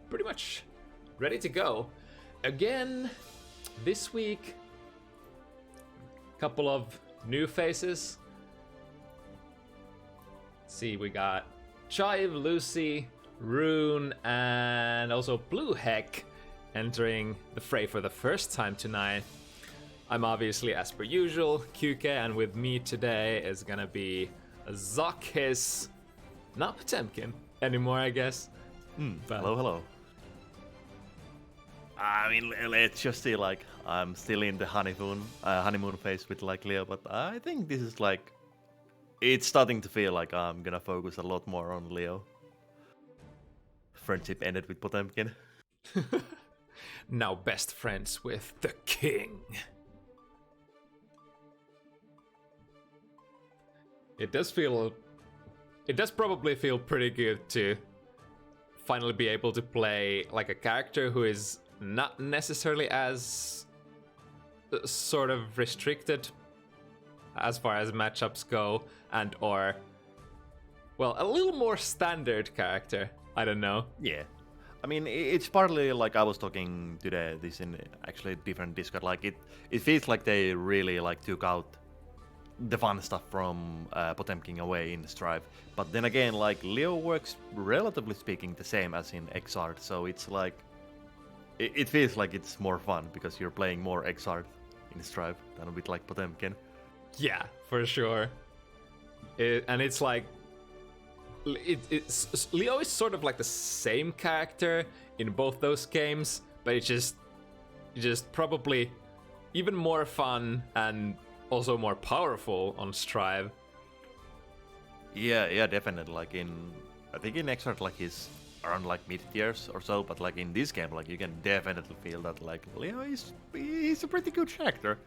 pretty much ready to go. Again, this week, couple of new faces. Let's see, we got Chive, Lucy, Roon, and also Blue Heck entering the fray for the first time tonight. I'm obviously, as per usual, QK, and with me today is gonna be ZoKHiZ, not Potemkin anymore, I guess. But Hello. I mean, let's just see, like, I'm still in the honeymoon phase with, like, Leo, but I think this is, like, it's starting to feel like I'm gonna focus a lot more on Leo. Friendship ended with Potemkin. Now best friends with the king. It does probably feel pretty good to finally be able to play like a character who is not necessarily as sort of restricted as far as matchups go, and or, well, a little more standard character. I don't know. Yeah. I mean, it's partly like I was talking today, this in actually different Discord, like it feels like they really like took out the fun stuff from Potemkin away in Strive. But then again, like, Leo works relatively speaking the same as in Xrd, so it's like it feels like it's more fun because you're playing more Xrd in Strive than with like Potemkin. Yeah, for sure. And it's like Leo is sort of like the same character in both those games, but it's just probably even more fun and also more powerful on Strive. Yeah, definitely. Like I think in Xrd, like, he's around like mid tiers or so, but like in this game, like, you can definitely feel that like Leo he's a pretty good character.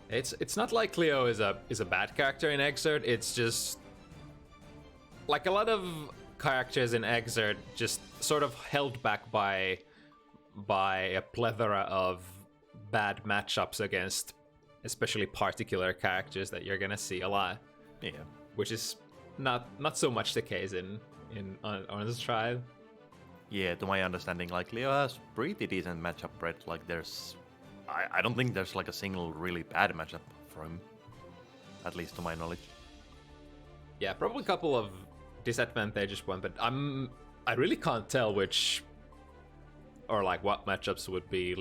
It's not like Leo is a bad character in Xrd. It's just like a lot of characters in Xrd just sort of held back by a plethora of bad matchups against especially particular characters that you're gonna see a lot. Yeah. Which is not so much the case on this tribe. Yeah, to my understanding, like, Leo has pretty decent matchup breadth. Like, I don't think there's like a single really bad matchup for him, at least to my knowledge. Yeah, probably a couple of disadvantageous ones, but I really can't tell which or like what matchups would be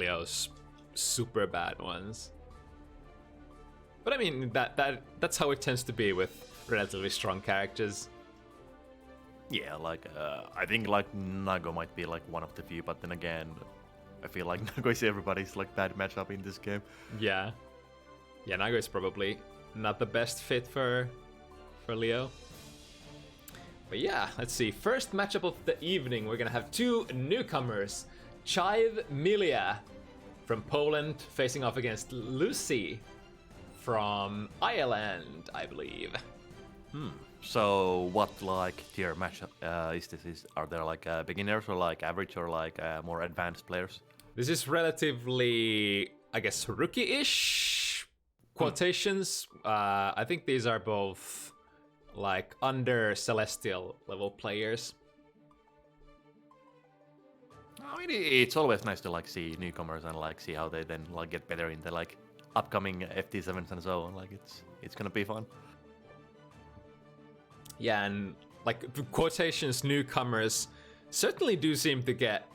super bad ones. But I mean, that's how it tends to be with relatively strong characters. Yeah, like, I think like Nago might be like one of the few, but then again, I feel like Nago is everybody's like bad matchup in this game. Yeah, Nago is probably not the best fit for Leo. But yeah, let's see. First matchup of the evening, we're gonna have two newcomers. Chive Milia from Poland facing off against Lucy from Ireland, I believe. So what like tier matchup is this? Are there like beginners or like average or like more advanced players? This is relatively, I guess, rookie-ish quotations. I think these are both like under Celestial level players. I mean, it's always nice to like see newcomers and like see how they then like get better in the like upcoming FT7s and so on. Like, it's gonna be fun. Yeah, and like quotations newcomers certainly do seem to get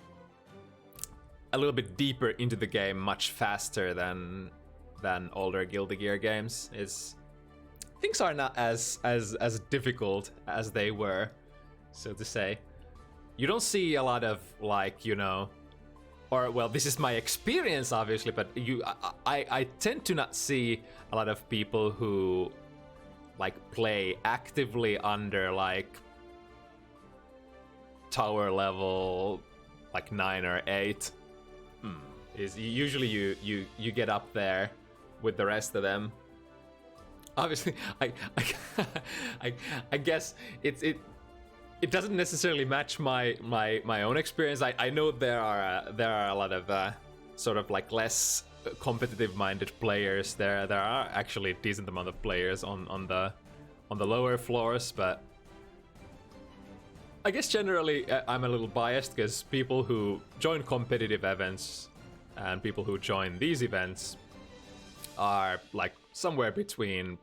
a little bit deeper into the game much faster than older Guilty Gear games. Things are not as difficult as they were, so to say. You don't see a lot of like, you know, or well, this is my experience obviously, but I tend to not see a lot of people who like play actively under like tower level like 9 or 8. Is usually you get up there with the rest of them. Obviously, I guess it doesn't necessarily match my own experience. I know there are a lot of sort of like less competitive minded players. There are actually a decent amount of players on the lower floors, but I guess generally I'm a little biased because people who join competitive events and people who join these events are like somewhere between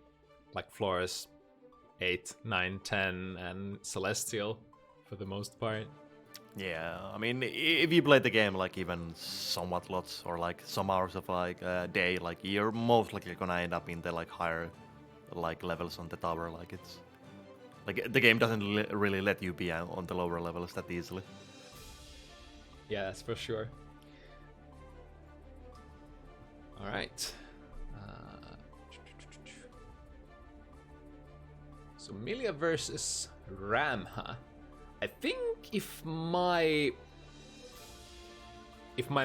like floors 8, 9, 10 and Celestial for the most part. Yeah, I mean, if you play the game like even somewhat lots or like some hours of like a day, like you're most likely gonna end up in the like higher like levels on the tower. Like it's like the game doesn't really let you be on the lower levels that easily. Yeah, that's for sure. All right. So Milia versus Ram, huh? I think if my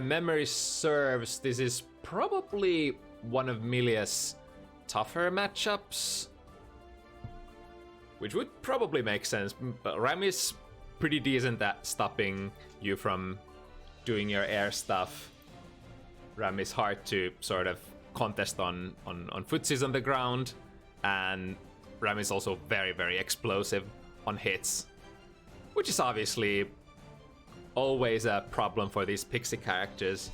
memory serves, this is probably one of Milia's tougher matchups, which would probably make sense. But Ram is pretty decent at stopping you from doing your air stuff. Ram is hard to sort of contest on footsies on the ground, and Ram is also very, very explosive on hits, which is obviously always a problem for these pixie characters.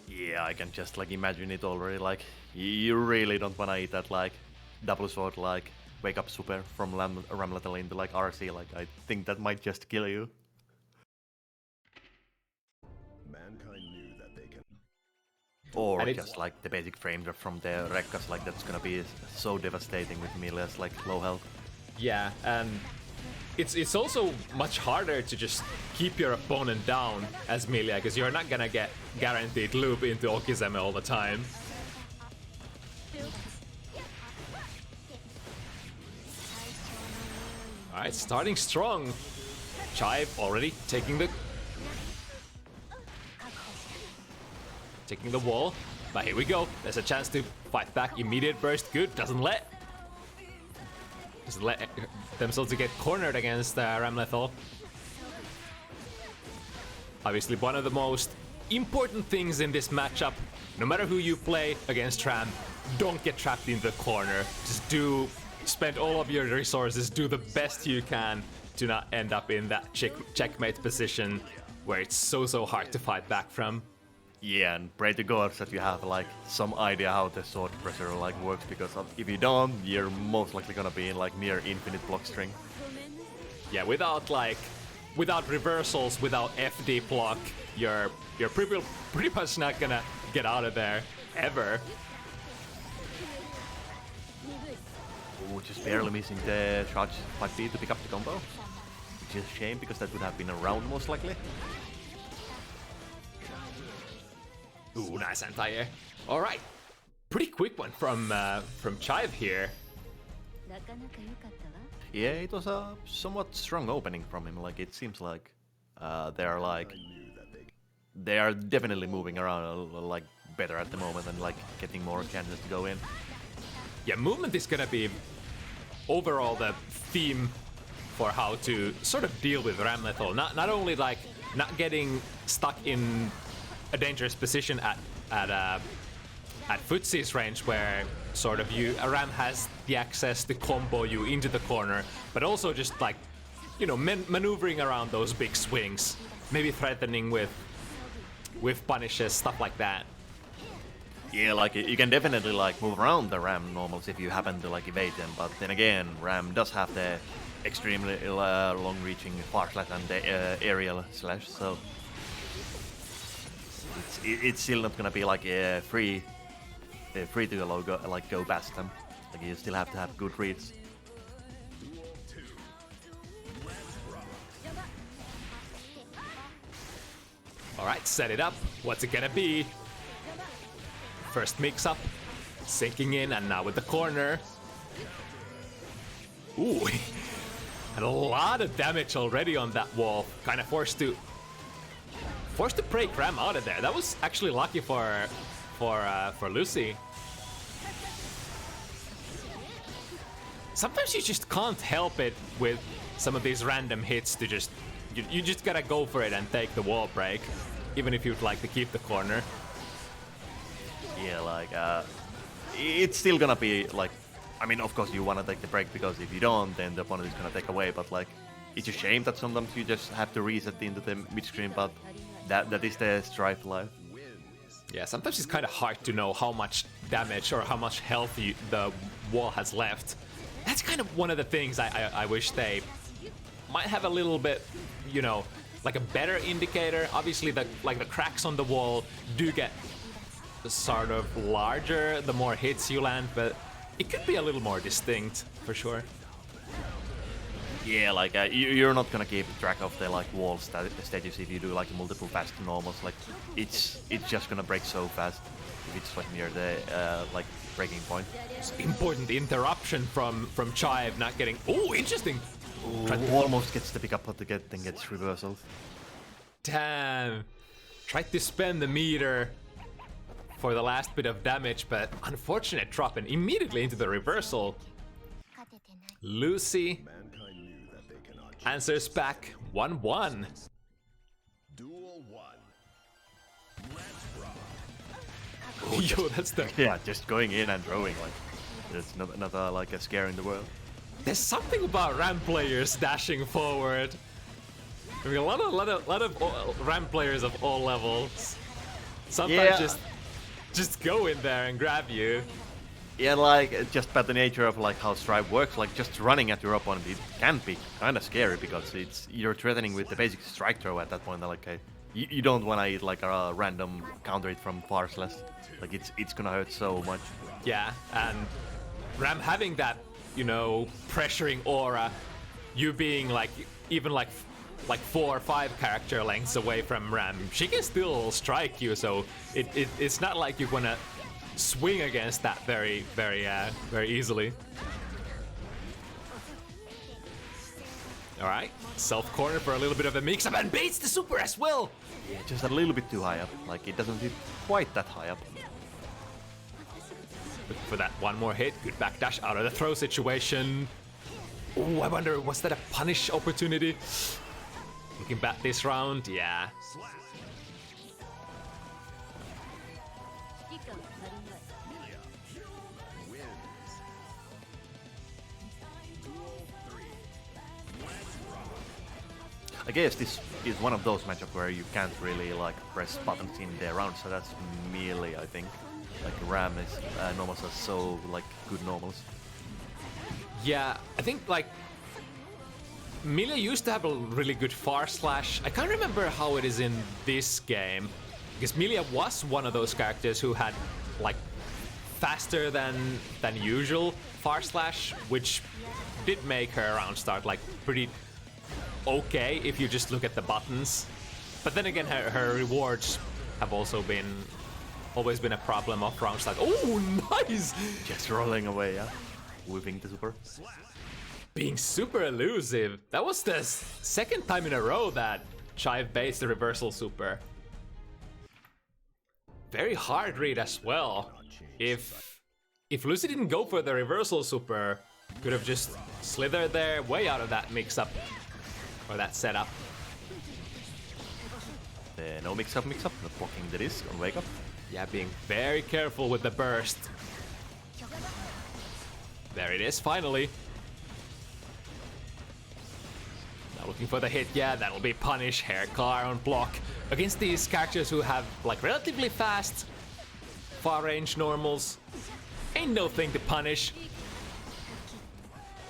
Yeah, I can just like imagine it already. Like you really don't wanna eat that like double sword like wake up super from Ramletal into like RC. Like I think that might just kill you. Mankind knew that they can. Or just like the basic frame drop from the Rekkas, like that's gonna be so devastating with Milia's like low health. Yeah, and it's also much harder to just keep your opponent down as Milia, because you're not gonna get guaranteed loop into Okizeme all the time. Alright, starting strong. Chive already taking the wall. But here we go. There's a chance to fight back. Immediate burst, good. Doesn't let themselves to get cornered against Ramlethal. Obviously, one of the most important things in this matchup, no matter who you play against Ram, don't get trapped in the corner. Just spend all of your resources, do the best you can to not end up in that checkmate position where it's so hard to fight back from. Yeah, and pray to God that you have like some idea how the sword pressure like works, because if you don't, you're most likely gonna be in like near infinite block string. Yeah, without reversals, without FD block, you're pretty much not gonna get out of there ever. Ooh, just barely missing the charge 5D to pick up the combo, which is a shame because that would have been around most likely. Ooh, nice anti-air. All right, pretty quick one from Chive here. Yeah, it was a somewhat strong opening from him. Like it seems like they are definitely moving around like better at the moment and like getting more chances to go in. Yeah, movement is gonna be overall the theme for how to sort of deal with Ramlethal. Not only like not getting stuck in a dangerous position at Footsie's range where sort of Ram has the access to combo you into the corner, but also just like, you know, maneuvering around those big swings, maybe threatening with punishes, stuff like that. Yeah, like you can definitely like move around the Ram normals if you happen to like evade them, but then again, Ram does have the extremely long-reaching far slash and the aerial slash, so it's still not gonna be like free to go past them. Like you still have to have good reads. All right, set it up. What's it gonna be? First mix-up, sinking in, and now with the corner. Ooh, and a lot of damage already on that wall. Kind of forced to break Ram out of there. That was actually lucky for Lucy. Sometimes you just can't help it with some of these random hits to just you just gotta go for it and take the wall break, even if you'd like to keep the corner. Yeah, like it's still gonna be like, I mean, of course you wanna take the break because if you don't, then the opponent is gonna take away. But like, it's a shame that sometimes you just have to reset into the mid-screen, but that is the Strife life. Yeah, sometimes it's kind of hard to know how much damage or how much health the wall has left. That's kind of one of the things I wish they might have a little bit, you know, like a better indicator. Obviously, the cracks on the wall do get sort of larger the more hits you land, but it could be a little more distinct for sure. Yeah, like you're not gonna keep track of the like wall stages if you do like multiple fast normals. Like it's just gonna break so fast if it's like near the like breaking point. It's important interruption from Chive not getting. Oh, interesting. Ooh, almost gets the pickup, but then gets reversal. Damn. Tried to spend the meter for the last bit of damage, but unfortunate drop and immediately into the reversal. Lucy Mankind knew that they cannot answers back 1-1. Duel 1. Yo, that's the. Yeah, just going in and throwing like there's not like a scare in the world. There's something about RAM players dashing forward. I mean, a lot of RAM players of all levels. Sometimes just go in there and grab you. Yeah, like just by the nature of like how Strive works, like just running at your opponent, it can be kind of scary because you're threatening with the basic strike throw at that point. Like you don't want to eat like a random counter hit from far slash. Like it's gonna hurt so much. Yeah, and Ram having that, you know, pressuring aura, you being like even like 4 or 5 character lengths away from Ram, she can still strike you. So it's not like you're gonna swing against that very easily. All right, self corner for a little bit of a mix up and baits the super as well. Yeah, just a little bit too high up. Like it doesn't hit quite that high up. Looking for that one more hit. Good backdash out of the throw situation. Oh, I wonder, was that a punish opportunity? Looking back this round, yeah. I guess this is one of those matchups where you can't really like press buttons in the round, so that's melee, I think. Like Ram is normals are so like good normals. Yeah, I think like Melee used to have a really good far slash. I can't remember how it is in this game, because Melee was one of those characters who had like faster than usual far slash, which did make her round start like pretty okay if you just look at the buttons. But then again, her rewards have also always been a problem of round start. Oh, nice! Just rolling away, yeah. Whipping the super. Being super elusive. That was the second time in a row that Chive based the reversal super. Very hard read as well. If Lucy didn't go for the reversal super, could have just slithered there way out of that mix-up. Or that setup. No mix-up, not blocking the disc on wake up. Yeah, being very careful with the burst. There it is, finally. Now looking for the hit, yeah, that'll be punish. Hair car on block. Against these characters who have like relatively fast, far range normals. Ain't no thing to punish.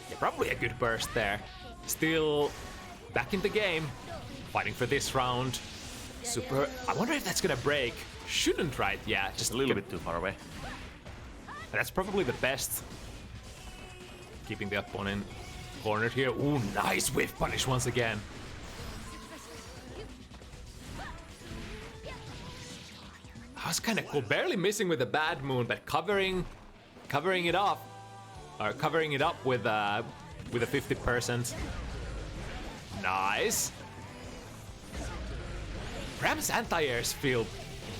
Yeah, probably a good burst there. Still back in the game. Fighting for this round. Super. I wonder if that's gonna break. Shouldn't, right? Yeah, just a little bit too far away. That's probably the best. Keeping the opponent cornered here. Ooh, nice whiff punish once again. That was kind of cool. Barely missing with the bad moon, but covering it up, or covering it up with a 50%. Nice. Ram's anti-airs feel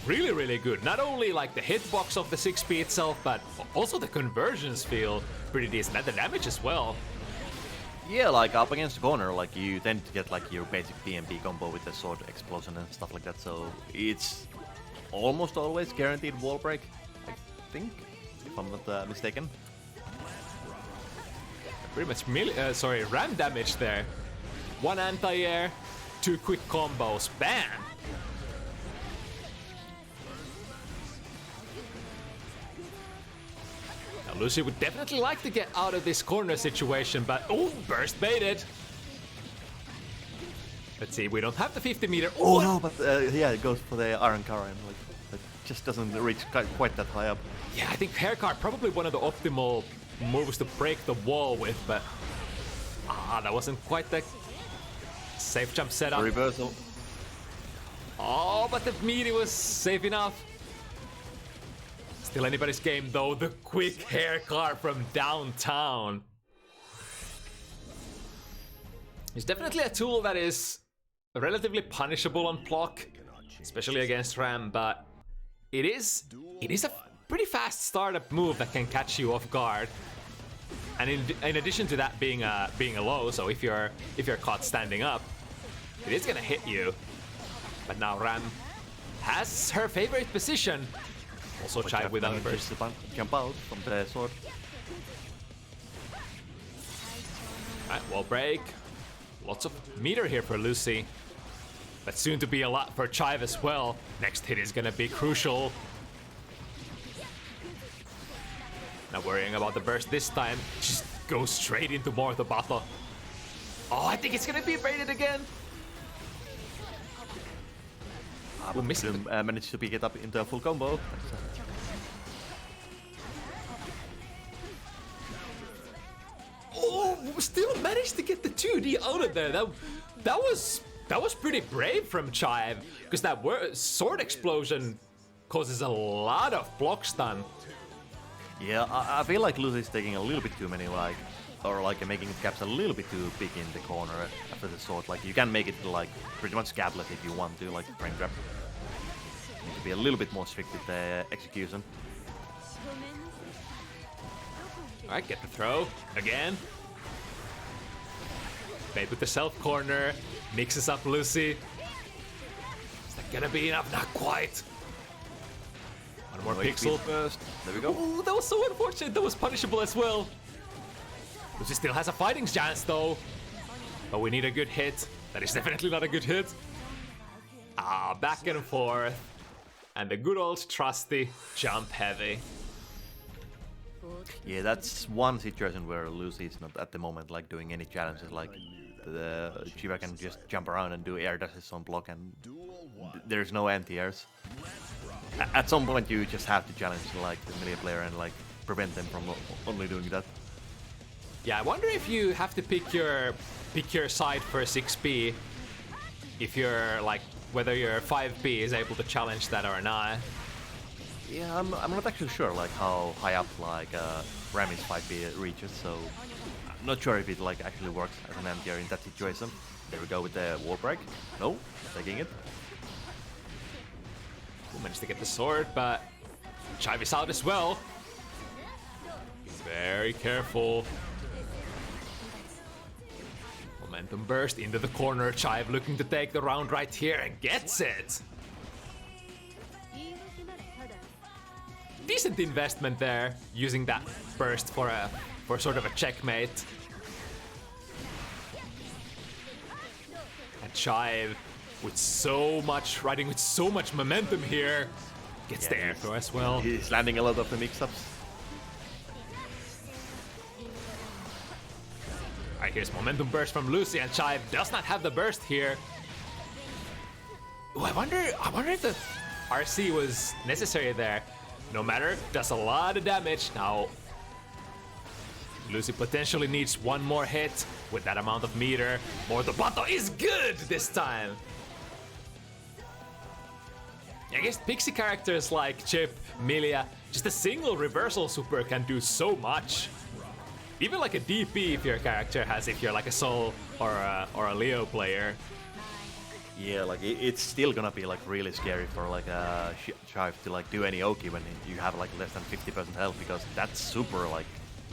really, really good. Not only like the hitbox of the 6P itself, but also the conversions feel pretty decent. And the damage as well. Yeah, like up against the corner, like you tend to get like your basic PMP combo with the sword explosion and stuff like that. So it's almost always guaranteed wall break, I think, if I'm not mistaken. Pretty much Ram damage there. one anti-air, 2 quick combos, bam! Now Lucy would definitely like to get out of this corner situation, but oh, burst baited. Let's see, we don't have the 50 meter. Oh no, but yeah, it goes for the Iron Car and like it just doesn't reach quite that high up. Yeah, I think haircut probably one of the optimal moves to break the wall with, but that wasn't quite the safe jump setup. Reversal. Oh, but the meaty was safe enough. Still anybody's game though, the quick hair car from downtown. It's definitely a tool that is relatively punishable on block, especially against Ram, but it is a pretty fast startup move that can catch you off guard. And in addition to that being a low, so if you're caught standing up, it is gonna hit you. But now Ram has her favorite position. Also Chive without burst. Jump out from the sword. Alright, wall break. Lots of meter here for Lucy. But soon to be a lot for Chive as well. Next hit is gonna be crucial. Not worrying about the burst this time. Just go straight into more of the battle. Oh, I think it's gonna be baited again. We'll miss him. Managed to pick it up into a full combo. Oh, still managed to get the 2D out of there. That was pretty brave from Chive, because that sword explosion causes a lot of block stun. Yeah, I feel like Lucy's taking a little bit too many making gaps a little bit too big in the corner after the sword. Like you can make it like pretty much gapless if you want to, like frame grab. Need to be a little bit more strict with the execution. Alright, get the throw again. Bait with the self corner, mixes up Lucy. Is that gonna be enough? Not quite. One more pixel first. There we go. Ooh, that was so unfortunate. That was punishable as well. Lucy still has a fighting chance though. But we need a good hit. That is definitely not a good hit. Back and forth. And the good old trusty jump heavy. Yeah, that's one situation where Lucy is not at the moment like doing any challenges. Like the Chive can just jump around and do air dashes on block, and there's no anti-airs. At some point, you just have to challenge like the melee player and like prevent them from only doing that. Yeah, I wonder if you have to pick your side for 6B. If you're like whether your 5B is able to challenge that or not. Yeah, I'm not actually sure like how high up like Ram's 5B reaches, so I'm not sure if it like actually works as an anti-air in that situation. There we go with the wall break. No, taking it. We managed to get the sword, but Chive is out as well. Be very careful. Momentum burst into the corner. Chive looking to take the round right here and gets it. Decent investment there, using that burst for sort of a checkmate. And Chive riding with so much momentum here, gets the air throw as well. He's landing a lot of the mix-ups. Alright, here's momentum burst from Lucy, and Chive does not have the burst here. Ooh, I wonder if the RC was necessary there. No matter, does a lot of damage. Now, Lucy potentially needs one more hit with that amount of meter. Or the battle is good this time. I guess Pixie characters like Chip, Milia, just a single reversal super can do so much. Even like a DP if your character if you're like a Soul or a Leo player. Yeah, like it's still gonna be like really scary for like a Chive to like do any Oki when you have like less than 50% health, because that's super like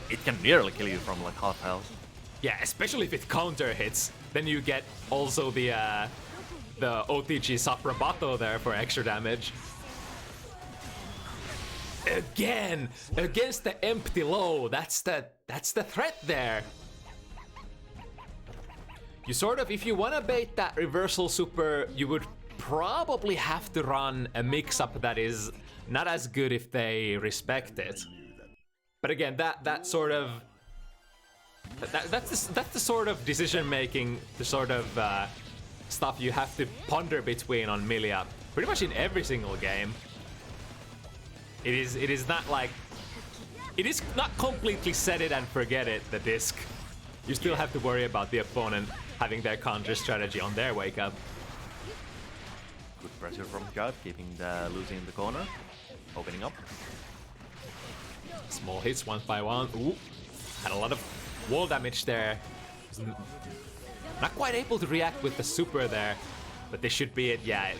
it can nearly kill you from like half health. Yeah, especially if it counter hits, then you get also the OTG Saprabato there for extra damage. Again, against the empty low, that's the threat there. you sort of, if you want to bait that reversal super, you would probably have to run a mix-up that is not as good if they respect it. But again, that's the sort of decision making, the sort of stuff you have to ponder between on Milia, pretty much in every single game. It is not like, it is not completely set it and forget it, the disc. You still have to worry about the opponent having their counter strategy on their wake up. Good pressure from Chive, keeping the Lucy in the corner, opening up. Small hits one by one. Ooh, had a lot of wall damage there. Not quite able to react with the super there, but this should be it. Yeah,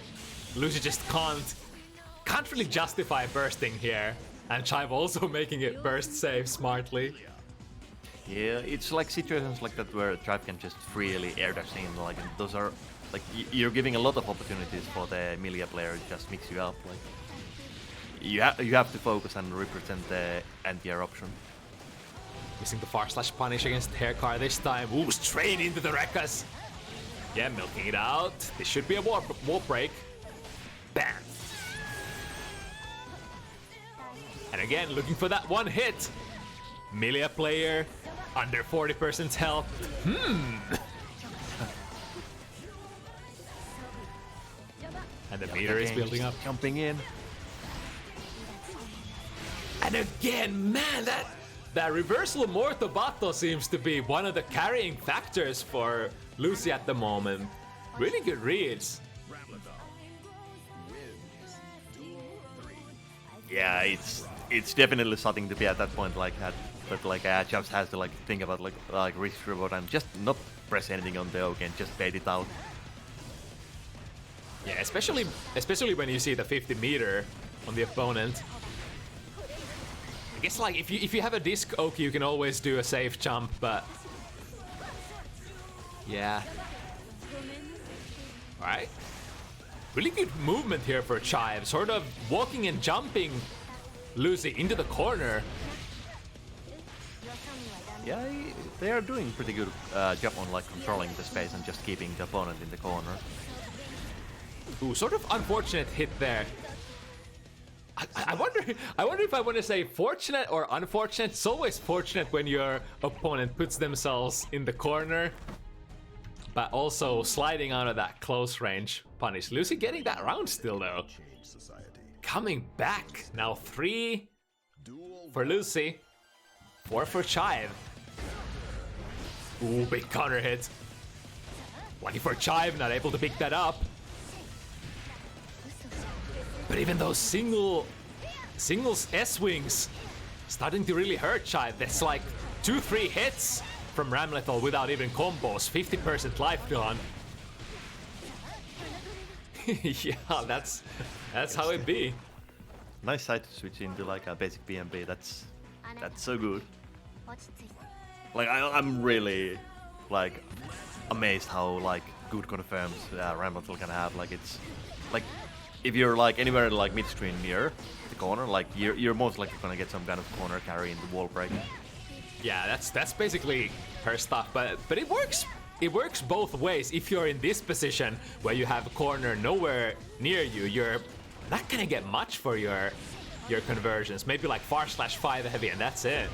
Lucy just can't really justify bursting here, and Chive also making it burst save smartly. Yeah, it's like situations like that where Chive can just freely air dash in, like, and those are like you're giving a lot of opportunities for the Milia player to just mix you up. Like you have to focus and represent the anti-air option. Missing the far slash punish against Haircar this time. Ooh, straight into the Rekkas. Yeah, milking it out. This should be a wall break. Bam. And again, looking for that one hit. Milia player, under 40% health. And the meter is building up. Jumping in. And again, man, that reversal Morto Bato seems to be one of the carrying factors for Lucy at the moment. Really good reads. Yeah, it's definitely something to be at that point like that. But like Chive has to like think about like risk reward and just not press anything on the oak and just bait it out. Yeah, especially when you see the 50 meter on the opponent. I guess like if you have a disc oak, you can always do a safe jump, but yeah. All right. Really good movement here for Chive, sort of walking and jumping Lucy into the corner. Yeah, they are doing pretty good job on like controlling the space and just keeping the opponent in the corner. Ooh, sort of unfortunate hit there. I wonder if I want to say fortunate or unfortunate. It's always fortunate when your opponent puts themselves in the corner, but also sliding out of that close range punish. Lucy getting that round still though. Coming back now, 3 for Lucy, 4 for Chive. Ooh, big counter hit. Lucky for Chive, not able to pick that up. But even those singles S-wings starting to really hurt Chive. That's like 2-3 hits from Ramlethal without even combos, 50% life gone. Yeah, that's how it be. Nice side to switch into like a basic BMB. That's so good. Like I'm really like amazed how like good confirms Ramlethal can have. Like it's like if you're like anywhere like mid screen near the corner, like you're most likely gonna get some kind of corner carry in the wall break. Yeah, that's basically her stuff, but it works. It works both ways. If you're in this position where you have a corner nowhere near you, you're not gonna get much for your conversions. Maybe like far/5 heavy, and that's it.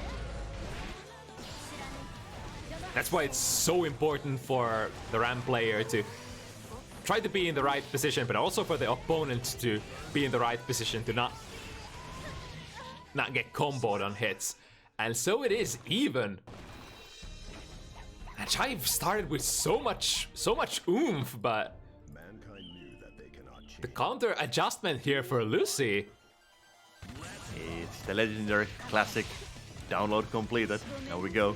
That's why it's so important for the Ram player to try to be in the right position, but also for the opponent to be in the right position to not get comboed on hits. And so it is even. And Chive started with so much oomph, but the counter adjustment here for Lucy. It's the legendary classic download completed. There we go.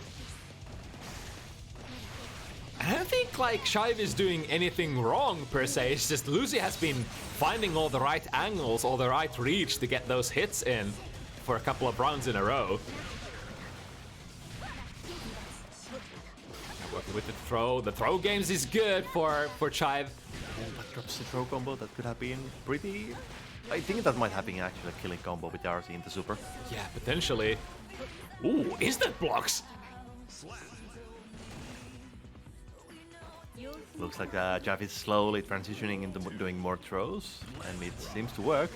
I don't think like Chive is doing anything wrong per se. It's just Lucy has been finding all the right angles, all the right reach to get those hits in for a couple of rounds in a row. Working with the throw. The throw games is good for Chive. That drops the throw combo. That could have been pretty. I think that might have been actually a killing combo with RC in the super. Yeah, potentially. Ooh, instant blocks. Looks like Chive is slowly transitioning into doing more throws, and it seems to work.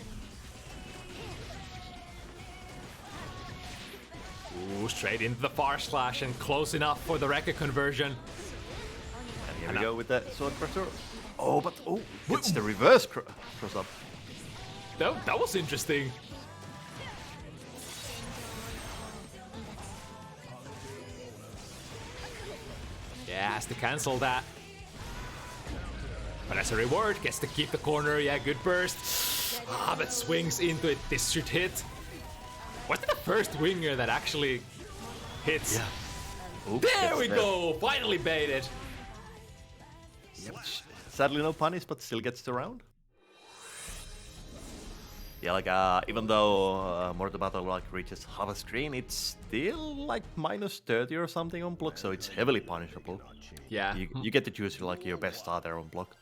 Ooh, straight into the far slash and close enough for the record conversion. And here we go with that sword pressure. Oh, but it's the reverse cross up. That was interesting. Yeah, has to cancel that. But as a reward, gets to keep the corner. Yeah, good burst. Ah, but swings into it. This should hit. Was it the first winger that actually hits? Yeah. Oops, There we go! Finally baited. Yep. Sadly no punish, but still gets the round. Yeah, like even though Mortal Battle like reaches half a screen, it's still like -30 or something on block, so it's heavily punishable. Yeah. You get to choose like your best starter on block.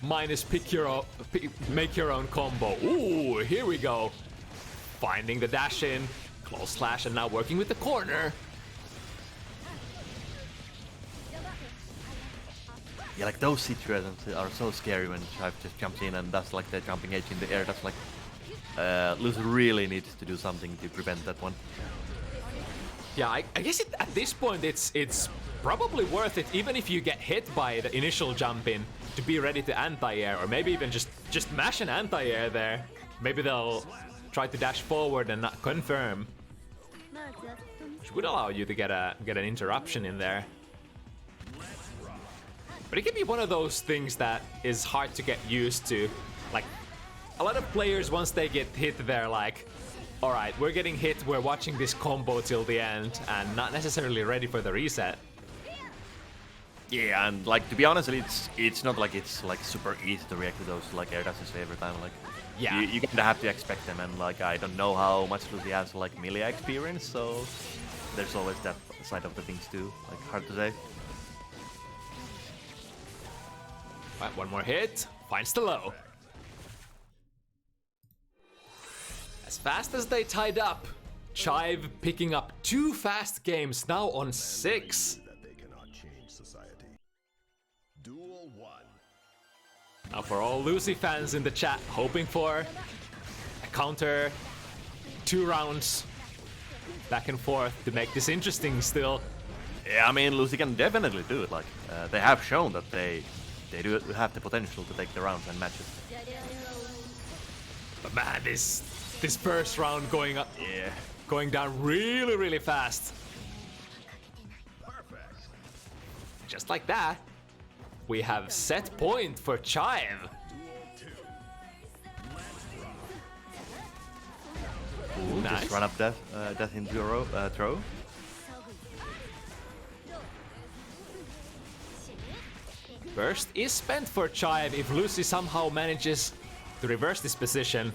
Minus make your own combo. Ooh, here we go. Finding the dash in, close slash, and now working with the corner. Yeah, like those situations are so scary when Chive just jumps in and does like the jumping edge in the air. That's like Lucy really needs to do something to prevent that one. Yeah, I guess at this point it's probably worth it, even if you get hit by the initial jump in, to be ready to anti-air, or maybe even just mash an anti-air there. Maybe they'll try to dash forward and not confirm, which would allow you to get an interruption in there. But it can be one of those things that is hard to get used to. Like, a lot of players, once they get hit, they're like, alright, we're getting hit, we're watching this combo till the end, and not necessarily ready for the reset. Yeah, and like to be honest, it's not like it's like super easy to react to those like air dashes every time. Like, yeah, you kind of have to expect them, and like I don't know how much Lucy has like melee experience, so there's always that side of the things too. Like, hard to say. Right, one more hit, finds the low. As fast as they tied up, Chive picking up 2 fast games, now on 6. That they cannot change society. Duel 1. Now for all Lucy fans in the chat, hoping for a counter, 2 rounds, back and forth to make this interesting still. Yeah, I mean Lucy can definitely do it. Like they have shown that they do have the potential to take the rounds and matches. But man, this first round going up, Yeah. going down really fast. Perfect. Just like that, we have set point for Chive. Ooh, Nice. Just run up death into a throw. Burst is spent for Chive if Lucy somehow manages to reverse this position.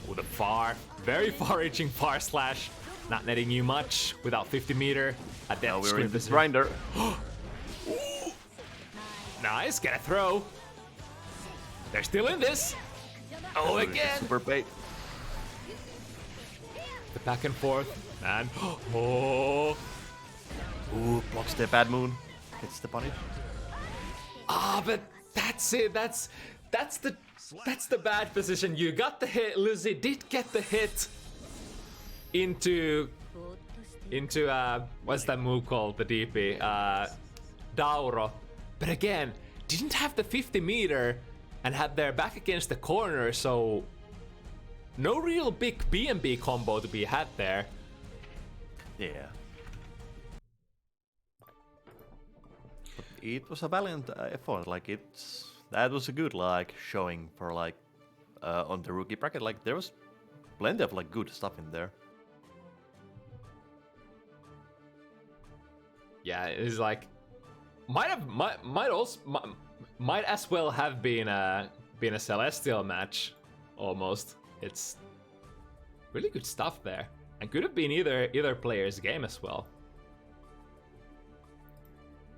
With a very far-reaching far slash, not netting you much without 50 meter. A death Now we're screen in this position. grinder. Nice, get a throw. They're still in this. Oh, again. Super bait. The back and forth, and oh. Ooh, blocks the bad moon. Gets the punish. Ah, but that's it. That's the bad position. You got the hit. Lucy did get the hit into what's that move called? The DP, Dauro. But again, didn't have the 50 meter and had their back against the corner, so no real big B&B combo to be had there. Yeah. But it was a valiant effort. Like that was a good like showing for like on the rookie bracket. Like there was plenty of like good stuff in there. Yeah, it's like might as well have been a Celestial match almost. It's really good stuff there, and could have been either player's game as well.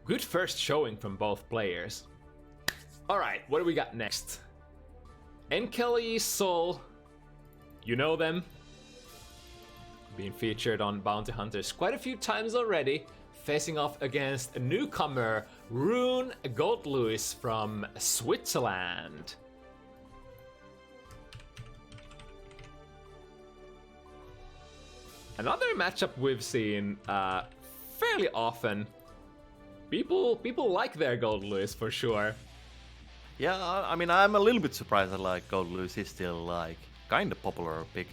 Good first showing from both players. All right, what do we got next? NKellyy, Soul, you know them. Being featured on Bounty Hunters quite a few times already. facing off against a newcomer, Roon GGST from Switzerland. Another matchup we've seen fairly often. People like their GGST for sure. Yeah, I mean, I'm a little bit surprised that like GGST is still like kind of popular pick,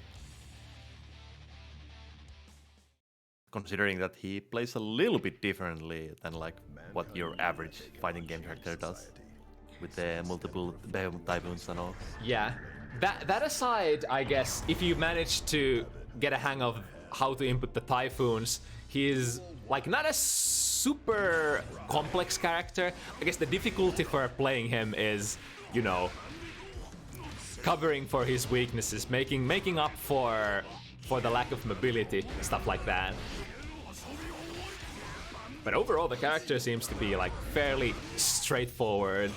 considering that he plays a little bit differently than like what your average fighting game character does, with the multiple typhoons and all. Yeah, that aside, I guess if you manage to get a hang of how to input the typhoons, he's like not a super complex character. I guess the difficulty for playing him is, you know, covering for his weaknesses, making up for the lack of mobility, stuff like that. But overall, the character seems to be like fairly straightforward.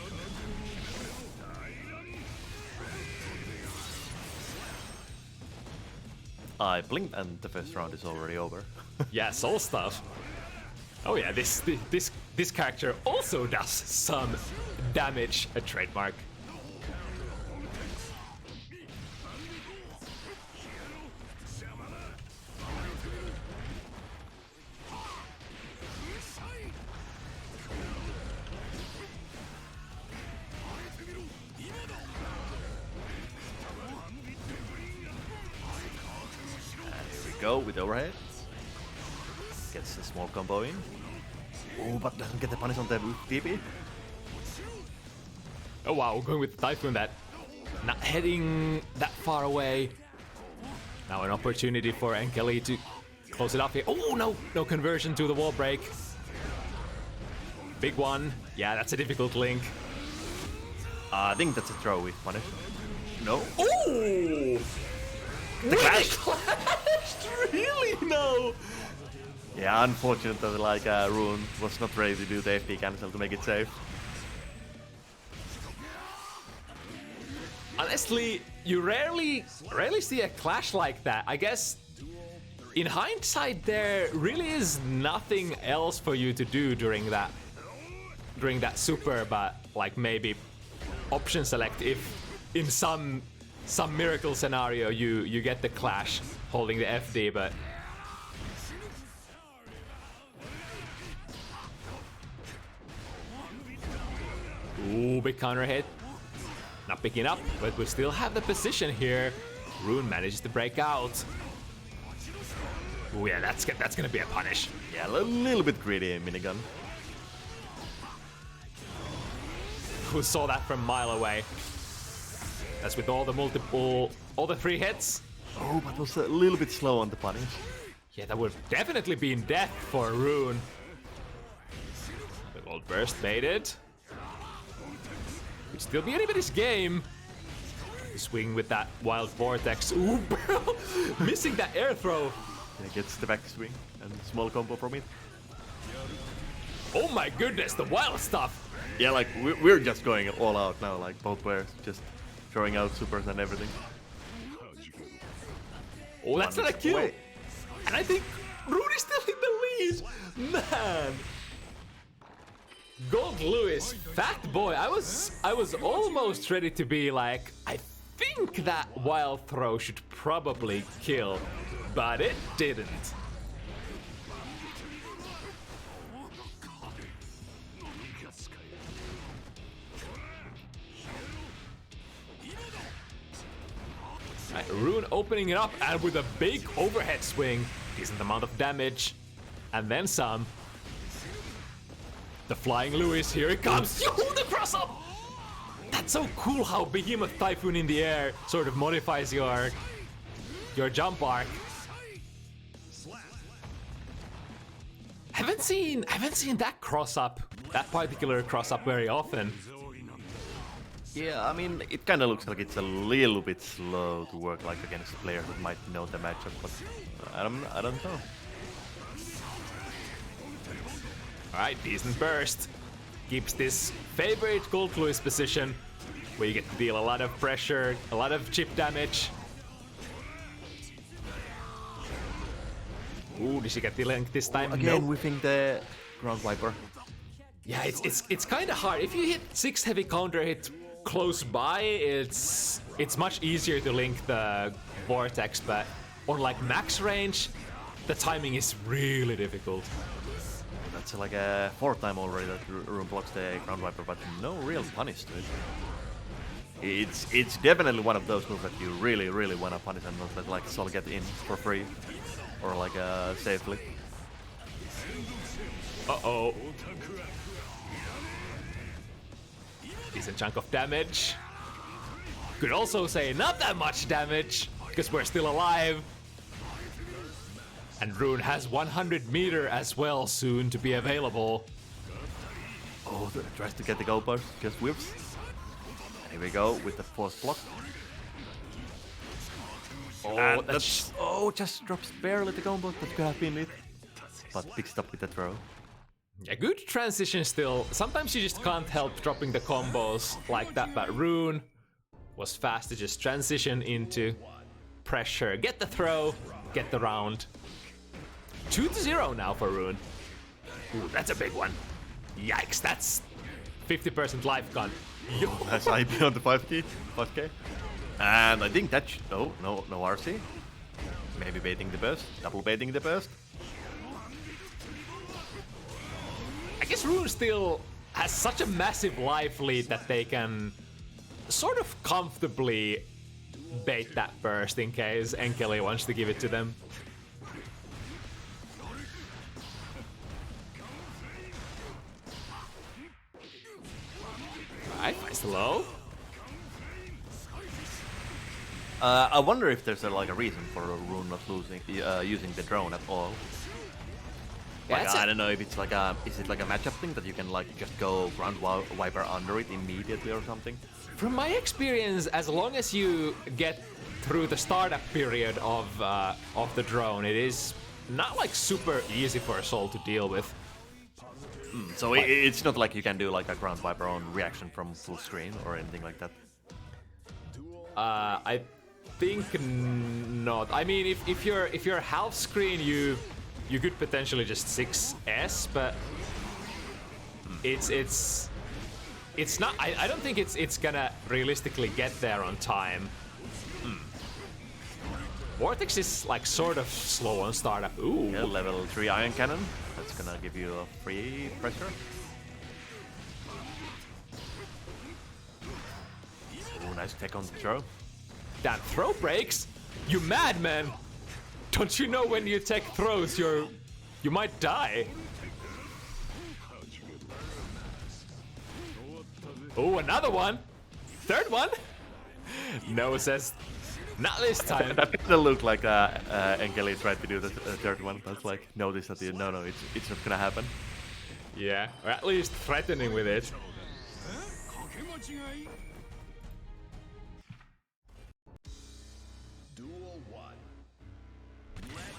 I blinked and the first round is already over. Yeah, soul stuff. Oh yeah, this character also does some damage, a trademark. Go with overhead. Gets a small combo in. Oh, but doesn't get the punish on the TP. Oh wow, going with the Typhoon, that not heading that far away. Now an opportunity for NKellyy to close it up here. Oh no conversion to the wall break. Big one. Yeah, that's a difficult link. I think that's a throw with punish. No. Oh! The clash! Really? No! Yeah, unfortunate that like Roon was not ready to do the FT cancel to make it safe. Honestly, you rarely see a clash like that. I guess in hindsight there really is nothing else for you to do during that super, but like maybe option select if in some miracle scenario you get the clash holding the FD, but ooh, big counter hit. Not picking up, but we still have the position here. Roon manages to break out. Ooh, yeah, that's gonna be a punish. Yeah, a little bit greedy minigun. Who saw that from a mile away? That's with all the 3 hits. Oh, but was a little bit slow on the punish. Yeah, that would definitely be in death for Roon. The gold burst made it. Could still be anybody's game. Swing with that wild vortex. Ooh, bro! Missing that air throw. And it gets the back swing and small combo from it. Oh my goodness, the wild stuff. Yeah, like we're just going all out now, like both players just throwing out supers and everything. Oh, that's not a kill. Away. And I think Roon is still in the lead. Man. GGST, fat boy. I was almost ready to be like, I think that wild throw should probably kill, but it didn't. Right, Roon opening it up and with a big overhead swing, decent amount of damage, and then some. The Flying Lewis, here it comes. Yo, the cross up! That's so cool how Behemoth Typhoon in the air sort of modifies your jump arc. Haven't seen that cross up, that particular cross up very often. Yeah, I mean, it kind of looks like it's a little bit slow to work like against players that might know the matchup, but I don't know. Alright, decent burst. Keeps this favorite GGST position, where you get to deal a lot of pressure, a lot of chip damage. Ooh, did she get the link this time? Again, Nope. whiffing the ground wiper. Yeah, it's kind of hard. If you hit 6 heavy counter hit close by, it's much easier to link the vortex, but on like max range, the timing is really difficult. That's like a 4th time already that Roon blocks the ground wiper, but no real punish to it. It's definitely one of those moves that you really want to punish and not let like Sol get in for free or like safely. Uh-oh. Decent chunk of damage. Could also say not that much damage, because we're still alive. And Roon has 100 meter as well soon to be available. Oh, tries to get the goal post, just whips. And here we go with the force block. Oh, And that's... just drops barely the combo. That could have been it. But picks it up with the throw. A good transition still. Sometimes you just can't help dropping the combos like that, but Roon was fast to just transition into pressure. Get the throw, get the round. 2-0 now for Roon. Ooh, that's a big one. Yikes, that's 50% life gone. Yo. That's IP on the 5K. And I think that no RC. Maybe baiting the burst, double baiting the burst. I guess Roon still has such a massive life lead that they can sort of comfortably bait that burst in case NKellyy wants to give it to them. Right, nice low. I wonder if there's like a reason for Roon not using the drone at all. Like, I don't know if it's like is it like a matchup thing that you can like just go ground wiper under it immediately or something? From my experience, as long as you get through the startup period of the drone, it is not like super easy for a Sol to deal with. So it's not like you can do like a ground wiper on reaction from full screen or anything like that. I think not. I mean, if you're half screen, you could potentially just 6S, but it's not. I don't think it's gonna realistically get there on time. Vortex is like sort of slow on startup. Ooh. Yeah, level 3 iron cannon. That's gonna give you a free pressure. Ooh, nice tech on the throw. That throw breaks? You madman! Don't you know when you take throws, you might die? Oh, another one! Third one? No, says not this time. That kind of looked like NKellyy tried to do the third one. That's like, notice that no, it's not gonna happen. Yeah, or at least threatening with it.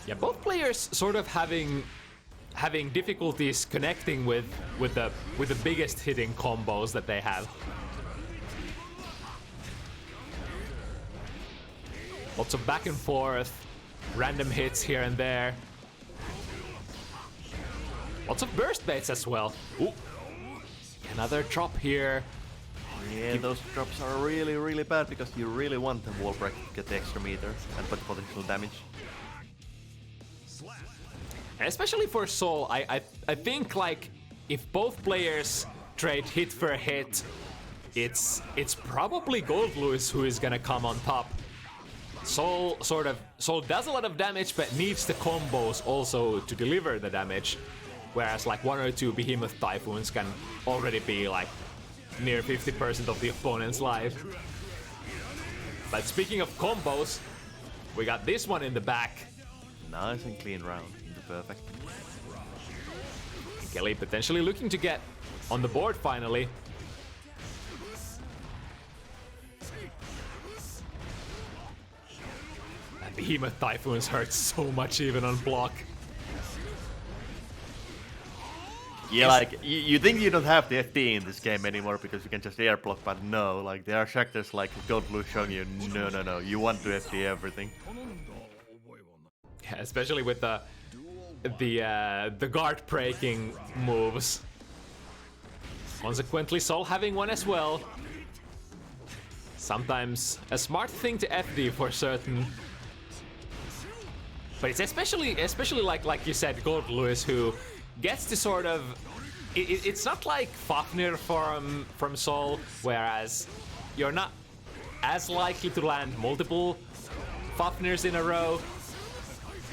Yeah, both players sort of having difficulties connecting with the biggest hitting combos that they have. Lots of back and forth, random hits here and there. Lots of burst baits as well. Ooh. Another drop here. Yeah, those drops are really bad because you really want the wall break to get the extra meter and put potential damage. And especially for Sol, I think like if both players trade hit for hit, it's probably Goldlewis who is gonna come on top. Sol does a lot of damage but needs the combos also to deliver the damage, whereas like 1 or 2 Behemoth Typhoons can already be like near 50% of the opponent's life. But speaking of combos, we got this one in the back. Nice and clean round. Perfect. NKellyy potentially looking to get on the board finally. That Behemoth Typhoons hurt so much even on block. Yeah, like, you think you don't have the FT in this game anymore because you can just air block, but no, like, there are sectors like Goldblue showing you, no, you want to FT everything. Yeah, especially with the the guard breaking moves. Consequently, Sol having one as well. Sometimes a smart thing to FD for certain. But it's especially like you said, GGST who gets to sort of. It's not like Fafnir from Sol, whereas you're not as likely to land multiple Fafnirs in a row.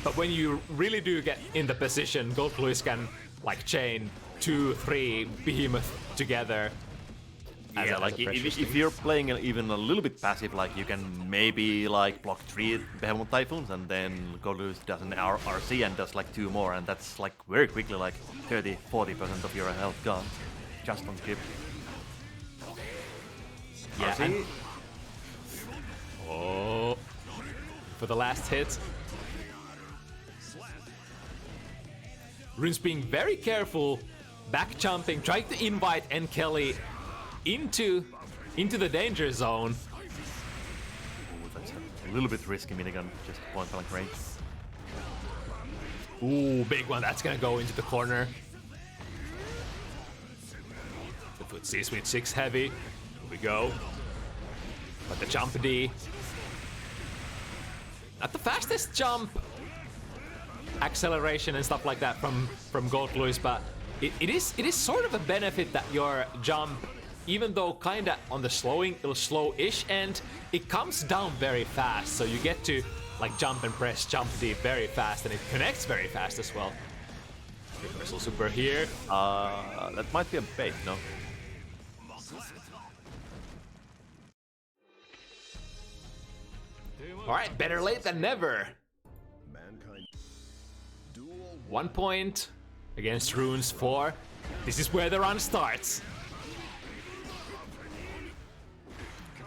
But when you really do get in the position, GGST can like chain 2-3 behemoth together. Yeah, like if you're playing even a little bit passive, like you can maybe like block 3 Behemoth Typhoons and then GGST does an RC and does like 2 more, and that's like very quickly like 30-40% of your health gone just on skip. Yeah. RC. Oh, for the last hit. Roon's being very careful, back jumping, trying to invite NKellyy into the danger zone. Ooh, that's a little bit risky minigun, just point blank range. Ooh, big one. That's gonna go into the corner. The foot C-Suite 6 heavy. Here we go. But the jump D. Not the fastest jump acceleration and stuff like that from GGST, but it is sort of a benefit that your jump, even though kinda on the slow-ish end, it comes down very fast, so you get to like jump and press jump D very fast, and it connects very fast as well. Reversal super here. That might be a bait, no? Alright, better late than never. Mankind. Duel 1 point against Rune's 4. This is where the run starts.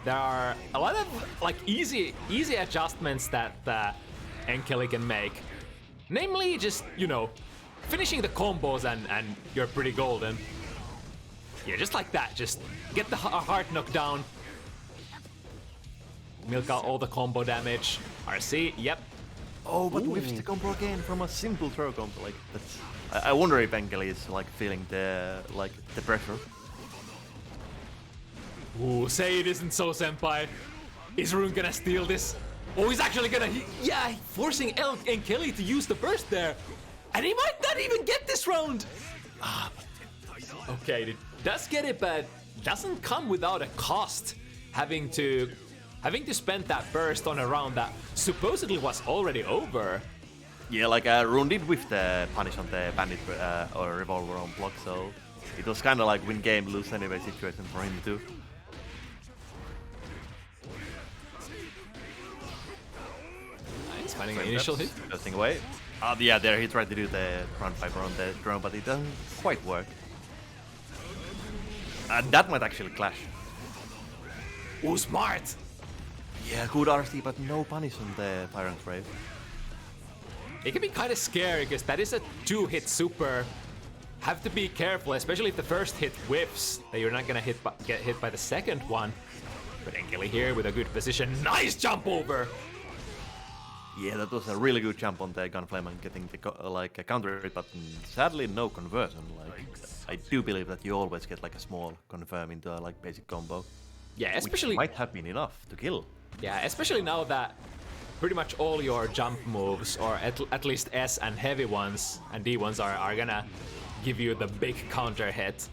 There are a lot of like easy adjustments that NKellyy can make. Namely, just, you know, finishing the combos and you're pretty golden. Yeah, just like that. Just get the heart knocked down. Milk out all the combo damage. RC, yep. Oh, but whiffs the combo again from a simple throw combo. Like that's. I wonder if NKellyy is like feeling the pressure. Ooh, say it isn't so, senpai. Is Roon gonna steal this? Oh, he's actually gonna. Yeah, forcing NKellyy to use the burst there, and he might not even get this round. Okay, it does get it, but doesn't come without a cost. Having to spend that burst on a round that supposedly was already over. Yeah, like Roon did with the punish on the bandit or revolver on block, so it was kind of like win game, lose anyway situation for him too. Nice, finding an initial hit. Adjusting away. Yeah, there he tried to do the ground fiber on the drone, but it doesn't quite work. That might actually clash. Ooh, smart! Yeah, good RC, but no punish on the Fire and Brave. It can be kind of scary because that is a 2-hit super. Have to be careful, especially if the first hit whiffs, that you're not gonna get hit by the second one. But NKellyy here with a good position. Nice jump over! Yeah, that was a really good jump on the Gunflame and getting the a counter hit, but sadly no conversion. Like I do believe that you always get like a small confirm into a like basic combo. Yeah, especially which might have been enough to kill. Yeah, especially now that pretty much all your jump moves, or at least S and heavy ones and D ones, are gonna give you the big counter hit.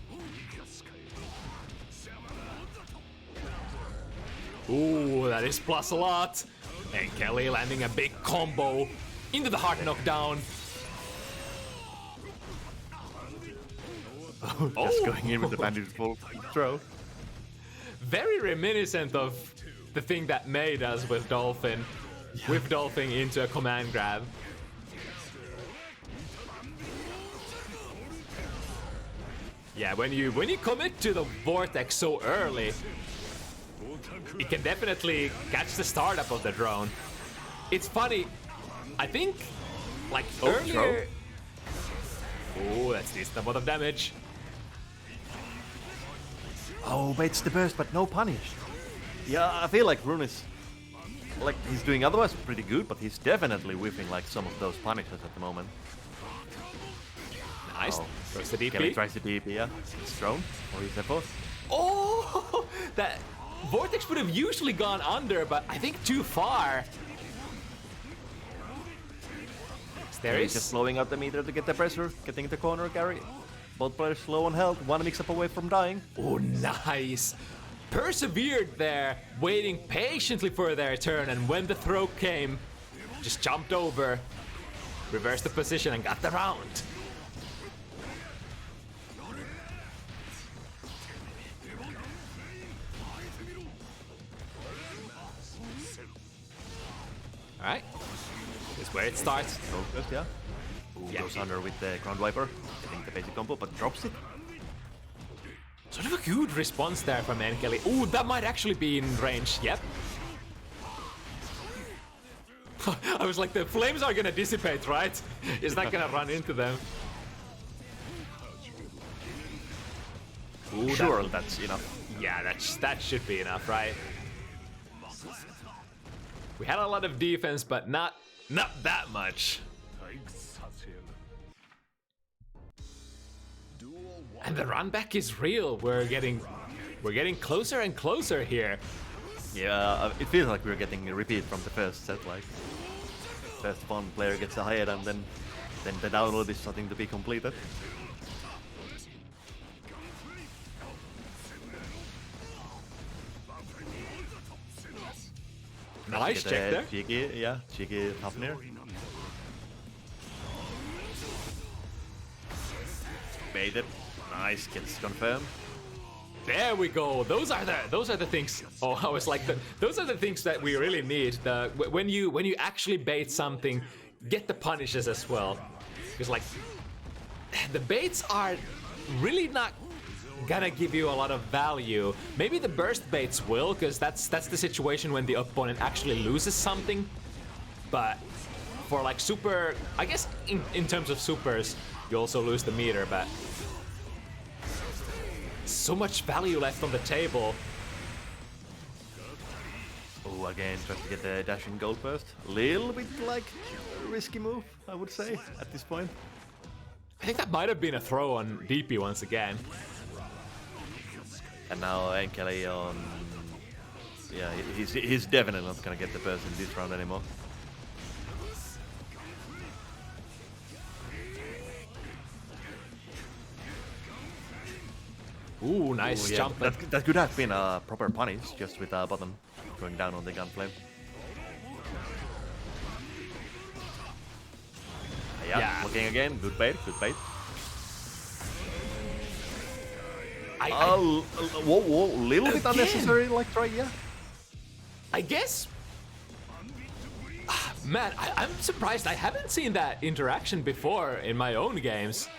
Ooh, that is plus a lot. And NKellyy landing a big combo into the hard knockdown. Just going in with the bandit full throw. Very reminiscent of the thing that made us with Dolphin. Yeah. With Dolphin into a command grab. Yeah, when you commit to the vortex so early, it can definitely catch the startup of the drone. It's funny, I think, like earlier. Oh, that's decent amount of damage. Oh, baits the burst, but no punish. Yeah, I feel like Roon is, like, he's doing otherwise pretty good, but he's definitely whipping like some of those punishes at the moment. Nice. Oh. Throws the DP. Kelly tries the DP, yeah. It's thrown, or he's a Oh! That Vortex would have usually gone under, but I think too far. There He's just blowing out the meter to get the pressure, getting the corner carry. Both players low on health, one mix-up away from dying. Oh, nice. Persevered there, waiting patiently for their turn, and when the throw came, just jumped over, reversed the position, and got the round. Alright, here's where it starts. Focus, yeah. Ooh, Yeah. goes under with the ground wiper, getting the basic combo, but drops it. Sort of a good response there from NKellyy. Ooh, that might actually be in range, yep. I was like, the flames are gonna dissipate, right? Is that gonna run into them? Ooh, Sure, that's enough. Yeah, that should be enough, right? We had a lot of defense, but not that much. And the run back is real. We're getting closer and closer here. Yeah, it feels like we're getting a repeat from the first set, like first one player gets ahead and then the download is starting to be completed. Nice check there. Cheeky, yeah, cheeky Hafnir. Made it. Nice, gets confirmed. There we go. Those are the things. Oh, I was like, those are the things that we really need. When you actually bait something, get the punishes as well. Because like, the baits are really not gonna give you a lot of value. Maybe the burst baits will, because that's the situation when the opponent actually loses something. But for like super, I guess in terms of supers, you also lose the meter, but so much value left on the table. Oh, again, tries to get the dashing gold burst. Little bit like a risky move, I would say, at this point. I think that might have been a throw on DP once again. And now NKellyy on... Yeah, he's definitely not gonna get the burst in this round anymore. Ooh, nice Ooh, yeah, jump. that could have been a proper punish, just with a button going down on the gunflame. Yeah, looking again. Good bait, good bait. Whoa, little bit unnecessary, like try, yeah. I guess. Man, I'm surprised. I haven't seen that interaction before in my own games.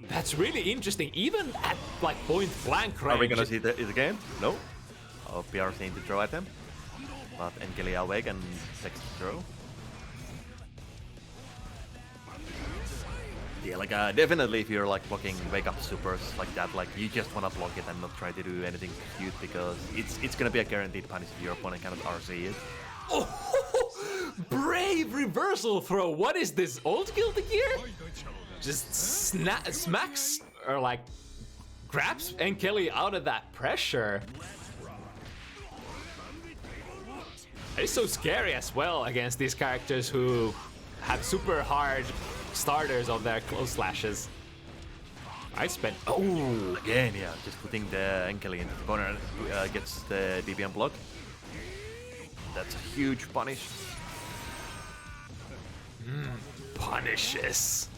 That's really interesting, even at like point blank range. Are we gonna see it again? No. Oh, PR saying to throw at them. But NKellyy awake and text to throw. Yeah, like definitely if you're like blocking wake up supers like that, like you just wanna block it and not try to do anything cute because it's gonna be a guaranteed punish if your opponent cannot RC it. Oh, brave reversal throw. What is this, old Guilty Gear? Just smacks or like grabs NKellyy out of that pressure. It's so scary as well against these characters who have super hard starters of their close slashes. I spent Again, yeah, just putting the NKellyy into the corner gets the DPM block. That's a huge punish. Punishes.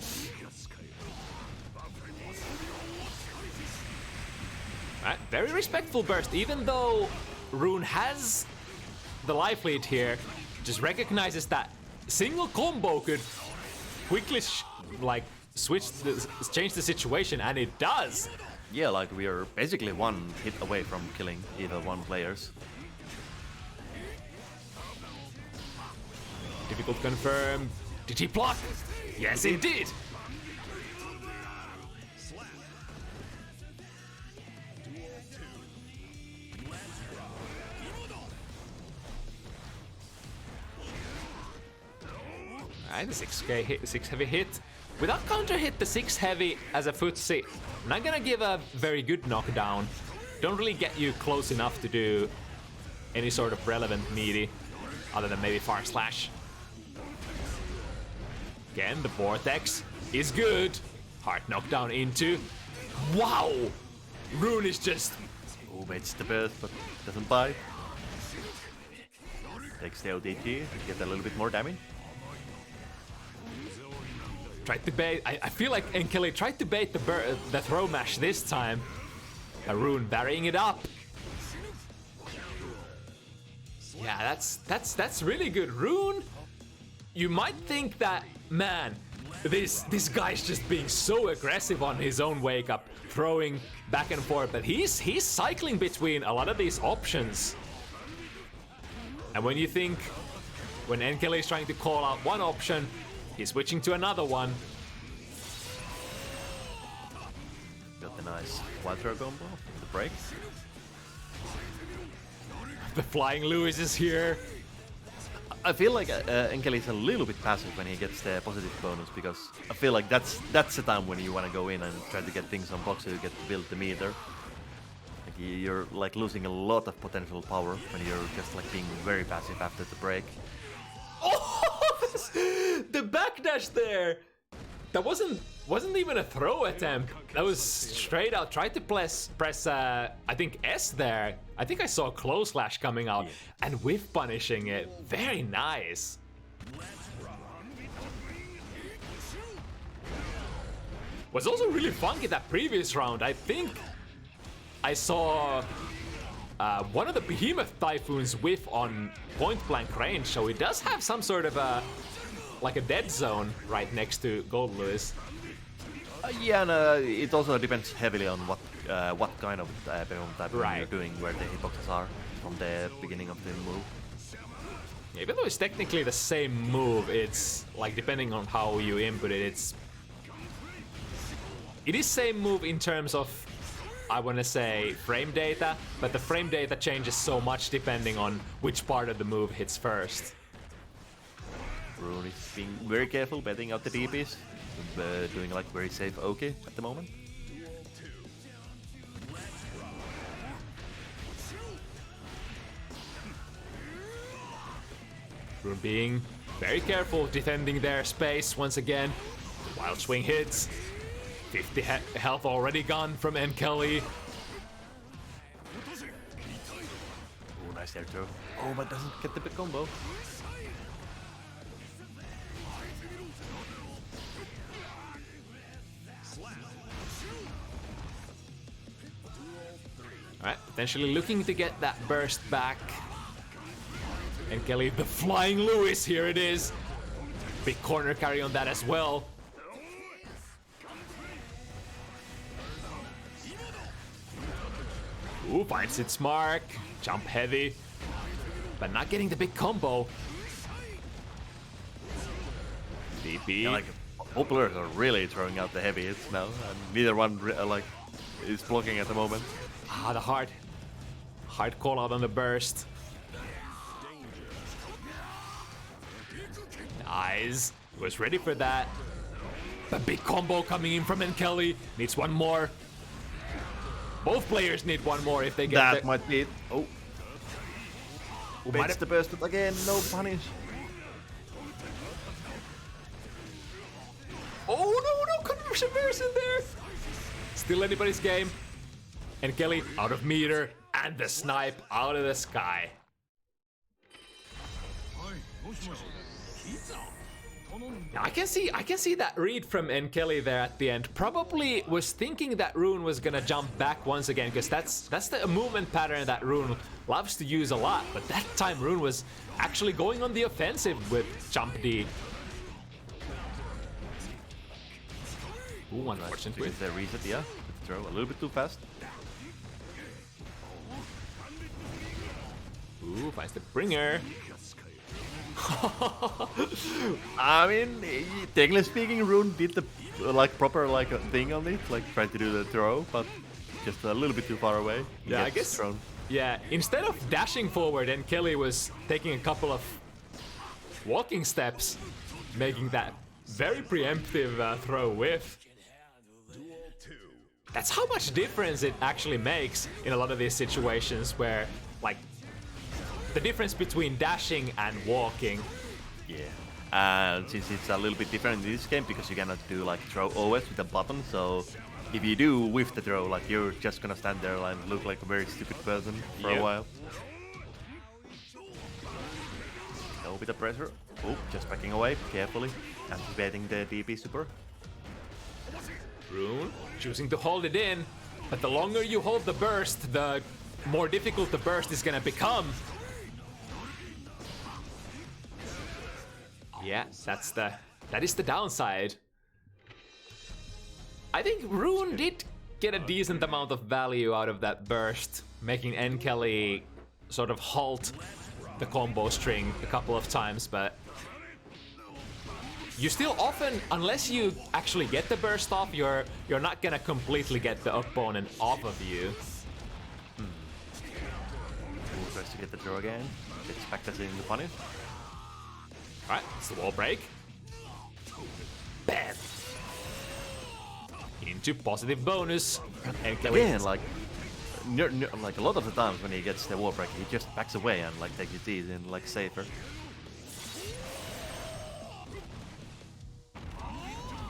Right, very respectful burst, even though Roon has the life lead here, just recognizes that single combo could quickly change the situation, and it does. Yeah, like we are basically one hit away from killing either one players. Difficult to confirm. Did he block? Yes, he did. Alright, the 6 heavy hit. without counter hit the 6 heavy as a footsie, not gonna give a very good knockdown. Don't really get you close enough to do any sort of relevant meaty, other than maybe far slash. Again, the vortex is good. Hard knockdown into. Wow! Roon is just... Oh, baits the burst, but doesn't buy. Takes the ODG to get a little bit more damage. Tried to bait. I feel like NKellyy tried to bait the throw mash this time. Roon varying it up. Yeah, that's really good. Roon, you might think that, man, this guy's just being so aggressive on his own wake up, throwing back and forth, but he's cycling between a lot of these options. And when you think, when NKellyy is trying to call out one option, he's switching to another one. Got the nice wild throw combo, the break. The Flying Lewis is here. I feel like NKellyy is a little bit passive when he gets the positive bonus, because I feel like that's the time when you want to go in and try to get things on box so you get to build the meter. Like you're like losing a lot of potential power when you're just like being very passive after the break. Oh, the backdash there. That wasn't even a throw attempt. That was straight out. Tried to press I think S there. I think I saw close slash coming out and whiff punishing it. Very nice. Was also really funky that previous round. I think I saw one of the Behemoth Typhoons whiff on point blank range, so it does have some sort of a like a dead zone right next to Gold Lewis. Yeah, and it also depends heavily on what kind of Behemoth Typhoon you're doing, where the hitboxes are from the beginning of the move. Yeah, even though it's technically the same move, it's like depending on how you input it, it is same move in terms of, I want to say, frame data, but the frame data changes so much depending on which part of the move hits first. Roon is being very careful, betting out the DPs, doing like very safe okay at the moment. Roon being very careful, defending their space once again. Wild swing hits. 50 health already gone from NKellyy. Oh, nice air throw. Oh, but doesn't get the big combo. Alright, potentially looking to get that burst back. NKellyy, the Flying Lewis, here it is. Big corner carry on that as well. Ooh, finds its mark. Jump heavy. But not getting the big combo. DP. Yeah, like, both players are really throwing out the heavy hits now, and neither one like is blocking at the moment. Ah, the hard call out on the burst. Nice. Was ready for that. A big combo coming in from NKellyy. Needs one more. Both players need one more if they get that. Might be it. Oh. Baits the burst, but again, no punish. Oh no, conversion in there. Still anybody's game. NKellyy out of meter, and the snipe out of the sky. Now I can see that read from NKellyy there at the end. Probably was thinking that Roon was gonna jump back once again, because that's the movement pattern that Roon loves to use a lot. But that time Roon was actually going on the offensive with jump D. Ooh, unfortunately. With the reset, yeah. Throw a little bit too fast. Ooh, finds the bringer. I mean, technically speaking, Roon did the proper thing on it, like trying to do the throw, but just a little bit too far away. Yeah, I guess. Thrown. Yeah, instead of dashing forward, NKellyy was taking a couple of walking steps, making that Very preemptive throw whiff. That's how much difference it actually makes in a lot of these situations where, like, the difference between dashing and walking. Yeah. And since it's a little bit different in this game because you cannot do like throw always with a button, so if you do whiff the throw, like you're just gonna stand there and look like a very stupid person for a while. No bit of pressure. Oh, just backing away carefully, anticipating the DP super. Roon choosing to hold it in, but the longer you hold the burst, the more difficult the burst is gonna become. Yeah, that is the downside. I think Roon did get a decent amount of value out of that burst, making NKellyy sort of halt the combo string a couple of times, but you still often, unless you actually get the burst off, you're not gonna completely get the opponent off of you. Ooh, tries to get the throw again. Gets back in the punish. Alright, it's the wall break. Bam! Into positive bonus. Again, like a lot of the times when he gets the wall break, he just backs away and like takes it easy and like safer.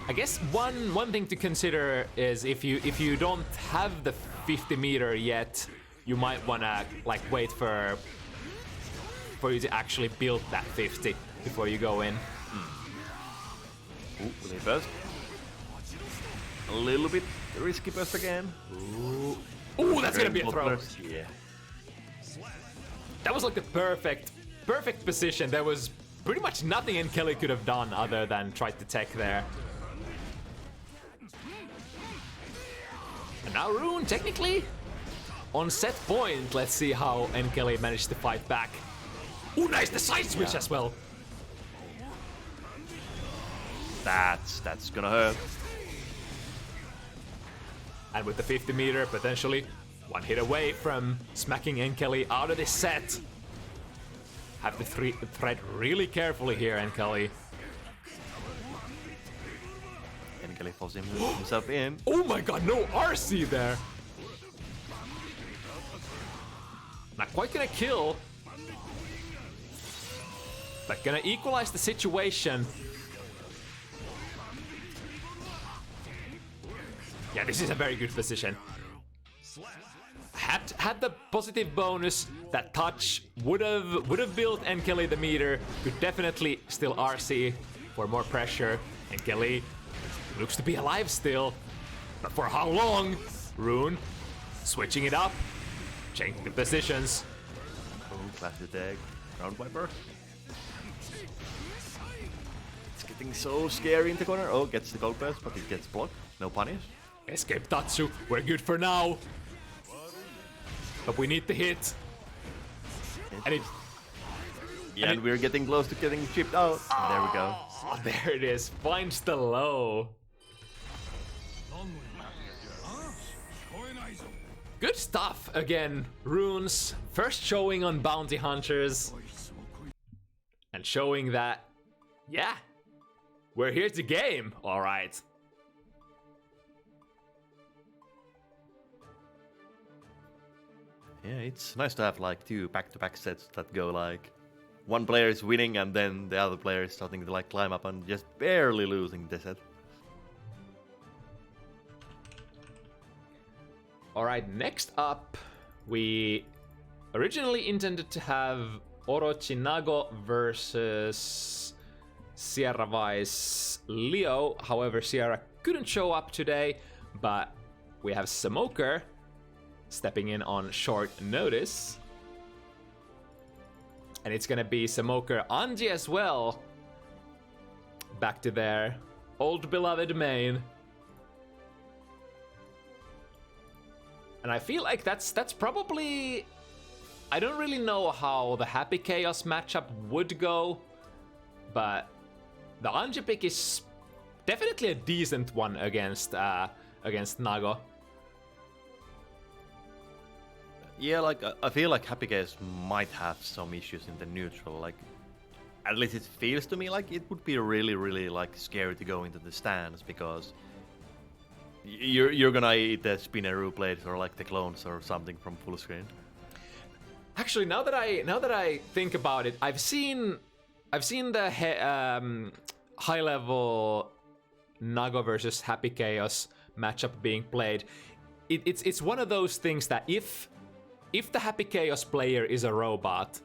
I guess one thing to consider is if you don't have the 50 meter yet, you might wanna like wait for you to actually build that 50 before you go in. Ooh, will he burst? A little bit risky burst again. Ooh, that's gonna be a throw. Yeah. That was like the perfect position. There was pretty much nothing NKellyy could have done other than try to tech there. And now Roon, technically, on set point. Let's see how NKellyy managed to fight back. Ooh, nice, the side switch as well. That's gonna hurt. And with the 50 meter, potentially one hit away from smacking NKellyy out of this set. Have to thread really carefully here, NKellyy. NKellyy falls himself in. Oh my god, no RC there. Not quite gonna kill, but gonna equalize the situation. Yeah, this is a very good position. Had the positive bonus, that touch would have built NKellyy the meter. Could definitely still RC for more pressure. NKellyy looks to be alive still, but for how long? Roon switching it up, changing the positions. Oh, classic tag, round wiper. It's getting so scary in the corner. Oh, gets the gold burst, but it gets blocked. No punish. Escape Tatsu, we're good for now. But we need the hit. And it... Yeah, and we're getting close to getting chipped out. There we go. Oh, there it is. Finds the low. Good stuff again. Runes first showing on bounty hunters. And showing that, yeah, we're here to game. All right. Yeah, it's nice to have like two back-to-back sets that go like one player is winning and then the other player is starting to like climb up and just barely losing the set. Alright, next up, we originally intended to have Orochi versus Sierra Vice Leo. However, Sierra couldn't show up today, but we have Cemoker stepping in on short notice. And it's gonna be Cemoker Anji as well. Back to their old beloved main. And I feel like that's probably... I don't really know how the Happy Chaos matchup would go, but the Anji pick is definitely a decent one against Nago. Yeah, like I feel like Happy Chaos might have some issues in the neutral. Like at least it feels to me like it would be really, really like scary to go into the stands because you're gonna eat the spinneroo blades or like the clones or something from full screen. Actually, now that I think about it, I've seen the high level Nago versus Happy Chaos matchup being played. It's one of those things that if the Happy Chaos player is a robot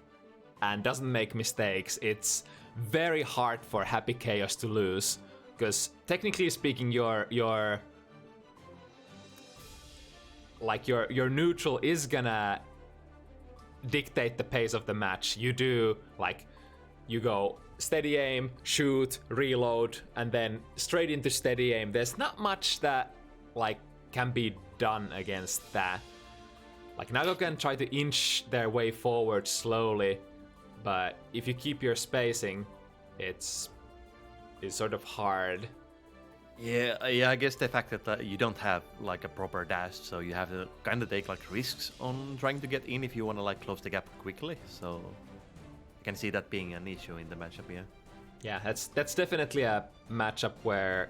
and doesn't make mistakes, it's very hard for Happy Chaos to lose. Because technically speaking, your neutral is gonna dictate the pace of the match. You do like you go steady aim, shoot, reload, and then straight into steady aim. There's not much that like can be done against that. Like Nago can try to inch their way forward slowly, but if you keep your spacing, it's sort of hard. Yeah, I guess the fact that you don't have like a proper dash, so you have to kind of take like risks on trying to get in if you want to like close the gap quickly. So I can see that being an issue in the matchup. Yeah, that's definitely a matchup where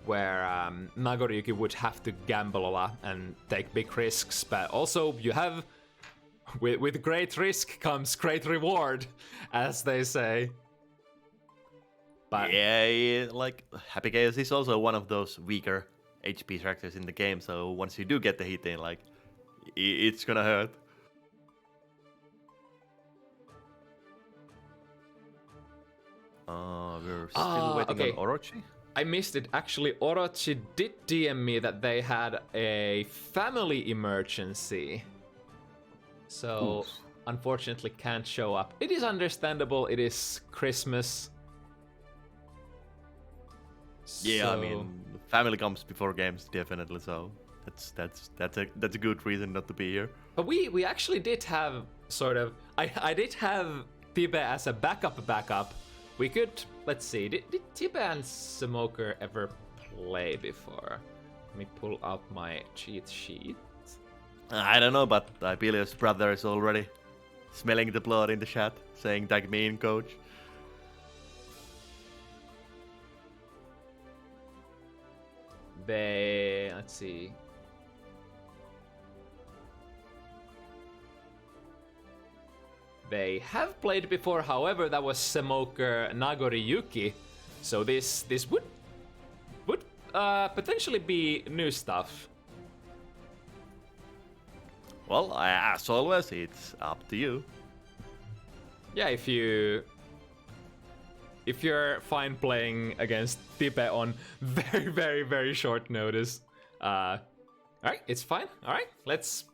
Nagoriyuki would have to gamble a lot and take big risks, but also you have with great risk comes great reward, as they say. But yeah, like Happy Chaos is also one of those weaker HP characters in the game, so once you do get the hit in, like it's gonna hurt. We're still waiting on Orochi. I missed it. Actually, Orochi did DM me that they had a family emergency. So, Oof. unfortunately can't show up. It is understandable. It is Christmas. Yeah, I So- mean, family comes before games, definitely. So that's a good reason not to be here. But we actually did have sort of... I did have Tibe as a backup. We could... Let's see. Did Tibe and Cemoker ever play before? Let me pull out my cheat sheet. I don't know, but Tibelius' brother is already smelling the blood in the chat, saying tag me in, coach. Let's see. They have played before, however, that was Cemoker Nagoriyuki. So this would potentially be new stuff. Well, as always, it's up to you. Yeah, if you're fine playing against Tipe on very, very, very short notice, all right, it's fine. All right, let's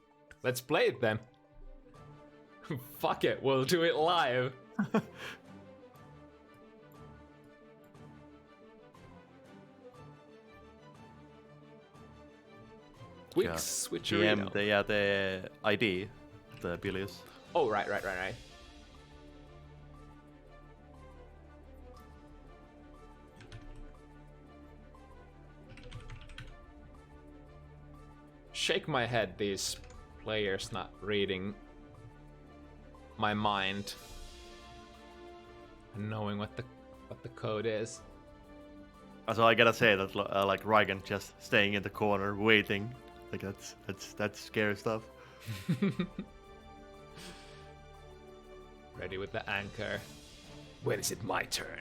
play it then. Fuck it, we'll do it live. Quick switcheroo. The ID, the Tibelius. Oh, right. Shake my head, these players not reading my mind and knowing what the code is. So I gotta say that like Rygand just staying in the corner waiting, like that's scary stuff. Ready with the anchor. When is it my turn?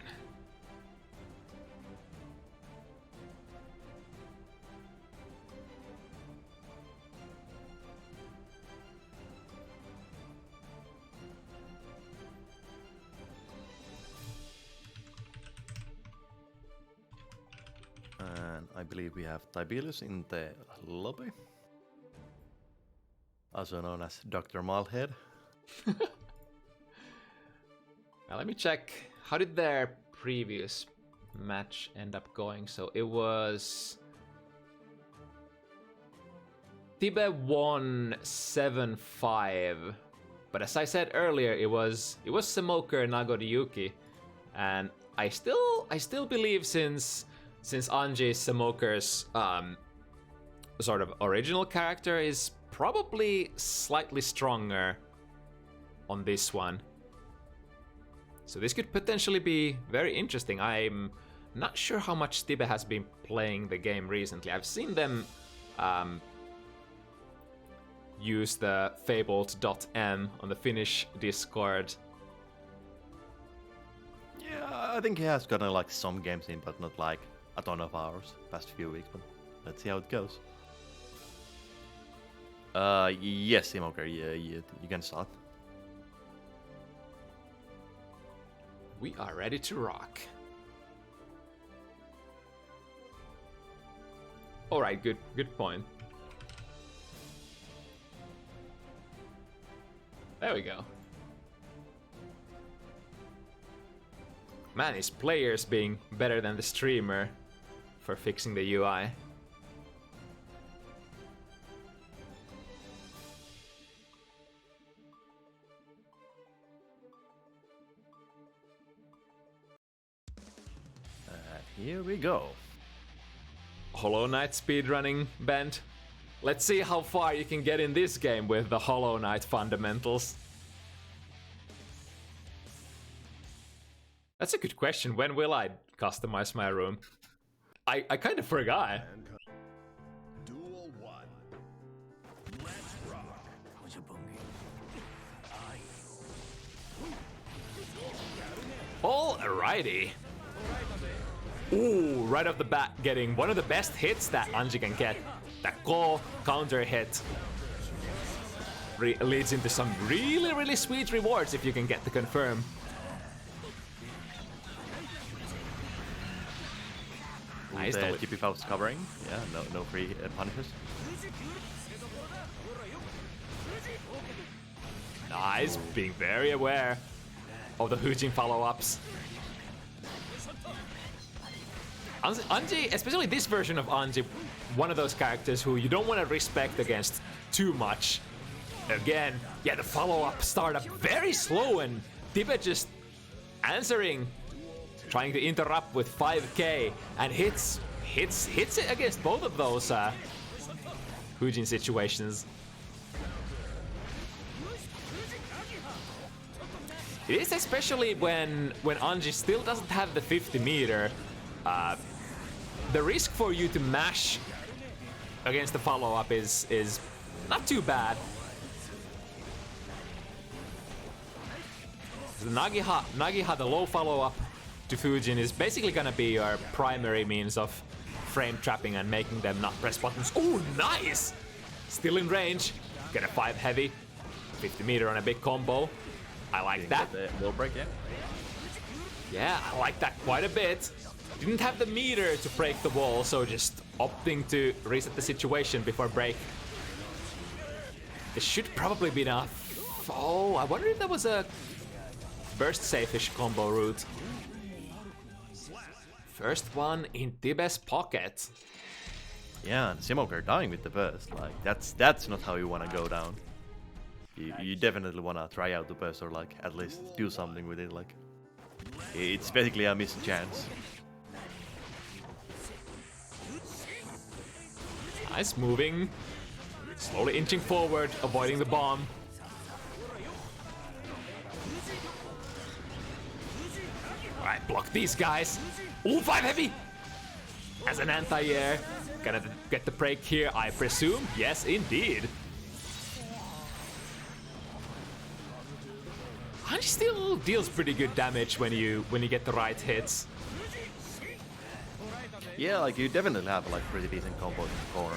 And I believe we have Tibelius in the lobby, also known as Dr. Malhead. Now let me check. How did their previous match end up going? So it was... Tibe won 7-5. But as I said earlier, it was Cemoker and Nagoriyuki. And I still believe since Anji Cemoker's sort of original character is probably slightly stronger on this one. So this could potentially be very interesting. I'm not sure how much Tibe has been playing the game recently. I've seen them use the fabled.m on the Finnish Discord. Yeah, I think he has gotten like some games in, but not like a ton of hours past few weeks. But let's see how it goes. Yes, Cemoker, yeah, you can start. We are ready to rock. All right, good point. There we go. Man, his players being better than the streamer for fixing the UI. Here we go. Hollow Knight speedrunning band. Let's see how far you can get in this game with the Hollow Knight fundamentals. That's a good question. When will I customize my room? I kind of forgot. Duel 1. Let's rock. Alrighty. Ooh, right off the bat, getting one of the best hits that Anji can get. That call counter hit leads into some really sweet rewards if you can get the confirm. Nice. The TP Faust covering. Yeah, no free punishes. Nice, being very aware of the Hujin follow-ups. Anji, especially this version of Anji, one of those characters who you don't want to respect against too much. Again, yeah, the follow-up startup very slow, and Tibe just answering, trying to interrupt with 5k, and hits it against both of those Hujin situations. It is especially when Anji still doesn't have the 50 meter. The risk for you to mash against the follow-up is not too bad. The Nagiha, the low follow-up to Fujin is basically gonna be your primary means of frame trapping and making them not press buttons. Oh, nice! Still in range. Get a 5 heavy, 50 meter on a big combo. I like that. Wall break, yeah. Yeah, I like that quite a bit. Didn't have the meter to break the wall, so just opting to reset the situation before break. This should probably be enough. Oh, I wonder if that was a burst safe-ish combo route. First one in Tibe's pocket. Yeah, and Cemoker dying with the burst. Like that's not how you wanna go down. You definitely wanna try out the burst or like at least do something with it. Like it's basically a missed chance. Nice moving. Slowly inching forward, avoiding the bomb. Alright, block these guys. Ooh, 5 heavy! As an anti-air. Gonna get the break here, I presume. Yes, indeed. Anji still deals pretty good damage when you get the right hits. Yeah, like you definitely have like pretty decent combos in the corner.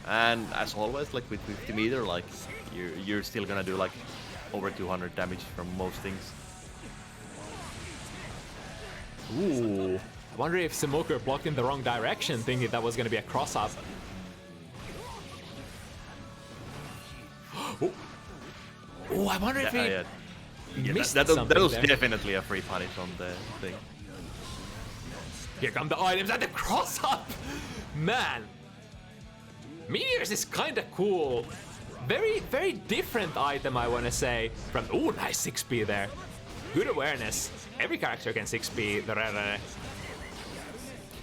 And as always, like with 50 meter, like you're still gonna do like over 200 damage from most things. Ooh, I wonder if Cemoker blocked in the wrong direction, thinking that was gonna be a cross-up. Oh, I wonder if he missed that something was there. definitely a free punish on the thing. Here come the items and the cross-up! Man! Meteors is kinda cool. Very different item, I wanna say. From, ooh, nice 6p there. Good awareness. Every character can 6p the Rere.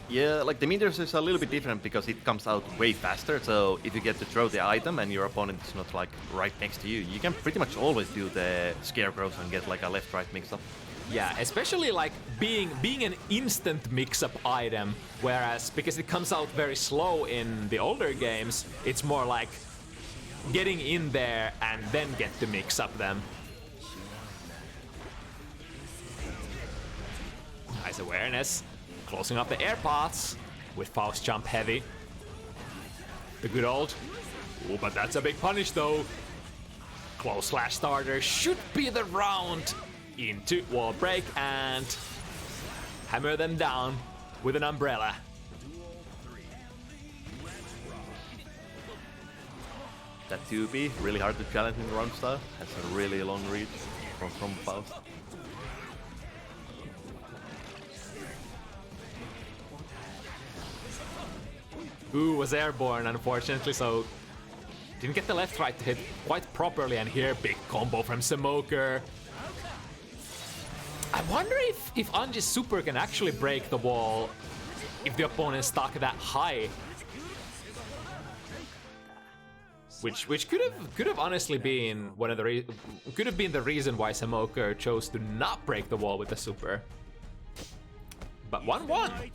Yeah, like the meteors is a little bit different because it comes out way faster, so if you get to throw the item and your opponent is not like right next to you, you can pretty much always do the scarecrows and get like a left-right mix-up. Yeah, especially like being an instant mix-up item, whereas because it comes out very slow in the older games, it's more like getting in there and then get to mix up them. Nice awareness, closing up the air paths with Faust jump heavy. The good old, oh, but that's a big punish though. Close slash starter should be the round. Into wall break and hammer them down with an umbrella. That 2B, really hard to challenge in round style, has a really long reach from Faust. Ooh, was airborne unfortunately, so didn't get the left right to hit quite properly, and here big combo from Cemoker. I wonder if Anji's super can actually break the wall if the opponent's stuck that high. Which could have honestly been one of the could have been the reason why Cemoker chose to not break the wall with the super. But 1-1.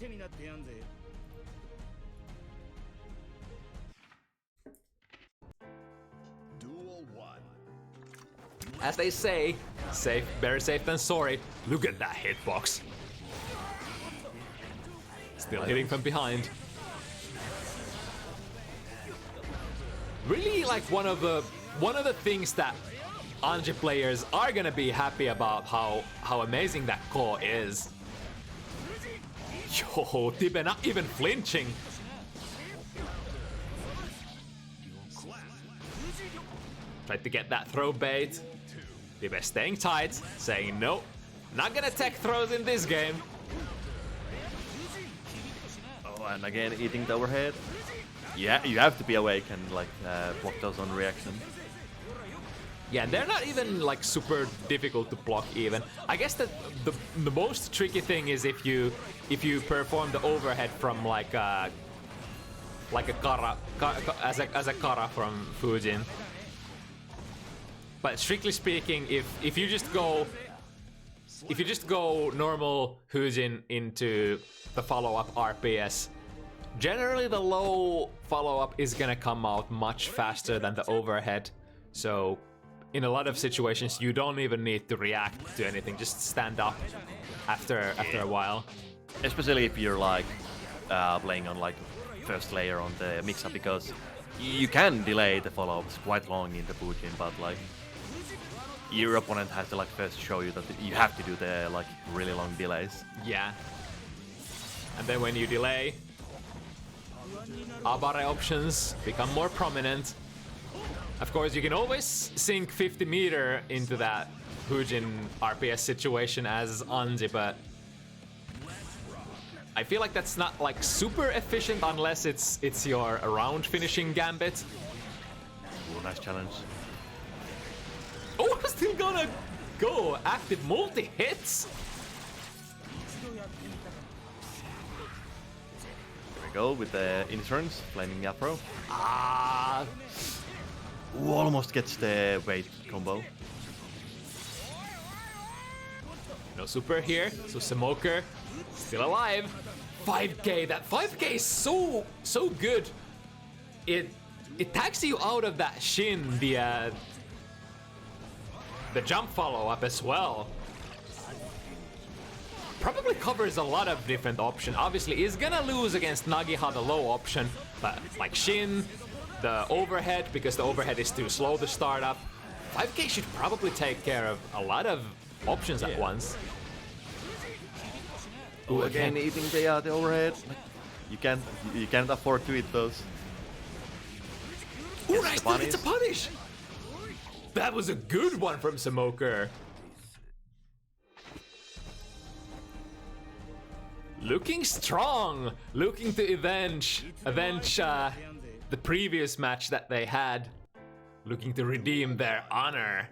Duel 1. As they say, safe, better safe than sorry. Look at that hitbox. Still hitting from behind. Really, like one of the things that Anji players are gonna be happy about how amazing that core is. Yo, Tibe not even flinching. Tried to get that throw bait. Tibe staying tight, saying no, not gonna tech throws in this game. Oh, and again eating the overhead. Yeah, you have to be awake and like block those on reaction. Yeah, they're not even like super difficult to block even. I guess that the most tricky thing is if you perform the overhead from like a kara as a kara from Fujin. But strictly speaking, if you just go normal Fujin into the follow-up RPS, generally the low follow-up is gonna come out much faster than the overhead. So in a lot of situations you don't even need to react to anything, just stand up after a while. Especially if you're like playing on like first layer on the mix-up, because you can delay the follow-ups quite long in the Fujin, but like your opponent has to like first show you that you have to do the like really long delays. Yeah. And then when you delay, Abare options become more prominent. Of course, you can always sink 50 meter into that Fujin RPS situation as Anji, but I feel like that's not like super efficient unless it's your around finishing gambit. Ooh, nice challenge. Oh, I'm still gonna go active multi-hits. Here we go with the insurance, flaming Afro. Ah, Ooh, almost gets the weight combo. no super here, so Cemoker still alive. 5k, that 5k is so good. It tags you out of that shin, the jump follow-up as well. Probably covers a lot of different options. Obviously, is gonna lose against Nagiha, the low option, but like Shin, the overhead, because the overhead is too slow to start up. 5k should probably take care of a lot of options at once. Ooh, again eating the overhead. You can't afford to eat those. Ooh, nice, it's a punish! That was a good one from Cemoker. Looking strong, looking to avenge the previous match that they had, looking to redeem their honor.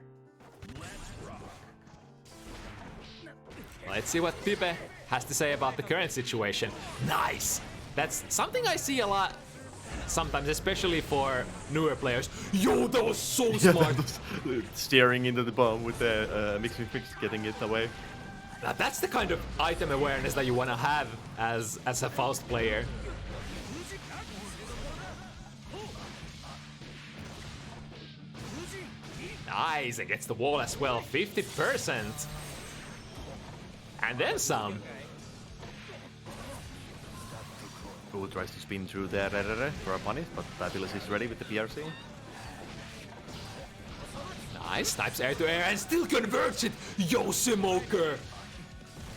Let's see what Tibe has to say about the current situation. Nice! That's something I see a lot sometimes, especially for newer players. Yo, that was so smart! Steering into the bomb with the mix, getting it away. Now that's the kind of item awareness that you want to have as a Faust player. Nice, and gets the wall as well, 50%. And then some. Who tries to spin through the for a punish, but Tibelius is ready with the PRC. Nice, snipes air to air and still converts it. Yo, Cemoker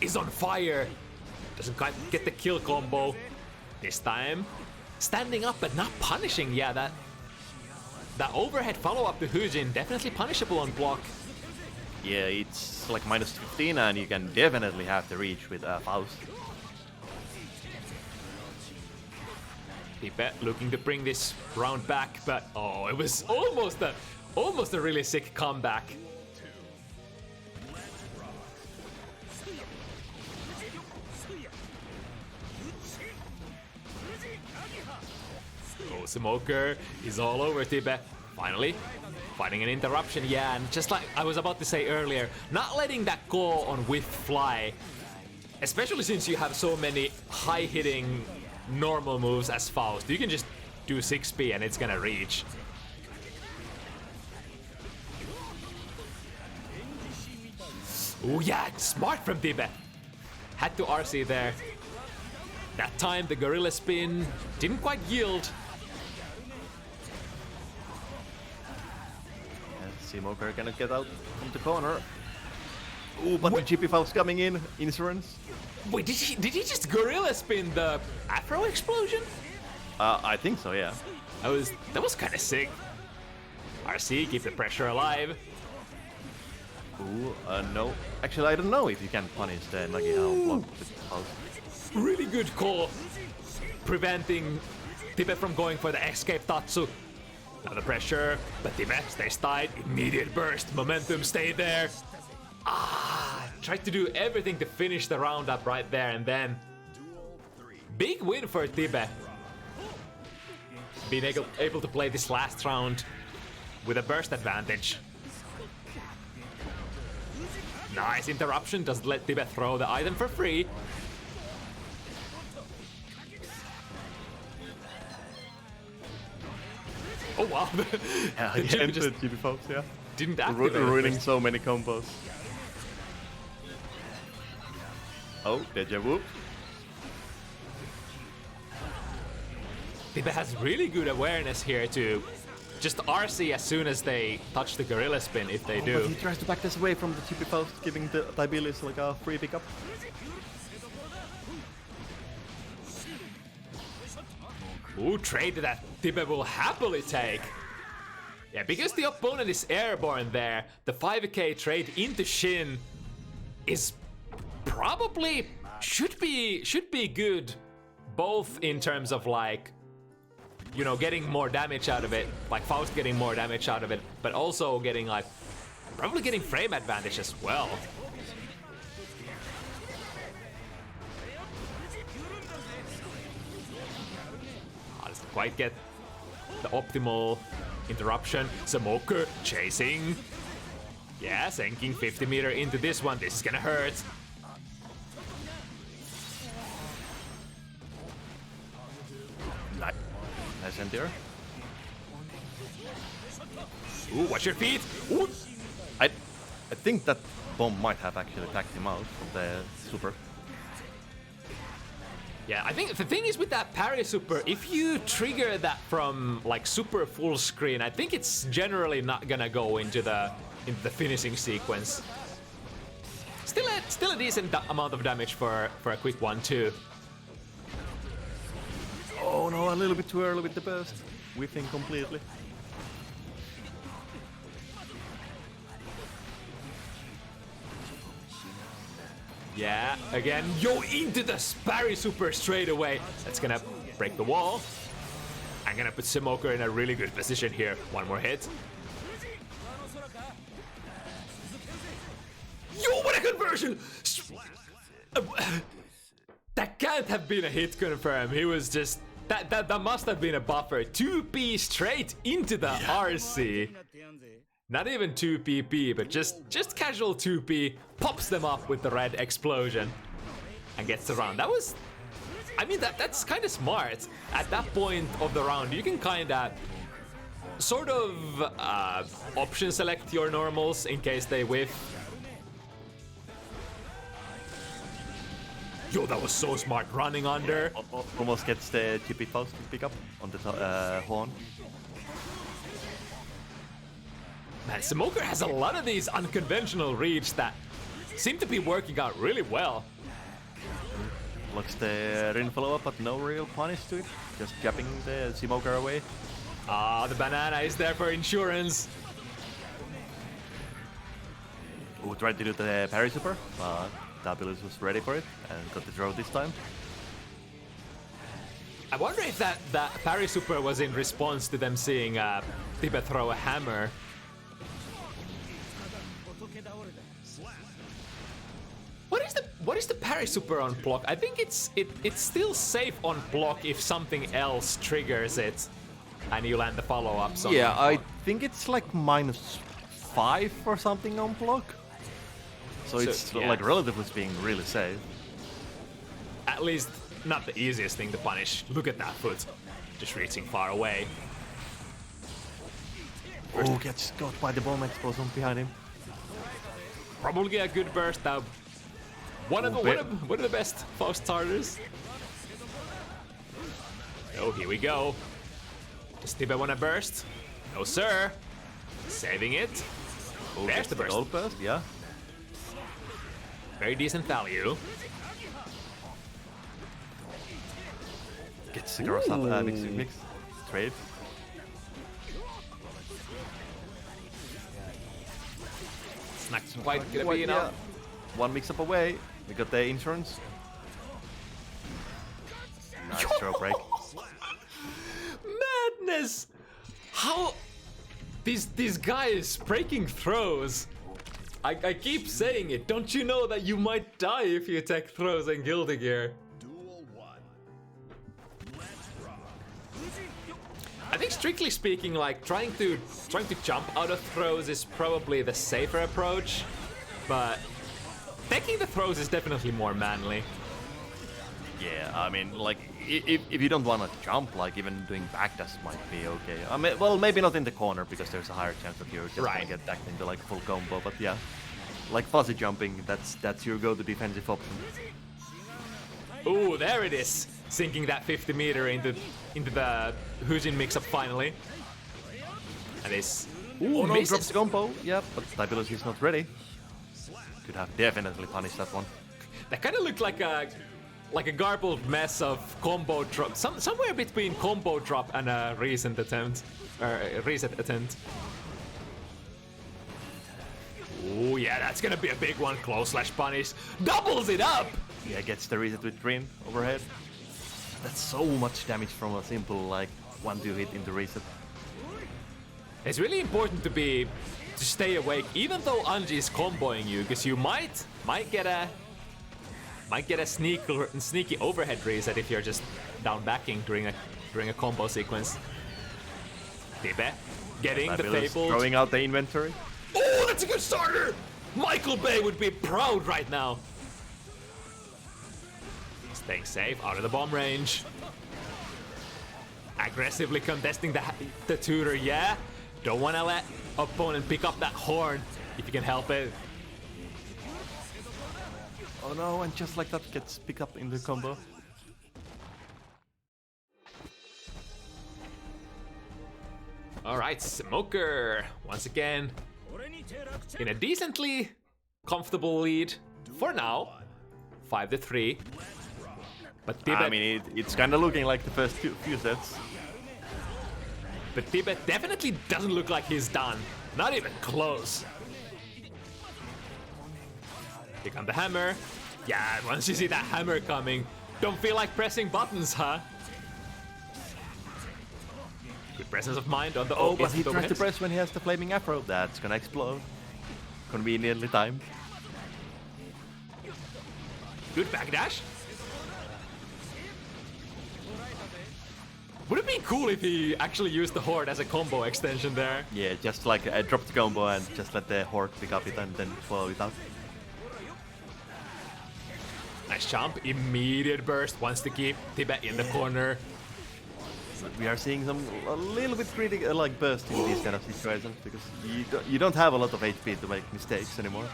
is on fire. Doesn't quite get the kill combo. This time, standing up but not punishing. Yeah, that overhead follow-up to Hujin, definitely punishable on block. Yeah, it's like minus 15 and you can definitely have the reach with Faust. Tipe looking to bring this round back, but oh, it was almost a really sick comeback. Oh, Cemoker is all over Tipe. Finally, finding an interruption, yeah, and just like I was about to say earlier, not letting that go on whiff fly, especially since you have so many high-hitting normal moves as Faust. You can just do 6p and it's gonna reach. Oh yeah, smart from Tipe. Had to RC there. That time the gorilla spin didn't quite yield. Cemoker cannot get out from the corner. Ooh, but the GP Faust coming in. Insurance. Wait, did he just gorilla spin the Afro explosion? I think so, yeah. That was kind of sick. RC, keep the pressure alive. Ooh, no. Actually, I don't know if you can punish the Nagi block with Faust. Really good call. Preventing Tipe from going for the escape Tatsu. Now the pressure, but Tipe stays tight. Immediate burst, momentum, stay there. Tried to do everything to finish the round up right there, and then big win for Tipe. Being able to play this last round with a burst advantage. Nice interruption, doesn't let Tipe throw the item for free. Oh wow, Yeah, the he GP entered just GP Faust, yeah. didn't activate. Ruining so many combos. Oh, deja vu. Tipe has really good awareness here to just RC as soon as they touch the gorilla spin, if they do. But he tries to back this away from the GP Faust, giving the Tibelius like a free pickup. Ooh, trade that Tipe will happily take. Yeah, because the opponent is airborne there, the 5k trade into Shin is probably should be good, both in terms of like, you know, getting more damage out of it, like Faust getting more damage out of it, but also getting like probably getting frame advantage as well. Doesn't quite get the optimal interruption. Cemoker chasing. Yeah, sinking 50 meter into this one. This is gonna hurt. Nice enter. Ooh, watch your feet. Ooh. I think that bomb might have actually tagged him out from the super. Yeah, I think the thing is with that parry super, if you trigger that from like super full screen, I think it's generally not gonna go into the finishing sequence. Still a decent amount of damage for a quick 1-2. Oh no, a little bit too early with the burst. Whiffing completely. Yeah, again, yo, into the parry super straight away. That's gonna break the wall. I'm gonna put Cemoker in a really good position here. One more hit. Yo, what a conversion! That can't have been a hit confirm. He was just... That must have been a buffer. 2p straight into the RC. Not even 2 PP, but just casual 2P, pops them up with the red explosion and gets the round. That was, I mean, that's kind of smart. At that point of the round, you can kind of sort of option select your normals in case they whiff. Yo, that was so smart, running under. Almost gets the chippy post to pick up on the horn. Man, Cemoker has a lot of these unconventional reads that seem to be working out really well. Looks the Rin follow up, but no real punish to it. Just jabbing the Cemoker away. Ah, the banana is there for insurance. Who tried to do the parry super, but Tibelius was ready for it and got the throw this time. I wonder if that parry super was in response to them seeing Tibet throw a hammer. What is the parry super on block? I think it's still safe on block if something else triggers it, and you land the follow-ups. Yeah, I think it's like -5 or something on block. So it's yeah, like relatively speaking really safe. At least not the easiest thing to punish. Look at that foot, just reaching far away. Oh, gets got by the bomb explosion behind him. Probably a good burst now. One of the best Faust starters. Oh, here we go. Does Tibet want a burst? No, sir. Saving it. Oh, there's the burst. Gold burst, yeah. Very decent value. Gets the cross up, mix. Trade. It's not quite gonna be enough. One mix up away. We got the insurance. Nice throw break. Madness! How these guys breaking throws. I keep saying it. Don't you know that you might die if you take throws in Guilty Gear? Duel 1. Let's rock. I think strictly speaking, like trying to jump out of throws is probably the safer approach, but taking the throws is definitely more manly. Yeah, I mean, like, if you don't want to jump, like, even doing backdash might be okay. I mean, well, maybe not in the corner, because there's a higher chance that you're just gonna get backed into, like, full combo, but yeah. Like, fuzzy jumping, that's your go-to defensive option. Ooh, there it is! Sinking that 50 meter into the Hujin mix-up finally. And this... Ooh, no, drops the combo, yeah, but Tibelius is not ready. Could have definitely punished that one. That kind of looked like a garbled mess of combo drop, somewhere between combo drop and a reset attempt. Oh yeah, that's gonna be a big one. Close slash punish, doubles it up. Yeah, gets the reset with Rin overhead. That's so much damage from a simple like 1-2 hit in the reset. It's really important to stay awake, even though Anji is comboing you, because you might get a sneaky overhead reset if you're just down backing during a combo sequence. Tibet getting the fabled. Throwing out the inventory. Oh, that's a good starter! Michael Bay would be proud right now. Staying safe, out of the bomb range. Aggressively contesting the tutor, yeah? Don't want to let opponent pick up that horn if you can help it. Oh no, and just like that gets picked up in the combo. Alright, Cemoker once again in a decently comfortable lead for now, 5-3. But Tibet, I mean, it's kind of looking like the first few sets. But Tibet definitely doesn't look like he's done. Not even close. Here comes the hammer. Yeah, once you see that hammer coming, don't feel like pressing buttons, huh? Good presence of mind on the but he tries to press when he has the flaming afro. That's gonna explode. Conveniently timed. Good backdash. Would it be cool if he actually used the Horde as a combo extension there? Yeah, just like drop the combo and just let the Horde pick up it and then follow it out. Nice jump, immediate burst, wants to keep Tibet in the corner. We are seeing some a little bit critical like burst in these kind of situations because you don't have a lot of HP to make mistakes anymore.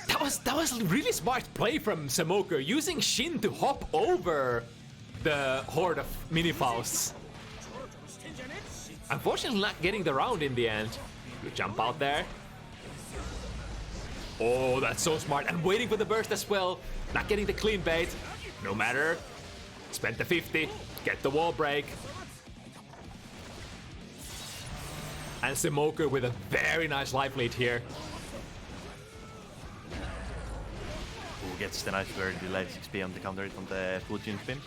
That was really smart play from Cemoker, using Shin to hop over the horde of mini Fausts. Unfortunately, not getting the round in the end. Good jump out there. Oh, that's so smart, and waiting for the burst as well. Not getting the clean bait. No matter. Spent the 50. Get the wall break. And Cemoker with a very nice life lead here. Who gets the nice very delayed 6p on the counter on the full chin spin.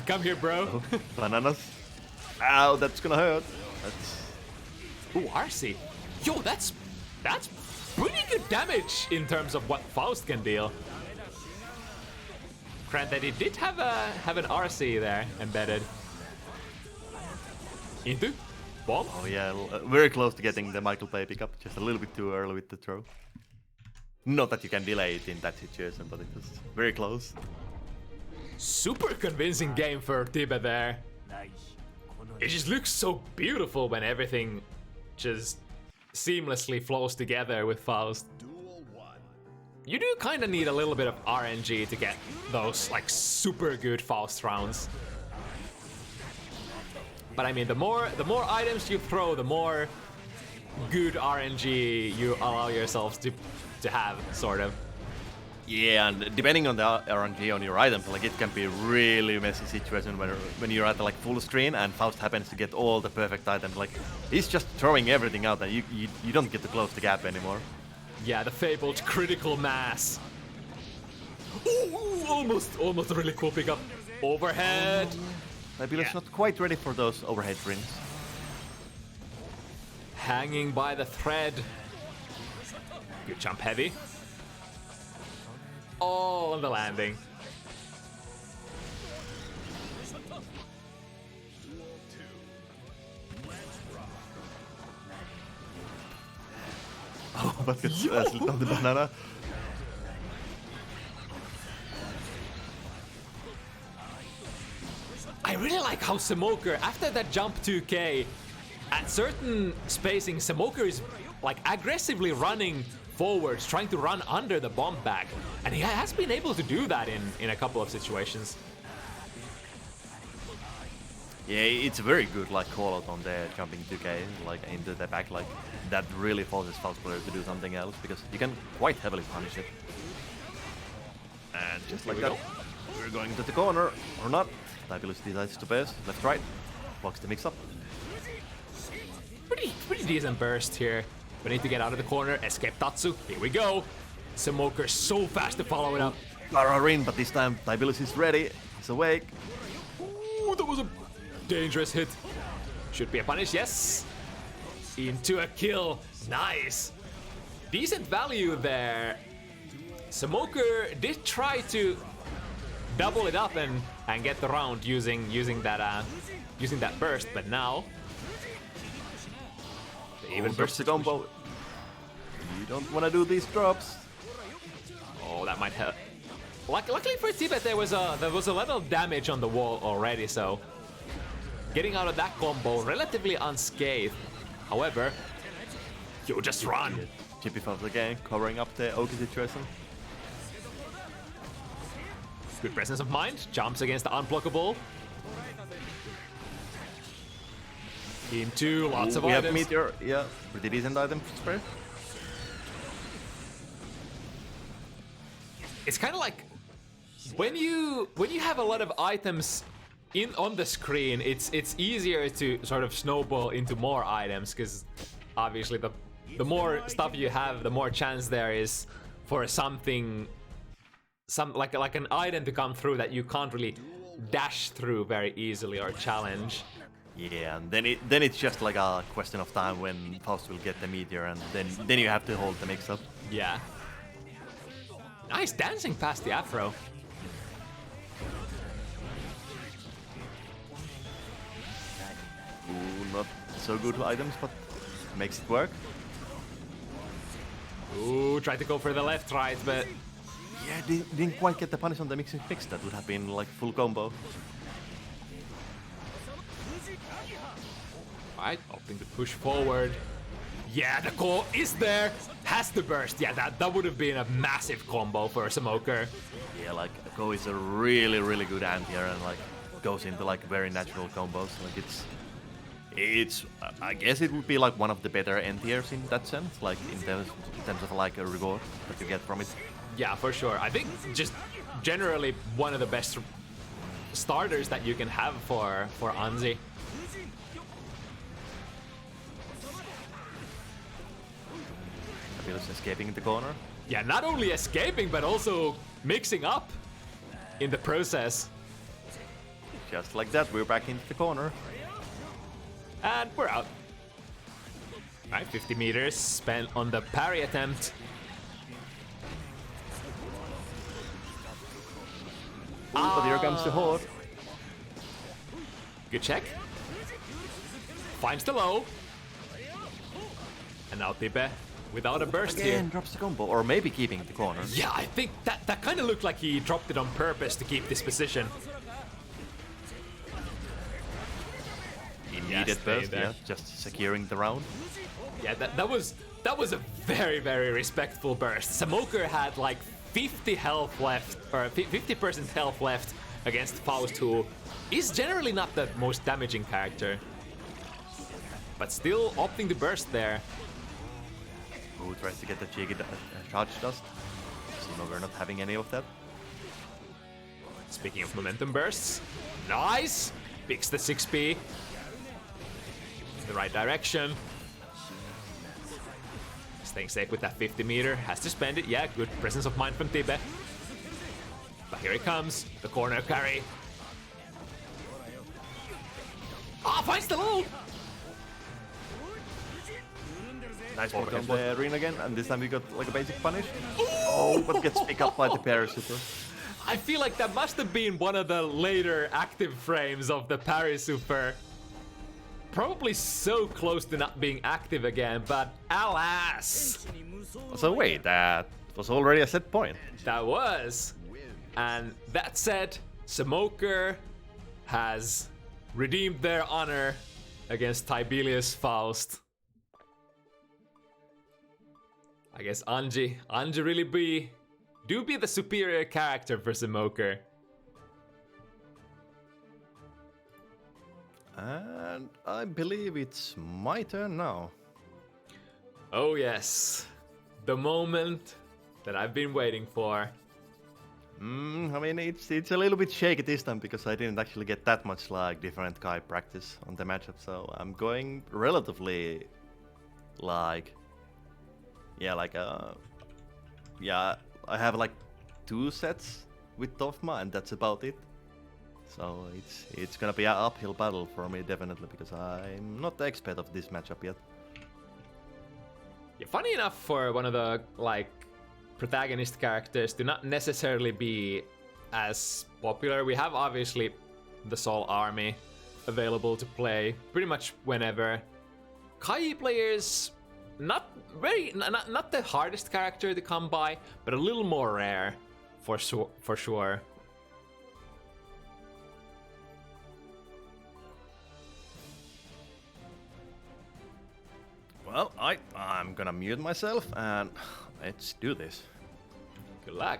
Come here, bro. Oh, bananas. Ow, that's gonna hurt. That's... Ooh, RC. Yo, that's pretty good damage in terms of what Faust can deal. Granted, he did have an RC there embedded. Into bomb. Oh yeah, very close to getting the Michael Bay pickup. Just a little bit too early with the throw. Not that you can delay it in that situation, but it was very close. Super convincing game for Tibet there. It just looks so beautiful when everything just seamlessly flows together with Faust. You do kind of need a little bit of RNG to get those like super good Faust rounds. But I mean, the more items you throw, the more good RNG you allow yourselves to have, sort of. Yeah, and depending on the RNG on your item, like it can be a really messy situation when you're at like full screen and Faust happens to get all the perfect items. Like he's just throwing everything out, and you don't get to close the gap anymore. Yeah, the fabled critical mass. Ooh, almost a really cool pickup. Overhead. Tibelius not quite ready for those overhead rings. Hanging by the thread. Good jump heavy. All on the landing. Oh, but gets slipped on the banana. I really like how Cemoker, after that jump 2k, at certain spacing, Cemoker is like aggressively running forwards, trying to run under the bomb bag. And he has been able to do that in a couple of situations. Yeah, it's a very good like call out on the jumping 2k, like into the back, like that really forces Faust player to do something else because you can quite heavily punish it. And just like that, we're going to the corner or not. Tibelius decides to burst, left right, blocks the mix up. Pretty decent burst here. We need to get out of the corner, escape Tatsu, here we go. Cemoker so fast to follow it up. Lara in, but this time Tibelius is ready, he's awake. Ooh, that was a dangerous hit. Should be a punish, yes. Into a kill, nice. Decent value there. Cemoker did try to double it up and get the round using that burst, but now Even burst the combo. You don't want to do these drops. Oh, that might help. Luckily for Tibet, there was a level of damage on the wall already, so getting out of that combo relatively unscathed. However, you just run. Chippy Faust again, covering up the Oki situation. Good presence of mind, jumps against the unblockable. Into lots of we items. have Meteor, yeah, pretty decent item spray. It's kind of like when you have a lot of items on the screen, it's easier to sort of snowball into more items because obviously the more stuff you have, the more chance there is for something, like an item to come through that you can't really dash through very easily or challenge. Yeah, and then it's just like a question of time when Faust will get the meteor, and then you have to hold the mix-up. Yeah. Nice dancing past the afro. not so good items, but makes it work. Ooh, tried to go for the left right, but Yeah, didn't quite get the punish on the mixing fix. That would have been like full combo. right, opting to push forward. Yeah, the call is there. Has to burst. Yeah, that would have been a massive combo for Cemoker. Yeah, like Go is a really good anti-air and like goes into like very natural combos. Like it's I guess it would be like one of the better anti-airs in that sense, like in terms of like a reward that you get from it. Yeah, for sure. I think just generally one of the best starters that you can have for Anzi. Tibelius escaping in the corner. Yeah, not only escaping, but also mixing up in the process. Just like that, we're back into the corner. And we're out. Alright, 50 meters spent on the parry attempt. But here comes the Horde. Good check. Finds the low. And now Tibe without a burst Again, here. drops the combo, or maybe keeping the corner. Yeah, I think that kind of looked like he dropped it on purpose to keep this position. He Yeah, needed stay burst, there. yeah, just securing the round. Yeah, that was a very respectful burst. Cemoker had like 50 health left, or 50% health left against Faust, who is generally not the most damaging character. But still opting to burst there. Who tries to get the cheeky charge dust? Cemoker not having any of that. Speaking of momentum bursts, nice! Picks the 6p. In the right direction. Staying safe with that 50 meter, has to spend it. Yeah, good presence of mind from Tibe. But here it comes, the corner carry. Ah, finds the low! Nice one against the Rygand again, and this time we got like a basic punish. Oh, but gets picked up by the parry super. I feel like that must have been one of the later active frames of the parry super. Probably so close to not being active again, but alas! So wait, that was already a set point. That was. And that said, Cemoker has redeemed their honor against Tibelius Faust. I guess Anji really do be the superior character for Cemoker. And I believe it's my turn now. Oh yes, the moment that I've been waiting for. I mean, it's a little bit shaky this time because I didn't actually get that much like different Kai practice on the matchup, so I'm going relatively like, I have like 2 sets with Tofma and that's about it. So it's gonna be an uphill battle for me definitely because I'm not the expert of this matchup yet. Yeah, funny enough for one of the like protagonist characters to not necessarily be as popular. We have obviously the Soul Army available to play pretty much whenever. Kai players not the hardest character to come by, but a little more rare for sure. Well, I'm gonna mute myself and let's do this. Good luck.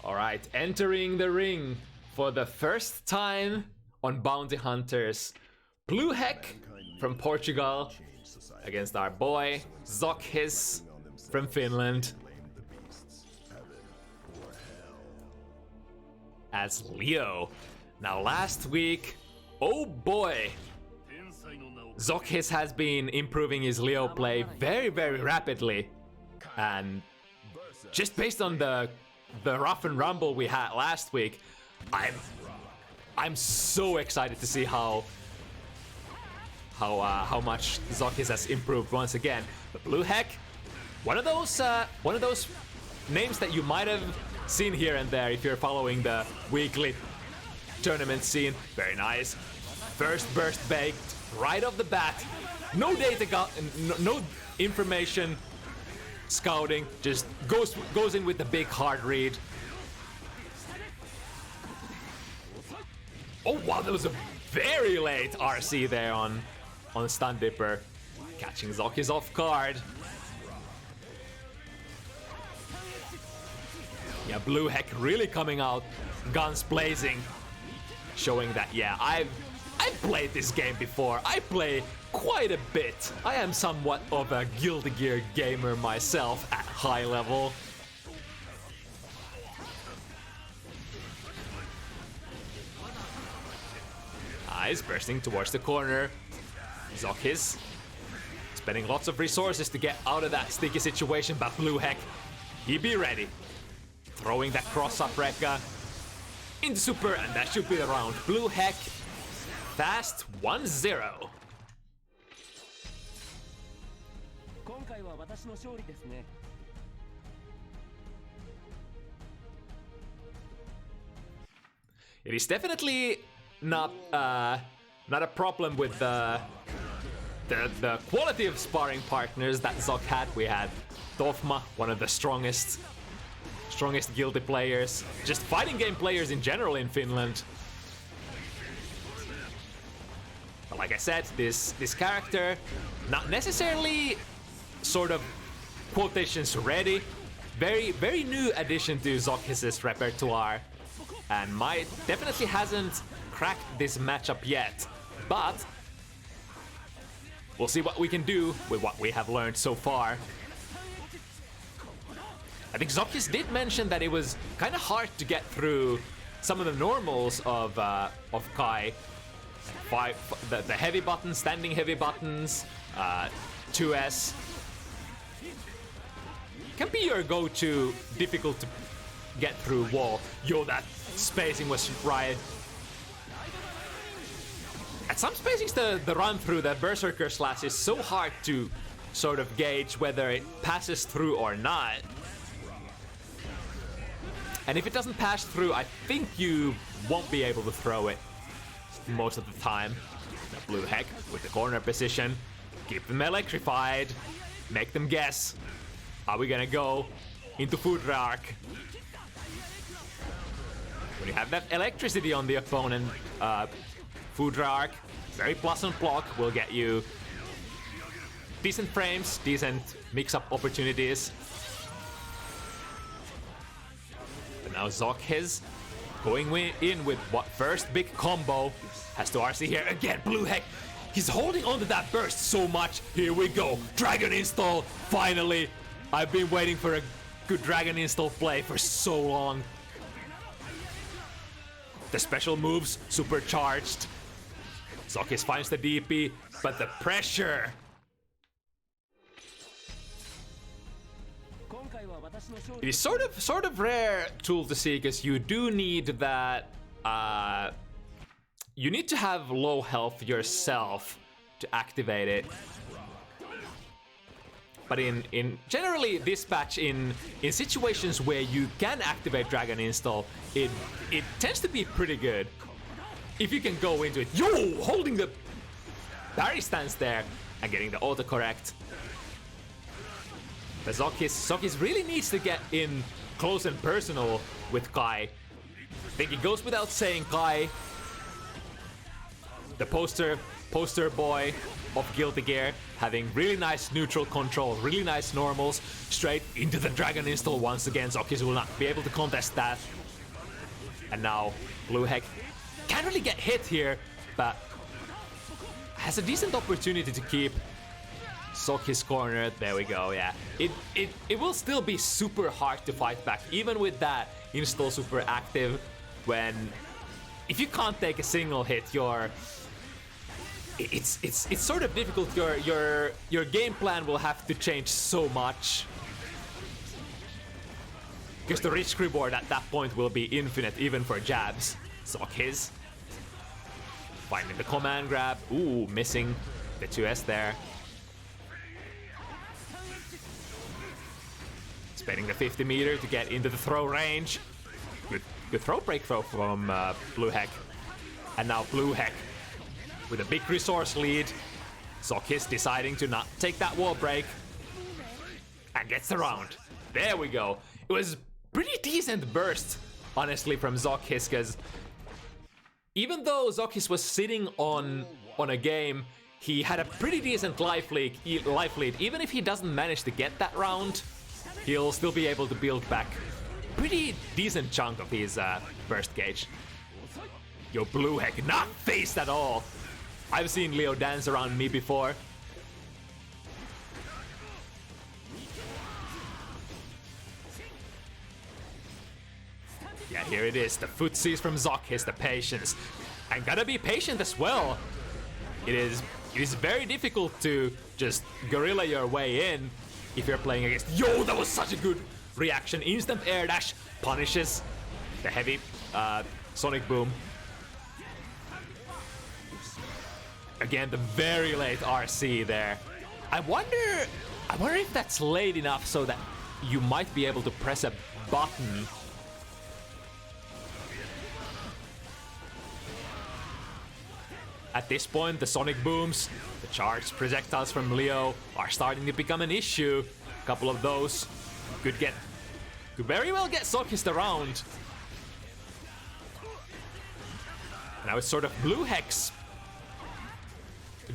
All right, entering the ring for the first time on Bounty Hunters. Blue Heck from Portugal against our boy ZoKHiZ from Finland. As Leo. Now last week, oh boy, ZoKHiZ has been improving his Leo play very rapidly. And just based on the rough and rumble we had last week, I'm so excited to see how how much ZoKHiZ has improved once again. But BlueHeck, one of those names that you might have seen here and there if you're following the weekly tournament scene. Very nice. First burst baked right off the bat. No data, no information scouting. Just goes in with the big hard read. Oh wow, that was a very late RC there on Stun Dipper, catching ZoKHiZ off guard. Yeah, BlueHeck really coming out, guns blazing, showing that yeah, I've played this game before. I play quite a bit. I am somewhat of a Guilty Gear gamer myself at high level. Nice, bursting towards the corner. ZoKHiZ spending lots of resources to get out of that sticky situation, but BlueHeck, he be ready. Throwing that cross-up Rekka into super, and that should be the round. BlueHeck, fast 1-0. It is definitely not a problem with the quality of sparring partners that ZoK had. We had Tofma, one of the strongest Guilty players, just fighting game players in general in Finland. But like I said, this character, not necessarily sort of quotations ready, very new addition to ZoKHiZ's repertoire, and definitely hasn't cracked this matchup yet, but we'll see what we can do with what we have learned so far. I think ZoKHiZ did mention that it was kind of hard to get through some of the normals of Kai. The heavy buttons, standing heavy buttons, 2S. Can be your go-to difficult to get through wall. Yo, that spacing was right. At some spacings, the run through the Berserker slash is so hard to sort of gauge whether it passes through or not. And if it doesn't pass through, I think you won't be able to throw it most of the time. The BlueHeck with the corner position. Keep them electrified. Make them guess. Are we gonna go into food arc? When you have that electricity on the opponent, food arc, very pleasant block, will get you decent frames, decent mix-up opportunities. But now ZoKHiZ going in with what first big combo. Has to RC here again. BlueHeck, he's holding on to that burst so much. Here we go. Dragon install, finally. I've been waiting for a good Dragon install play for so long. The special moves supercharged. ZoKHiZ finds the DP, but the pressure. It is sort of rare tool to see because you do need that. You need to have low health yourself to activate it. But in generally this patch, in situations where you can activate Dragon install, it tends to be pretty good if you can go into it. Yo, holding the parry stance there and getting the autocorrect. But ZoKHiZ really needs to get in close and personal with Kai. I think it goes without saying, Kai, the poster boy of Guilty Gear, having really nice neutral control, really nice normals, straight into the Dragon install once again. ZoKHiZ will not be able to contest that. And now BlueHeck can't really get hit here, but has a decent opportunity to keep ZoKHiZ corner. There we go, yeah. It will still be super hard to fight back, even with that install super active, if you can't take a single hit, it's sort of difficult. Your game plan will have to change so much. Because the risk reward at that point will be infinite, even for jabs. ZoKHiZ finding the command grab. Ooh, missing. The 2S there. Spending the 50 meter to get into the throw range. Good throw break throw from BlueHeck. And now BlueHeck with a big resource lead. ZoKHiZ deciding to not take that wall break. And gets the round. There we go. It was pretty decent burst, honestly, from ZoKHiZ, because even though ZoKHiZ was sitting on a game, he had a pretty decent life lead. Even if he doesn't manage to get that round, he'll still be able to build back pretty decent chunk of his burst gauge. Yo, BlueHeck, not phased at all. I've seen Leo dance around me before. Yeah, here it is. The footsies from ZoKHiZ, the patience. And gotta be patient as well. It is very difficult to just gorilla your way in if you're playing against... Yo, that was such a good reaction. Instant air dash punishes the heavy sonic boom. Again, the very late RC there. I wonder if that's late enough so that you might be able to press a button. At this point, the sonic booms, the charged projectiles from Leo are starting to become an issue. A couple of those could very well get ZoKHiZ around. Now it's sort of BlueHeck's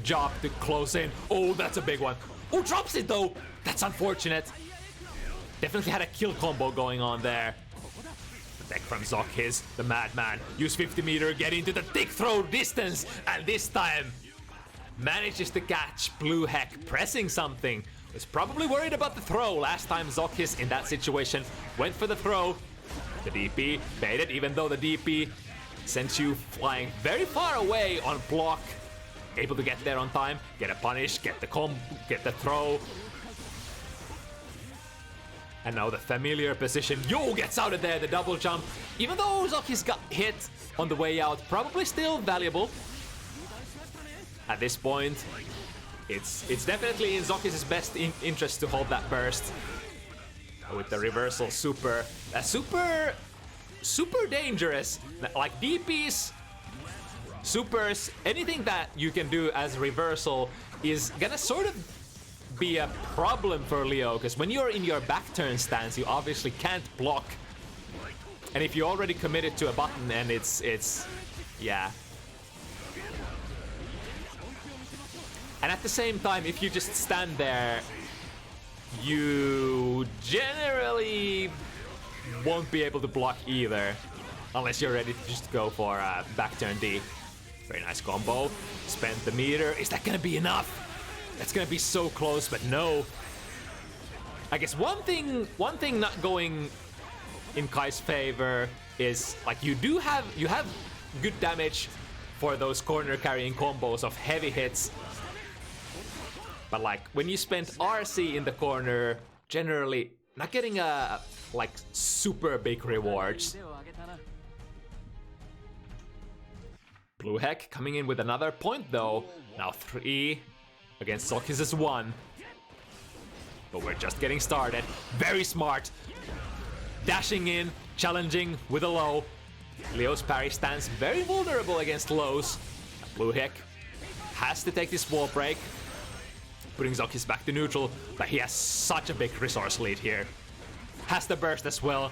job to close in. Oh, that's a big one. Oh, drops it though. That's unfortunate. Definitely had a kill combo going on there. The deck from ZoKHiZ, the madman. Use 50 meter, get into the thick throw distance, and this time manages to catch BlueHeck pressing something. Was probably worried about the throw. Last time ZoKHiZ in that situation went for the throw. The DP baited, even though the DP sends you flying very far away on block. Able to get there on time, get a punish, get the throw. And now the familiar position. Yo, gets out of there, the double jump. Even though ZoKHiZ got hit on the way out, probably still valuable. At this point, it's definitely in ZoKHiZ's best interest to hold that burst. With the reversal super dangerous. Like DPs, supers, anything that you can do as reversal is gonna sort of be a problem for Leo, because when you're in your back turn stance, you obviously can't block. And if you're already committed to a button, and it's yeah. And at the same time, if you just stand there, you generally won't be able to block either, unless you're ready to just go for a back turn D. Very nice combo. Spend the meter. Is that gonna be enough? That's gonna be so close, but no. I guess one thing not going in Kai's favor is like you have good damage for those corner carrying combos of heavy hits. But like when you spend RC in the corner, generally not getting a like super big rewards. BlueHeck coming in with another point though. Now 3 against ZoKHiZ's 1. But we're just getting started. Very smart. Dashing in, challenging with a low. Leo's parry stands very vulnerable against lows. BlueHeck has to take this wall break, putting ZoKHiZ back to neutral, but he has such a big resource lead here. Has the burst as well.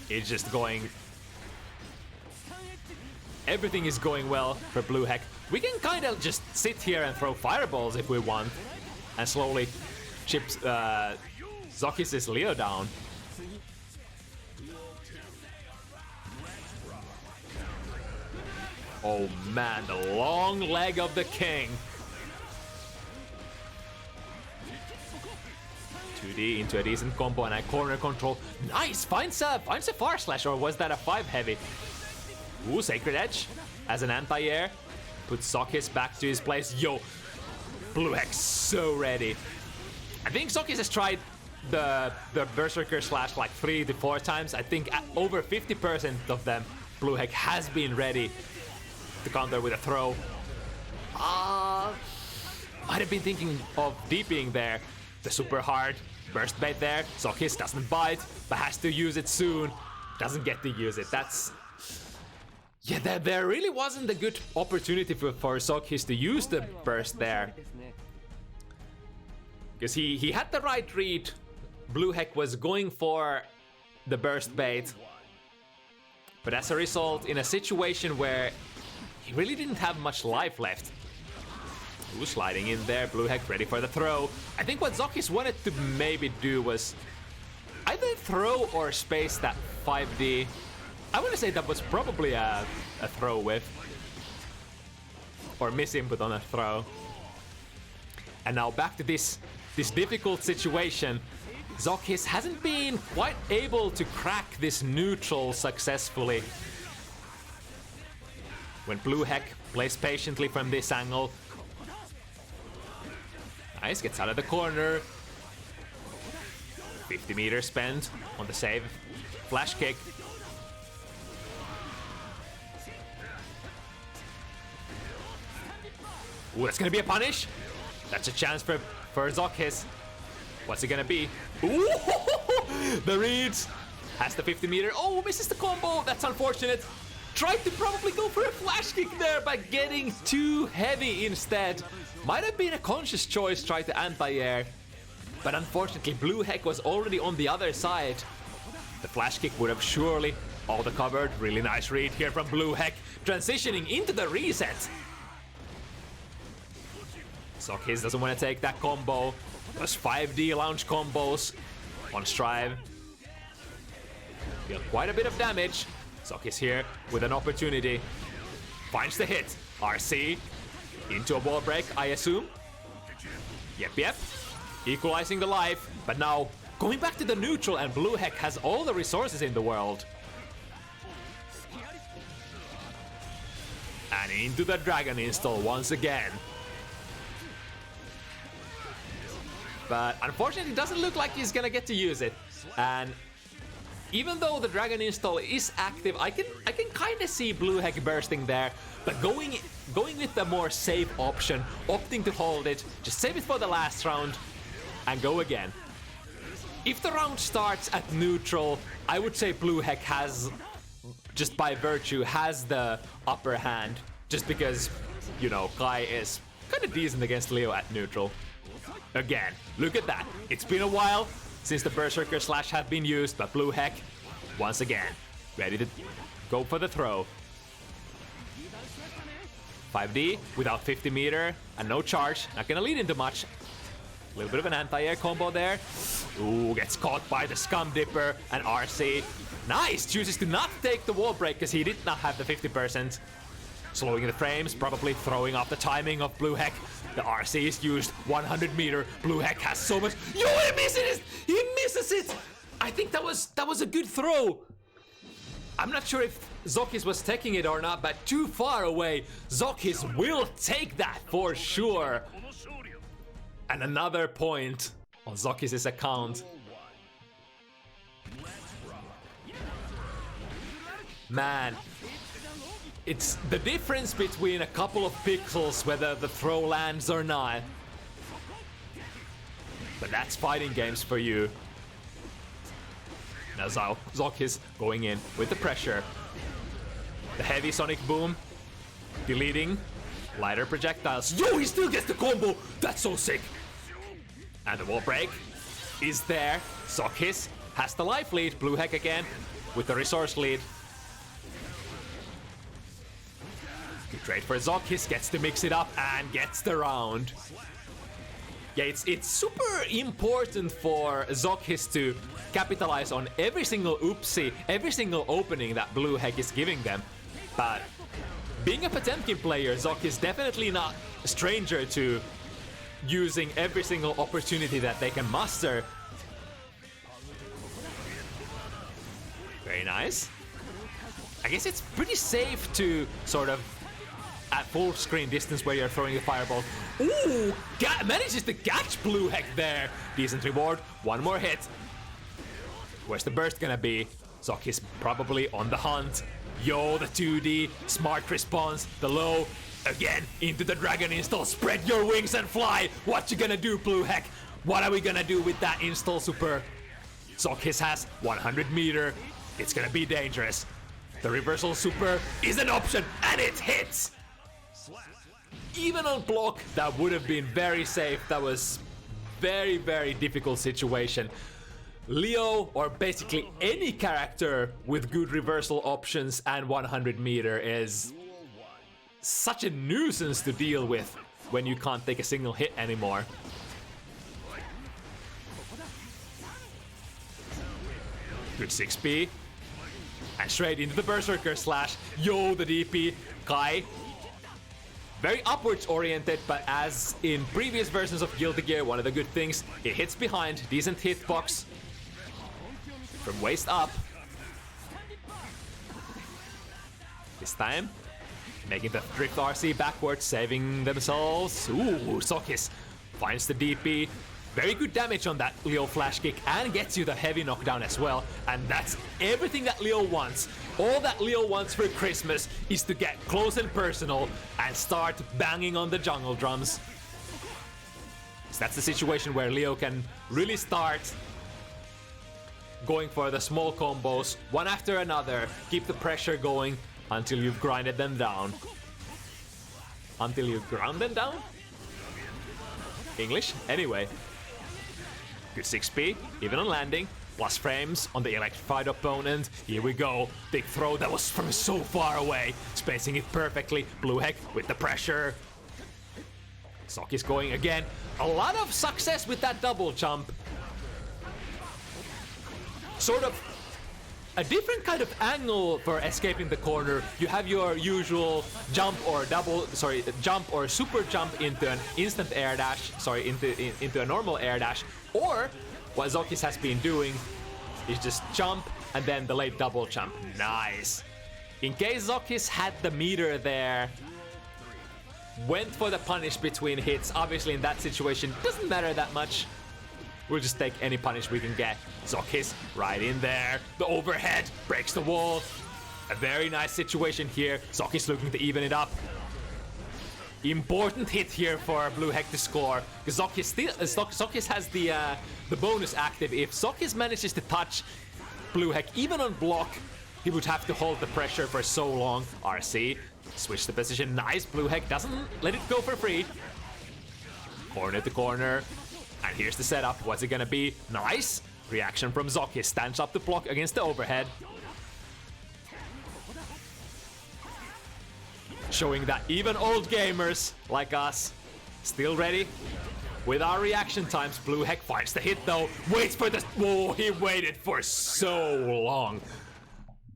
It's just going... Everything is going well for BlueHeck. We can kind of just sit here and throw fireballs if we want, and slowly chip ZoKHiZ's Leo down. Oh man, the long leg of the king. 2D into a decent combo and a corner control. Nice! Finds a far slash, or was that a 5 heavy? Ooh, Sacred Edge as an anti-air. Puts ZoKHiZ back to his place. Yo, BlueHeck so ready. I think ZoKHiZ has tried the Berserker slash like 3 to 4 times. I think at over 50% of them, BlueHeck has been ready to counter with a throw. might have been thinking of DPing there. The super hard burst bait there. ZoKHiZ doesn't bite, but has to use it soon. Doesn't get to use it. That's... Yeah, there really wasn't a good opportunity for ZoKHiZ to use the burst there. Because he had the right read. Blueheck was going for the burst bait. But as a result, in a situation where he really didn't have much life left. Ooh, sliding in there, Blueheck ready for the throw. I think what ZoKHiZ wanted to maybe do was either throw or space that 5D. I want to say that was probably a throw whiff. Or miss input on a throw. And now back to this difficult situation. ZoKHiZ hasn't been quite able to crack this neutral successfully. When Blueheck plays patiently from this angle. Nice, gets out of the corner. 50 meters spent on the save. Flash kick. Ooh, that's gonna be a punish. That's a chance for ZoKHiZ. What's it gonna be? Ooh, the reads. Has the 50 meter. Oh, misses the combo. That's unfortunate. Tried to probably go for a flash kick there, but getting too heavy instead. Might have been a conscious choice, try to anti-air. But unfortunately, Blueheck was already on the other side. The flash kick would have surely all the covered. Really nice read here from Blueheck. Transitioning into the reset. ZoKHiZ doesn't want to take that combo. Those 5D launch combos on Chive. Deal quite a bit of damage. ZoKHiZ here with an opportunity. Finds the hit. RC into a wall break, I assume. Yep. Equalizing the life, but now going back to the neutral, and Blueheck has all the resources in the world. And into the dragon install once again. But unfortunately, it doesn't look like he's gonna get to use it. And even though the dragon install is active, I can kind of see Blueheck bursting there. But going with the more safe option, opting to hold it, just save it for the last round, and go again. If the round starts at neutral, I would say Blueheck has, just by virtue, has the upper hand. Just because, you know, Kai is kind of decent against Leo at neutral. Again, look at that. It's been a while since the Berserker Slash had been used, but Blueheck, once again, ready to go for the throw. 5D without 50 meter and no charge. Not gonna lead into much. A little bit of an anti-air combo there. Ooh, gets caught by the Scum Dipper and RC. Nice! Chooses to not take the wall break because he did not have the 50%. Slowing the frames, probably throwing off the timing of Blueheck. The RC is used 100 meter. Blueheck has so much. Yo, he misses it! He misses it! I think that was a good throw. I'm not sure if ZoKHiZ was taking it or not, but too far away. ZoKHiZ will take that for sure. And another point on ZoKHiZ's account. Man, it's the difference between a couple of pixels whether the throw lands or not. But that's fighting games for you. Now ZoKHiZ going in with the pressure. The heavy sonic boom. Deleting. Lighter projectiles. Yo, he still gets the combo! That's so sick! And the wall break is there. ZoKHiZ has the life lead. Blueheck again with the resource lead. Good trade for ZoKHiZ, gets to mix it up and gets the round. Yeah, it's super important for ZoKHiZ to capitalize on every single oopsie, every single opening that Blueheck is giving them. But being a Potemkin player, ZoKHiZ definitely not a stranger to using every single opportunity that they can muster. Very nice. I guess it's pretty safe to sort of at full screen distance where you're throwing the fireball. Ooh! Manages to catch Blueheck there. Decent reward. One more hit. Where's the burst gonna be? ZoKHiZ probably on the hunt. Yo, the 2D. Smart response. The low. Again, into the dragon install. Spread your wings and fly. What you gonna do, BlueHeck? What are we gonna do with that install super? ZoKHiZ has 100 meter. It's gonna be dangerous. The reversal super is an option, and it hits! Even on block, that would have been very safe. That was very, very difficult situation. Leo, or basically any character with good reversal options and 100 meter, is such a nuisance to deal with when you can't take a single hit anymore. Good 6p. And straight into the Berserker slash. Yo, the DP. Kai. Very upwards oriented, but as in previous versions of Guilty Gear, one of the good things, it hits behind. Decent hitbox. From waist up. This time, making the drift RC backwards, saving themselves. Ooh, ZoKHiZ finds the DP. Very good damage on that Leo flash kick and gets you the heavy knockdown as well. And that's everything that Leo wants. All that Leo wants for Christmas is to get close and personal and start banging on the jungle drums. So that's the situation where Leo can really start going for the small combos, one after another, keep the pressure going until you've grinded them down. Until you ground them down? English? Anyway. Good 6p, even on landing. Plus frames on the electrified opponent. Here we go. Big throw that was from so far away. Spacing it perfectly. BlueHeck with the pressure. ZoKHiZ going again. A lot of success with that double jump. Sort of a different kind of angle for escaping the corner. You have your usual jump or jump or super jump into an instant air dash, into a normal air dash, or what ZoKHiZ has been doing is just jump and then the late double jump. Nice. In case ZoKHiZ had the meter there, went for the punish between hits, obviously in that situation, doesn't matter that much. We'll just take any punish we can get. ZoKHiZ right in there. The overhead breaks the wall. A very nice situation here. ZoKHiZ looking to even it up. Important hit here for BlueHeck to score. Because ZoKHiZ has the bonus active. If ZoKHiZ manages to touch BlueHeck even on block, he would have to hold the pressure for so long. RC. Switch the position. Nice. BlueHeck doesn't let it go for free. Corner to corner. And here's the setup. What's it gonna be? Nice! Reaction from ZoKHiZ. Stands up to block against the overhead. Showing that even old gamers like us still ready with our reaction times. BlueHeck finds the hit though. Waits for the... Whoa, he waited for so long.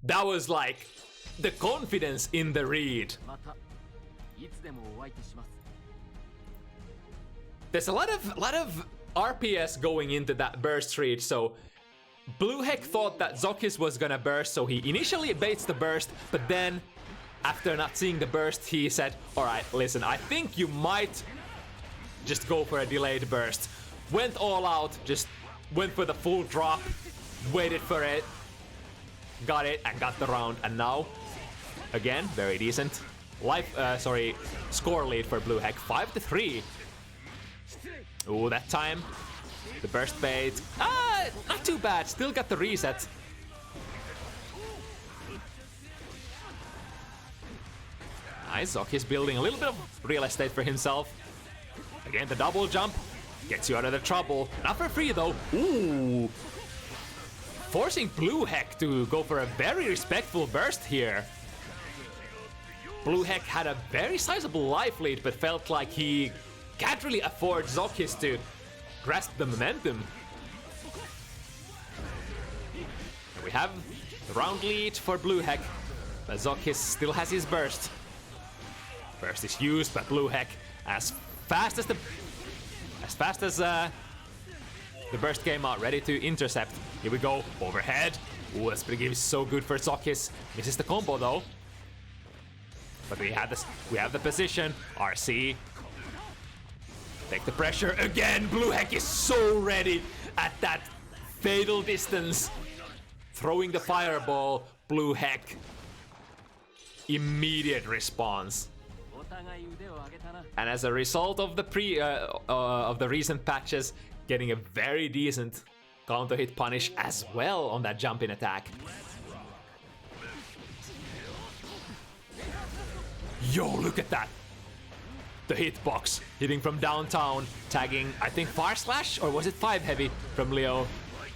That was like the confidence in the read. There's a lot of RPS going into that burst read, so BlueHeck thought that ZoKHiZ was gonna burst, so he initially baits the burst, but then after not seeing the burst, he said, alright, listen, I think you might just go for a delayed burst. Went all out, just went for the full drop, waited for it, got it, and got the round, and now, again, very decent. Score lead for BlueHeck, 5-3. Ooh, that time, the burst bait. Not too bad, still got the reset. Nice, ZoKHiZ building a little bit of real estate for himself. Again, the double jump gets you out of the trouble. Not for free though. Ooh. Forcing BlueHeck to go for a very respectful burst here. BlueHeck had a very sizable life lead, but felt like he can't really afford ZoKHiZ to grasp the momentum. We have the round lead for BlueHeck, but ZoKHiZ still has his burst. Burst is used by BlueHeck as fast as the burst came out, ready to intercept. Here we go, overhead. Ooh, that split is so good for ZoKHiZ. Misses the combo though. But we have the position. RC. Take the pressure again. BlueHeck is so ready at that fatal distance. Throwing the fireball. BlueHeck. Immediate response. And as a result of the recent patches, getting a very decent counter hit punish as well on that jump in attack. Yo, look at that! The hitbox hitting from downtown, tagging I think Far Slash or was it 5 heavy from Leo.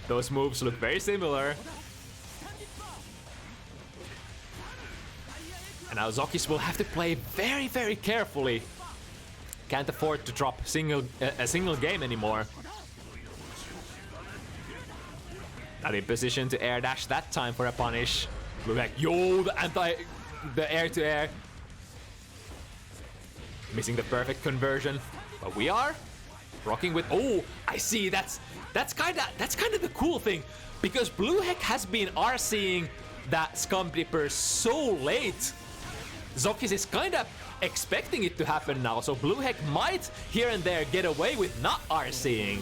Those moves look very similar. And now ZoKHiZ will have to play very, very carefully. Can't afford to drop a single game anymore. Not in position to air dash that time for a punish. Look like yo, the air to air. Missing the perfect conversion, but we are rocking with. Oh, I see. That's kind of the cool thing, because BlueHeck has been RCing that Scum Dipper so late. ZoKHiZ is kind of expecting it to happen now, so BlueHeck might here and there get away with not RCing.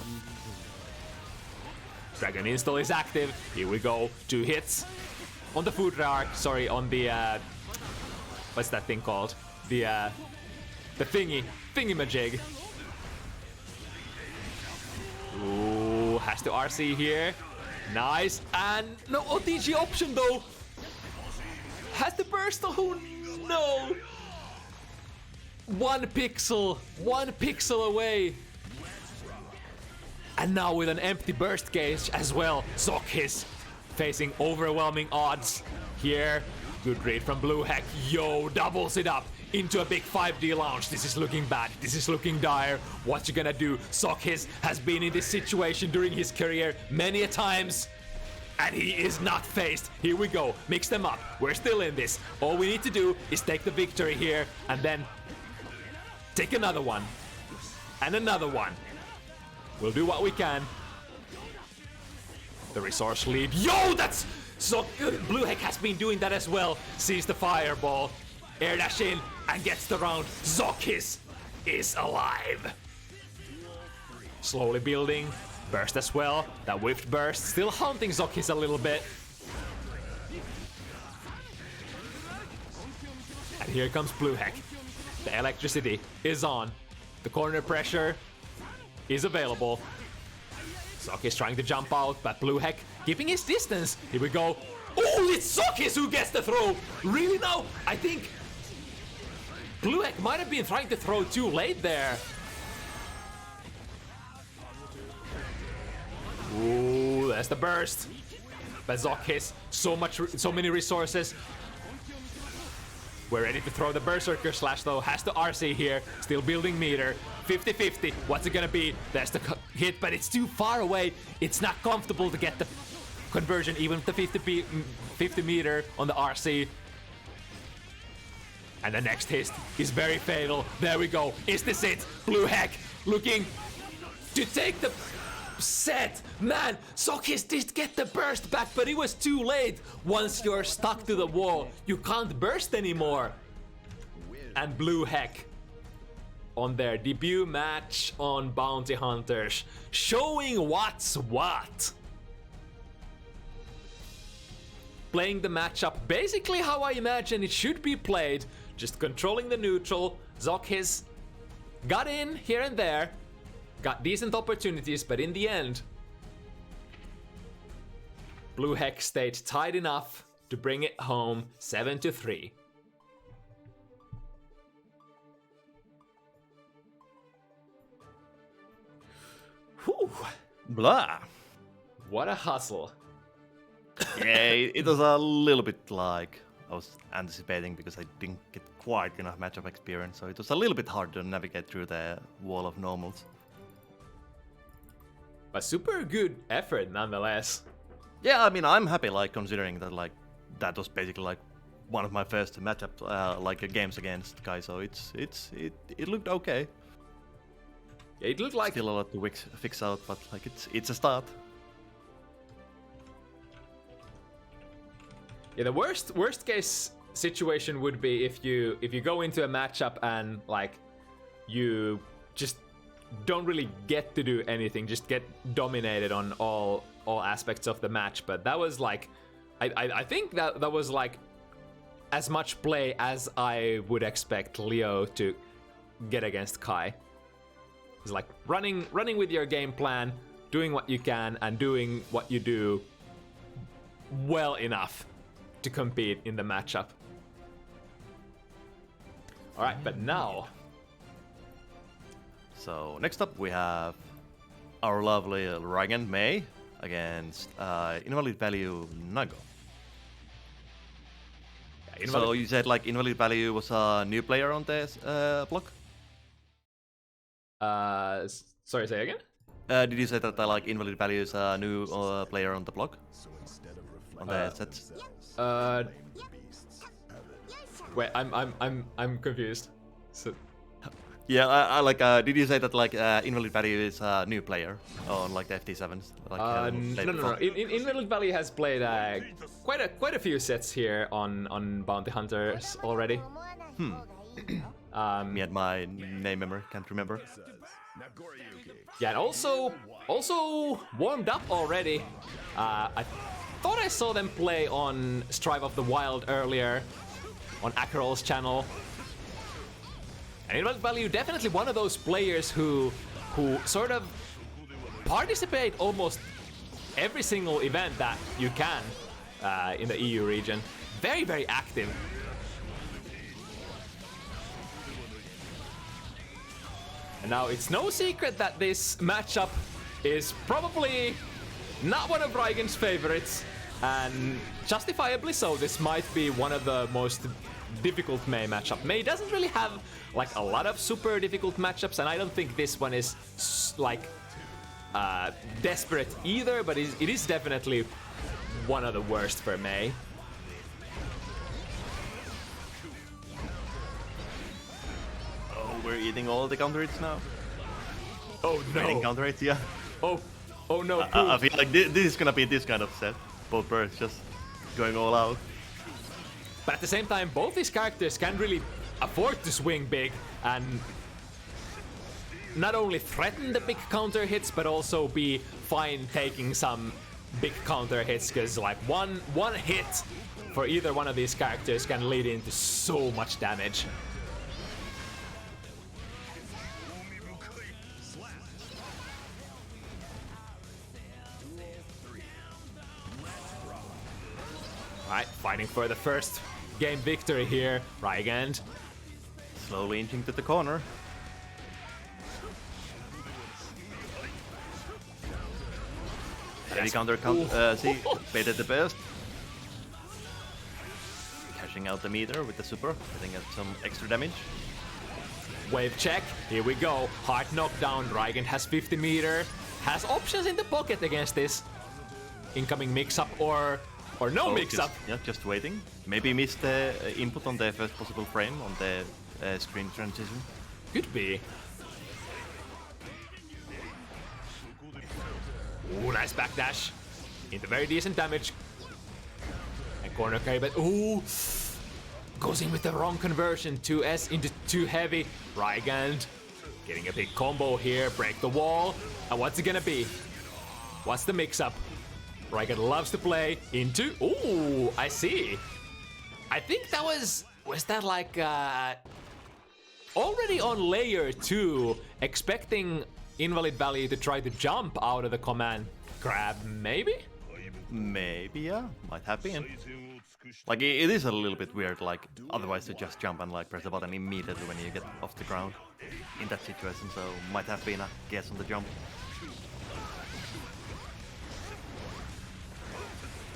Dragon install is active. Here we go. 2 hits on the food arc. Sorry, on the what's that thing called? The thingy-majig. Ooh, has to RC here. Nice, and no OTG option though. Has the burst, oh no. 1 pixel away. And now with an empty burst gauge as well, ZoKHiZ facing overwhelming odds here. Good read from BlueHeck. Yo, doubles it up into a big 5D launch. This is looking bad. This is looking dire. What you gonna do? ZoKHiZ has been in this situation during his career many a times, and he is not faced. Here we go. Mix them up. We're still in this. All we need to do is take the victory here, and then take another one. And another one. We'll do what we can. The resource lead. Yo, that's so good. BlueHeck has been doing that as well. Sees the fireball. Air dash in and gets the round. ZoKHiZ is alive. Slowly building. Burst as well. That whiffed burst still haunting ZoKHiZ a little bit. And here comes BlueHeck. The electricity is on. The corner pressure is available. ZoKHiZ trying to jump out, but BlueHeck keeping his distance. Here we go. Oh, it's ZoKHiZ who gets the throw. Really now? I think BlueHeck might have been trying to throw too late there. Ooh, there's the burst. But ZoKHiZ, so many resources. We're ready to throw the Berserker Slash though. Has to RC here. Still building meter. 50-50. What's it gonna be? There's the hit, but it's too far away. It's not comfortable to get the conversion, even with the 50 meter on the RC. And the next hit is very fatal. There we go. Is this it? BlueHeck looking to take the set. Man, ZoKHiZ did get the burst back, but it was too late. Once you're stuck to the wall, you can't burst anymore. And BlueHeck on their debut match on Bounty Hunters, showing what's what. Playing the matchup basically how I imagine it should be played, just controlling the neutral. ZoKHiZ got in here and there, got decent opportunities, but in the end, BlueHeck stayed tight enough to bring it home 7-3. Whew. Blah. What a hustle. Yeah, it was a little bit like I was anticipating, because I didn't get quite enough matchup experience, so it was a little bit hard to navigate through the wall of normals. But super good effort nonetheless. Yeah, I mean, I'm happy, like, considering that, like, that was basically like one of my first matchup, games against guys. So it looked okay. Yeah, it looked like still a lot to fix out, but like it's a start. Yeah, the worst case situation would be if you go into a matchup and like you just don't really get to do anything, just get dominated on all aspects of the match. But that was like I think that was like as much play as I would expect Leo to get against Kai. It's like running with your game plan, doing what you can, and doing what you do well enough to compete in the matchup. Alright, but now... So next up we have our lovely Rygand May against invalid value Nago. So you said like invalid value was a new player on this block? Sorry, say again? Did you say that like invalid value is a new player on the block? On the sets? Wait, I'm confused. So... Yeah, I like. Did you say that like invalid value is a new player on like the FT7s? Like, no. Invalid Value has played quite a few sets here on Bounty Hunters already. Me and my name memory can't remember. Yeah, and also warmed up already. I thought I saw them play on Strive of the Wild earlier on Akerol's channel. And Invalid Value, definitely one of those players who sort of participate almost every single event that you can in the EU region. Very, very active. And now it's no secret that this matchup is probably not one of Rygand's favorites, and justifiably so. This might be one of the most difficult May matchup. May doesn't really have like a lot of super difficult matchups, and I don't think this one is like desperate either, but it is definitely one of the worst for May. Oh, we're eating all the counter hits now. Oh no! Eating counter hits, yeah. Oh no! I feel like this is gonna be this kind of set. Both birds just going all out. But at the same time, both these characters can really afford to swing big and not only threaten the big counter hits, but also be fine taking some big counter hits, because like one hit for either one of these characters can lead into so much damage. Alright, fighting for the first game victory here, Rygand. Slowly inching to the corner. Heavy counter, see, baited the best. Cashing out the meter with the super, getting some extra damage. Wave check, here we go. Hard knockdown, Rygand has 50 meter. Has options in the pocket against this incoming mix-up or no mix-up. Yeah, just waiting. Maybe missed the input on the first possible frame on the screen transition. Could be. Ooh, nice backdash. Into very decent damage. And corner carry, but ooh! Goes in with the wrong conversion. 2S into 2 heavy. Rygand getting a big combo here. Break the wall. And what's it gonna be? What's the mix-up? Rygand loves to play into... Ooh, I see. I think that was that like... already on layer 2, expecting Invalid Value to try to jump out of the command grab, maybe? Maybe, yeah. Might have been. Like, it is a little bit weird, like, otherwise to just jump and, like, press the button immediately when you get off the ground in that situation, so might have been a guess on the jump.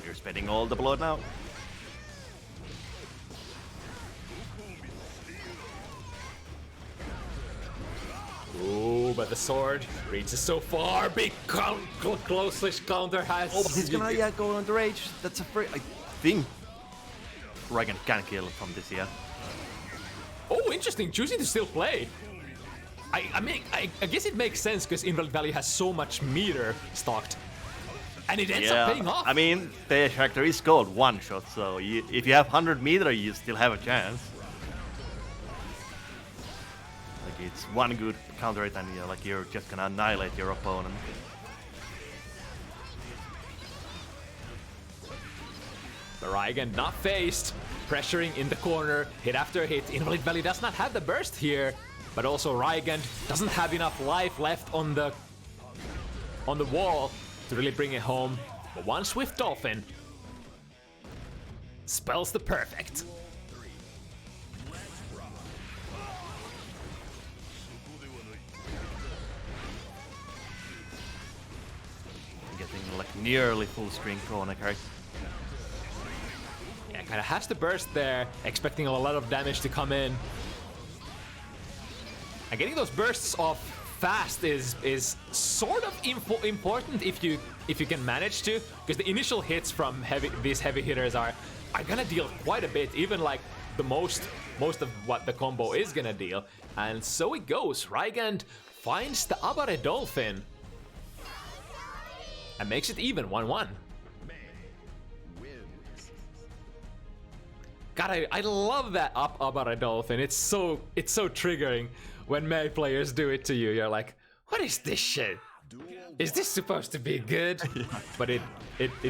We're spending all the blood now. Ooh, but the sword reaches so far. Big close-ish counter has... Oh, but he's gonna go on the rage. That's a free... I think Rygand can kill from this, yeah. Oh, interesting. Choosing to still play. I mean, I guess it makes sense because Invalid Value has so much meter stocked. And it ends up paying off. I mean, the character is called one shot, so if you have 100 meter, you still have a chance. Like, it's one good counter hit and you're just gonna annihilate your opponent. The Rygand not faced. pressuring in the corner, hit after hit. Invalid Value does not have the burst here, but also Rygand doesn't have enough life left on the wall to really bring it home. But one Swift Dolphin spells the perfect. Getting like nearly full string Kronecker. Yeah, kind of has the burst there, expecting a lot of damage to come in. And getting those bursts off fast is sort of important if you can manage to, because the initial hits from these heavy hitters are gonna deal quite a bit, even like the most of what the combo is gonna deal. And so it goes. Rygand finds the Abare Dolphin and makes it even 1-1. God, I love that Abare Dolphin. It's so triggering when Mei players do it to you. You're like, what is this shit? Is this supposed to be good? Yeah. But it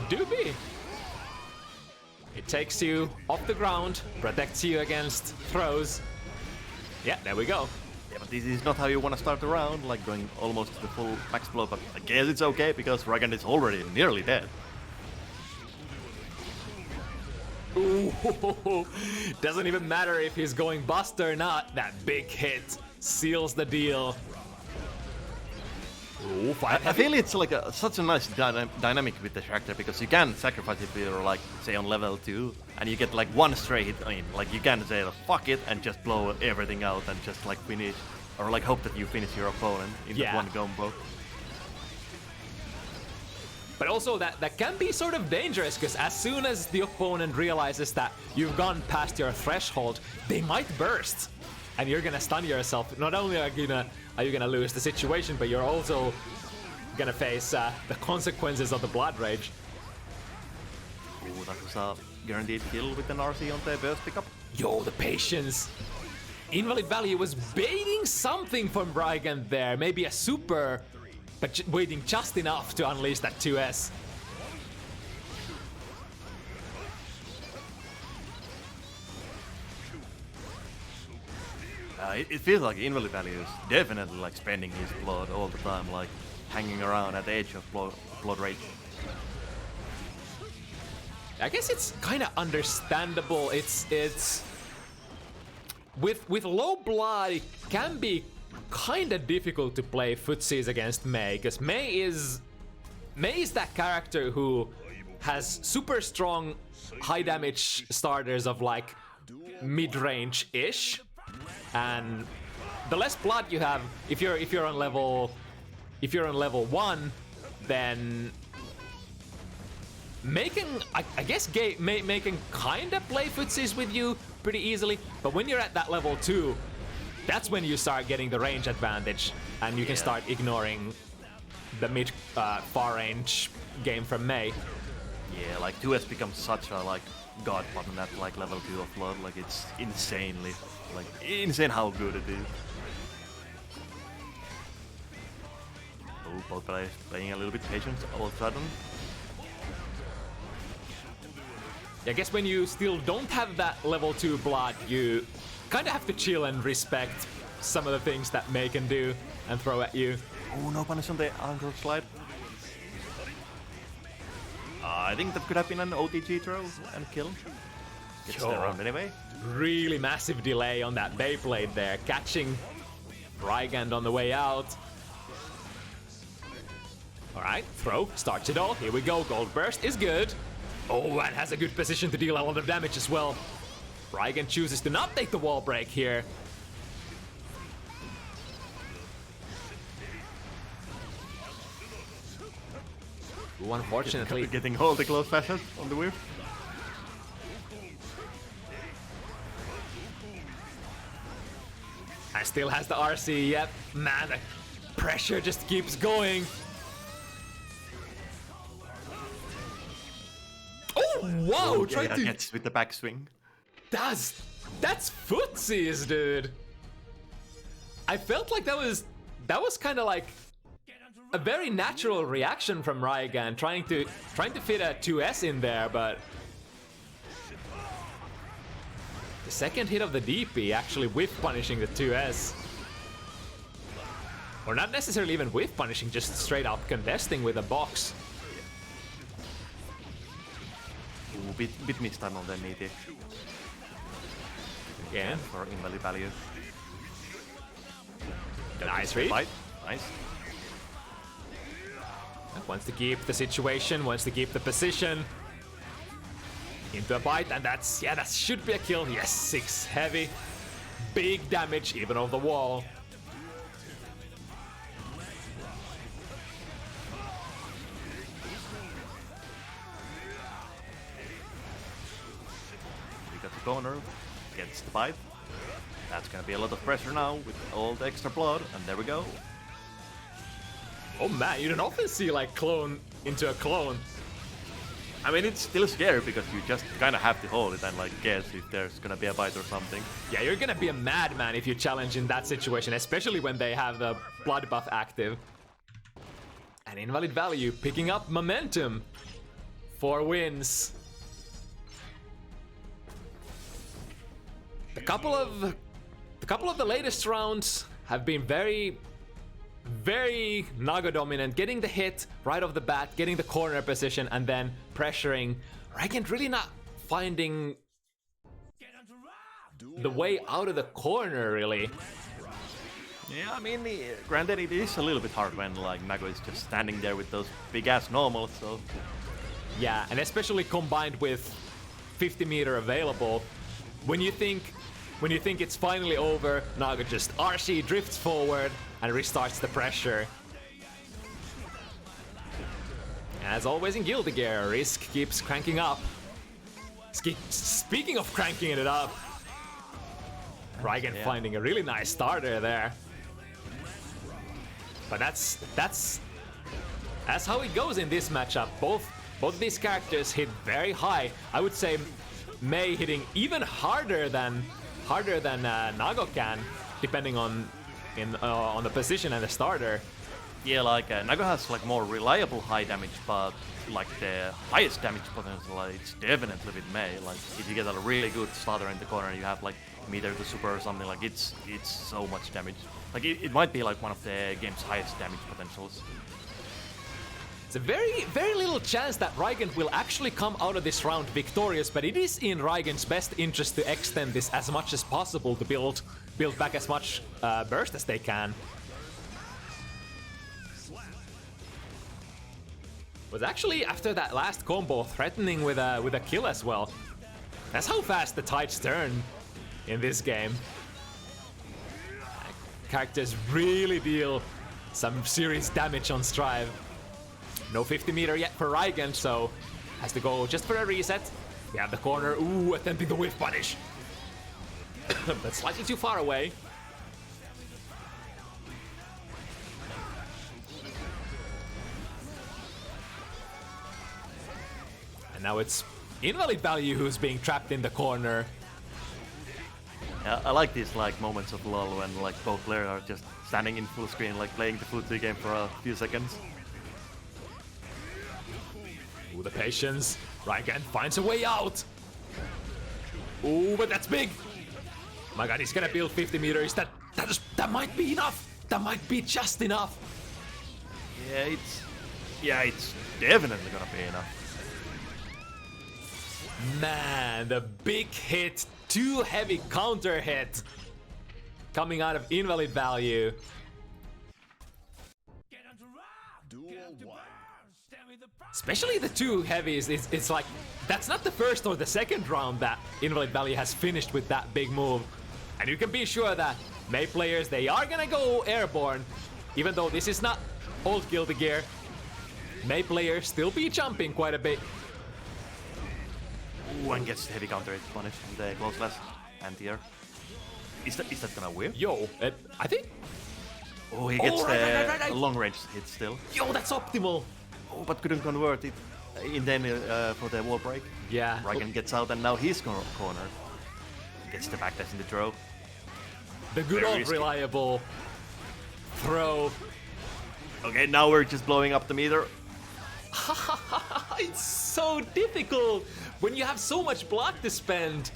do be. It takes you off the ground, protects you against throws. Yeah, there we go. Yeah, but this is not how you want to start the round, like going almost to the full max blow, but I guess it's okay because Rygand is already nearly dead. Ooh, doesn't even matter if he's going bust or not. That big hit seals the deal. Ooh, I feel it's like such a nice dynamic with the character because you can sacrifice if you're like, say, on level 2 and you get like one stray hit. I mean, like you can say fuck it and just blow everything out and just like finish, or like hope that you finish your opponent in that one combo. But also that can be sort of dangerous, because as soon as the opponent realizes that you've gone past your threshold, they might burst, and you're gonna stun yourself. Not only are you gonna lose the situation, but you're also gonna face the consequences of the Blood Rage. Ooh, that was a guaranteed kill with an RC on the burst pickup. Yo, the patience. Invalid Value was baiting something from Rygand there, maybe a super, but waiting just enough to unleash that 2S. It feels like Invalid Value is definitely like spending his blood all the time, like hanging around at the edge of blood rage. I guess it's kind of understandable. It's with low blood, it can be kind of difficult to play footsies against Mei, because Mei is that character who has super strong high damage starters of like mid-range ish, and the less blood you have, if you're on level 1, then Mei can, I guess Mei can kind of play footsies with you pretty easily, but when you're at that level 2, that's when you start getting the range advantage, and you can start ignoring the mid far range game from Mei. Yeah, like 2S becomes such a like god button at like level 2 of Blood, like it's insanely, like insane how good it is. Oh, both players playing a little bit patient all of a sudden. I guess when you still don't have that level 2 blood, you kind of have to chill and respect some of the things that Mei can do and throw at you. Oh, no punish on the anchor slide. I think that could have been an OTG throw and kill. Gets the round anyway. Really massive delay on that Beyblade there, catching Rygand on the way out. Alright, throw, starts it all. Here we go, Gold Burst is good. Oh, and has a good position to deal a lot of damage as well. Rygand chooses to not take the wall break here. Ooh, unfortunately, getting all the close passes on the whip. And still has the RC, yep. Man, the pressure just keeps going. Oh, whoa! Okay, Try to gets with the backswing. That's footsies, dude. I felt like that was kind of like a very natural reaction from Rygand, trying to fit a 2S in there, but The second hit of the DP actually whiff punishing the 2S. Or not necessarily even whiff punishing, just straight up contesting with a box. Ooh, bit mistime on the meaty. Yeah. For invalid value. Nice read. Fight. Nice. Wants to keep the situation, wants to keep the position. Into a bite, and that's, yeah, that should be a kill. Yes, 6 heavy. Big damage, even on the wall. We got the corner, gets the bite. That's gonna be a lot of pressure now with all the extra blood, and there we go. Oh man, you don't often see like clone into a clone. I mean, it's still scary because you just kind of have to hold it and like guess if there's gonna be a bite or something. Yeah, you're gonna be a madman if you challenge in that situation, especially when they have the blood buff active. And invalid value picking up momentum. 4 wins. A couple of the latest rounds have been very Naga dominant, getting the hit right off the bat, getting the corner position, and then pressuring. Rygand really not finding the way out of the corner, really. Yeah, I mean, granted, it is a little bit hard when like Nago is just standing there with those big ass normals, so. Yeah, and especially combined with 50 meter available, when you think it's finally over, Naga just RC drifts forward and restarts the pressure. As always in Guilty Gear, risk keeps cranking up. Speaking of cranking it up, Rygand finding a really nice starter there. But that's how it goes in this matchup. Both these characters hit very high. I would say Mei hitting even harder than Nago can, depending on the position and the starter. Yeah, like Nago has like more reliable high damage, but like the highest damage potential, it's definitely with Mei. Like if you get a really good starter in the corner, and you have like meter to super or something, like it's so much damage. Like it might be like one of the game's highest damage potentials. It's a very little chance that Rygand will actually come out of this round victorious, but it is in Rygand's best interest to extend this as much as possible to build back as much burst as they can. Was actually after that last combo threatening with a kill as well. That's how fast the tides turn in this game. Characters really deal some serious damage on Strive. No 50 meter yet for Rygand, so has to go just for a reset. We have the corner, ooh, attempting the whiff punish. But slightly too far away. And now it's invalid value who's being trapped in the corner. Yeah, I like these like moments of lull when like both players are just standing in full screen, like playing the full 2 game for a few seconds. Ooh, the patience. Rygand finds a way out. Ooh, but that's big. My god, he's gonna build 50 meters. That might be enough. That might be just enough. Yeah, it's definitely gonna be enough. Man, the big hit, 2 heavy counter hit coming out of invalid value. Especially the 2 heavies, it's like, that's not the first or the second round that invalid value has finished with that big move. And you can be sure that Mei players, they are gonna go airborne. Even though this is not old Guilty Gear, Mei players still be jumping quite a bit. Ooh, and gets the heavy counter hit punish in the close last anti-air. Is that gonna whip? Yo, I think... Oh, he gets right. long range hit still. Yo, that's optimal. Oh, but couldn't convert it in then for the wall break. Yeah. Rygand gets out and now he's cornered. Gets the backdash in the throw. The good Very old risky. reliable throw. Okay, now we're just blowing up the meter. It's so difficult when you have so much block to spend.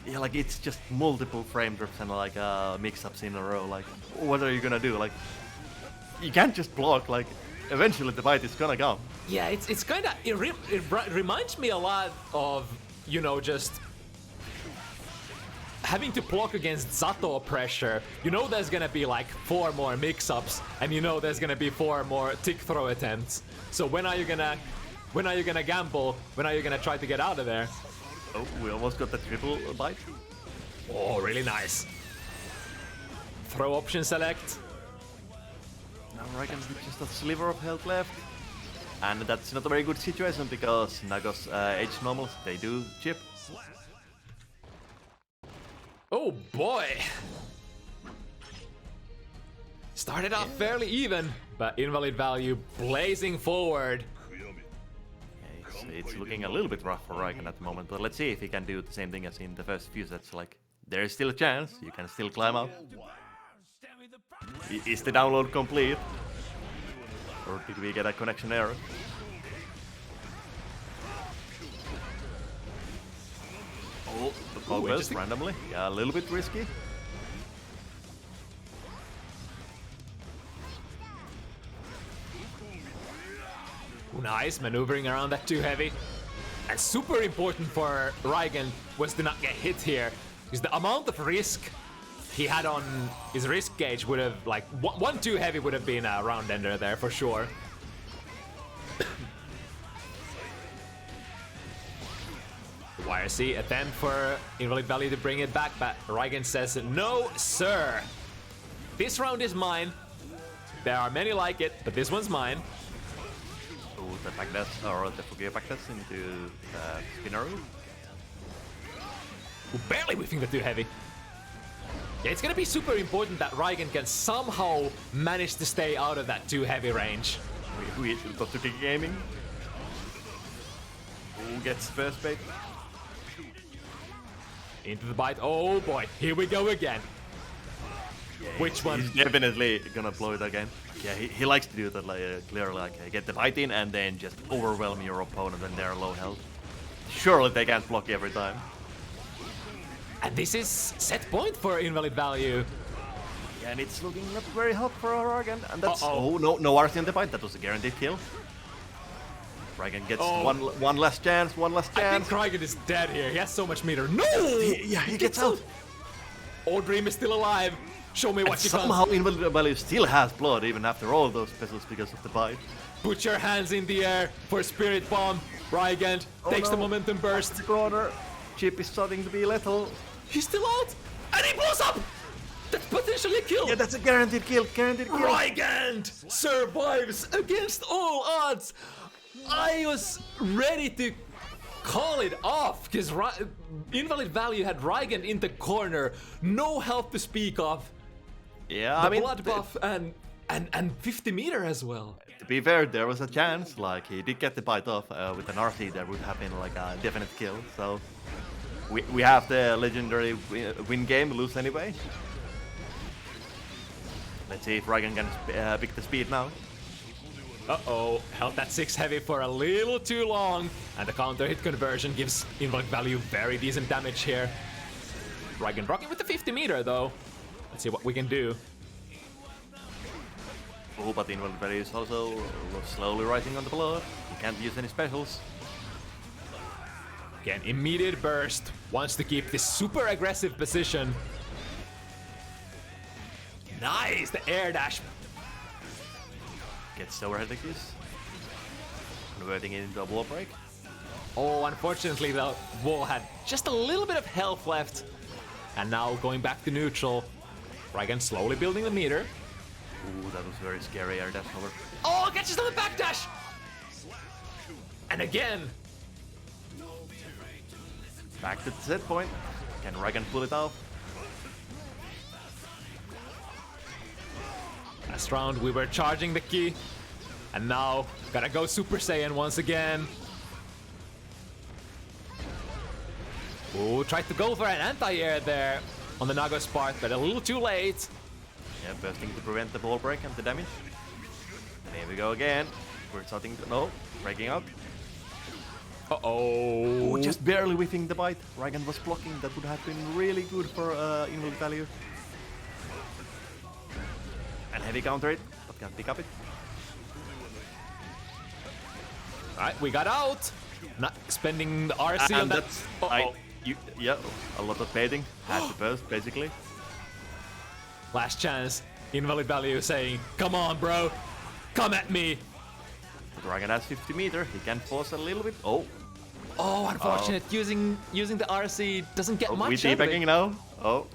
Yeah, like it's just multiple frame drops and like mix-ups in a row. Like, what are you gonna do? Like, you can't just block. Like, eventually the fight is gonna come. Yeah, it's kind of it reminds me a lot of, you know, just having to block against Zato pressure. You know there's gonna be like 4 more mix-ups, and you know there's gonna be 4 more tick throw attempts. So when are you gonna gamble? When are you gonna try to get out of there? Oh, we almost got the triple bite. Oh, really nice. Throw option select. Now Rygand with just a sliver of health left. And that's not a very good situation because Nago's H normals, they do chip. Oh boy! Started off fairly even, but invalid value blazing forward. It's looking a little bit rough for Rygand at the moment, but let's see if he can do the same thing as in the first few sets. Like, there is still a chance, you can still climb up. Is the download complete? Or did we get a connection error? Oh, the focus randomly. Yeah, a little bit risky. Nice, maneuvering around that too heavy. And super important for Rygand was to not get hit here, because the amount of risk he had on his risk gauge would have, like, one too heavy would have been a round ender there for sure. The YRC attempt for invalid value to bring it back, but Rygand says, no, sir. This round is mine. There are many like it, but this one's mine. The backdash or the forgive backdash into spinner. Barely whiffing the too heavy. Yeah, it's gonna be super important that Rygand can somehow manage to stay out of that too heavy range. We got to kick gaming. Who gets first bait? Into the bite. Oh boy, here we go again. Yeah, Which one? He's definitely gonna blow it again. Yeah, he likes to do that, like, clearly, like, get the bite in and then just overwhelm your opponent when they're low health. Surely they can't block every time. And this is set point for invalid value. Yeah, and it's looking not very hot for Rygand, and that's... Uh-oh. Oh, no RC in the bite, that was a guaranteed kill. Rygand gets one last chance, one last chance. I think Rygand is dead here, he has so much meter. No! He gets out! Old Dream is still alive. Show me what And you somehow can. invalid value still has blood even after all those specials because of the bite. Put your hands in the air for Spirit Bomb. Rygand takes the momentum burst. The corner. Chip is starting to be lethal. He's still out! And he blows up! That's potentially a kill! Yeah, that's a guaranteed kill, guaranteed kill. Rygand survives against all odds! I was ready to call it off, because invalid value had Rygand in the corner, no health to speak of. Yeah, The I mean, blood buff and 50 meter as well. to be fair, there was a chance, like, he did get the bite off with an RC, there would have been like a definite kill, so... We have the legendary win game, lose anyway. Let's see if Rygand can pick the speed now. Uh-oh, held that 6 heavy for a little too long, and the counter hit conversion gives invalid value very decent damage here. Rygand rocking with the 50 meter though. Let's see what we can do. Oh, but invalid value is also slowly rising on the blood. He can't use any specials. Again, immediate burst. Wants to keep this super aggressive position. Nice, the air dash. Gets overhead like this. Converting it into a wall break. Oh, unfortunately the wall had just a little bit of health left. And now going back to neutral. Rygand slowly building the meter. Ooh, that was very scary air dash over. Oh, catches on the backdash! And again. Back to the set point. Can Rygand pull it off? Last round we were charging the key. And now gotta go Super Saiyan once again. Ooh, tried to go for an anti-air there on the Nago's part, but a little too late. Yeah, bursting to prevent the ball break and the damage. And here we go again. We're starting to... No, breaking out. Uh-oh. Oh, just barely whiffing the bite. Rygand was blocking. That would have been really good for invalid value. And heavy counter it, but can't pick up it. Alright, we got out. Not spending the RC on And that. that's... yeah, a lot of baiting. Had to burst, basically. Last chance. Invalid value saying, come on, bro. Come at me. But Rygand has 50 meter. He can pause a little bit. Oh. Oh, unfortunate. Using the RC doesn't get much We out of teabagging it. now. Oh.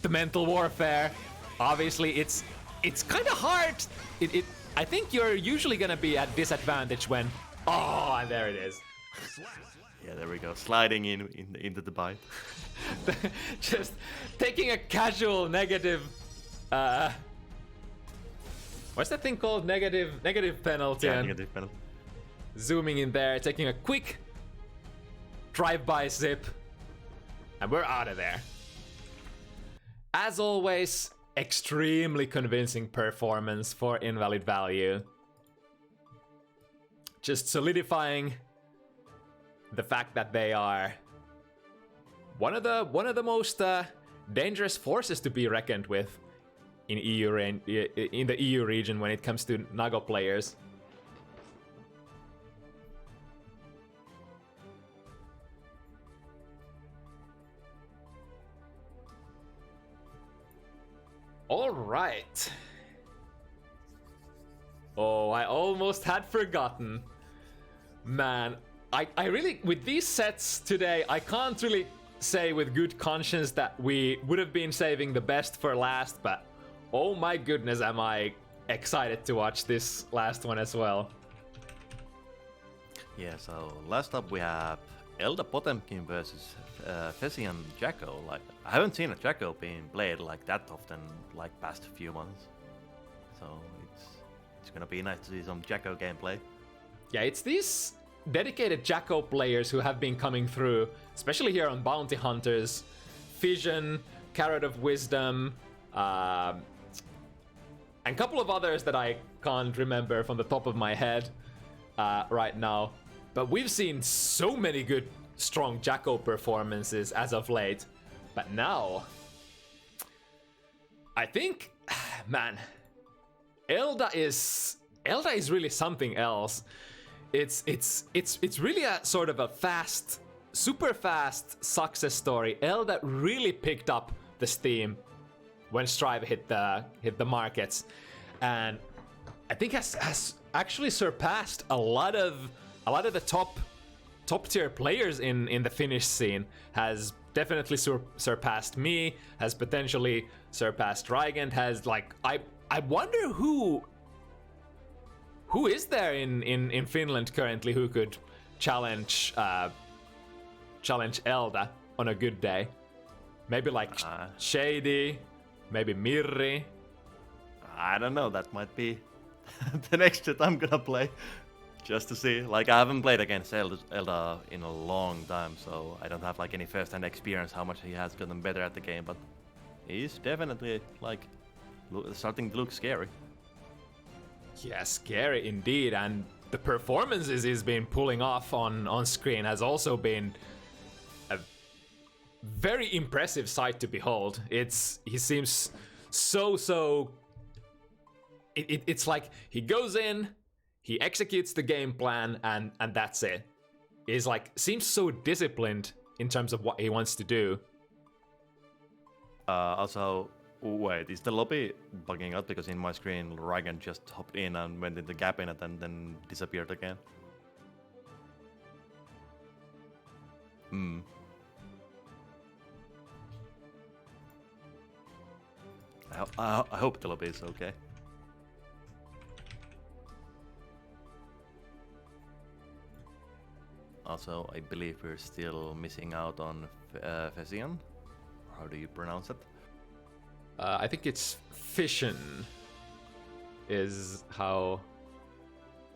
The mental warfare. Obviously, it's kind of hard. I think you're usually gonna be at disadvantage when. Oh, and there it is. Yeah, there we go. Sliding into the bite. Just taking a casual negative. What's that thing called? Negative penalty. Yeah, and negative penalty. zooming in there, taking a quick drive-by zip, and we're out of there. As always, extremely convincing performance for invalid value. Just solidifying the fact that they are one of the most dangerous forces to be reckoned with in in the EU region when it comes to Nago players. All right. Oh, I almost had forgotten. Man, I really, with these sets today, I can't really say with good conscience that we would have been saving the best for last, but oh my goodness, am I excited to watch this last one as well. Yeah, so last up we have Elda Potemkin versus Fesian Jacko. Like, I haven't seen a Jacko being played like that often, like past few months. So it's gonna be nice to see some Jacko gameplay. Yeah, it's these dedicated Jacko players who have been coming through, especially here on Bounty Hunters, Fission, Carrot of Wisdom, and a couple of others that I can't remember from the top of my head right now. But we've seen so many good, strong Jacko performances as of late. But now, I think, man, Elda is really something else. It's really a sort of a fast, super fast success story. Elda really picked up the steam when Chive hit the markets, and I think has actually surpassed a lot of the top tier players in the Finnish scene. Has definitely surpassed me. Has potentially surpassed Rygand. Has, like, I wonder who is there in Finland currently who could challenge Elda on a good day? Maybe like Shady, maybe Mirri. I don't know, that might be the next set I'm gonna play. Just to see. Like, I haven't played against Elda in a long time, so I don't have like any first-hand experience how much he has gotten better at the game, but he's definitely like starting to look scary. Yeah, scary indeed, and the performances he's been pulling off on screen has also been a very impressive sight to behold. He seems so. It's like he goes in, he executes the game plan, and that's it. He's like seems so disciplined in terms of what he wants to do. Also, wait, is the lobby bugging out? Because in my screen, Rygand just hopped in and went in the gap in it and then disappeared again. I hope the lobby is okay. Also, I believe we're still missing out on Fesian. How do you pronounce it? I think it's Fission is how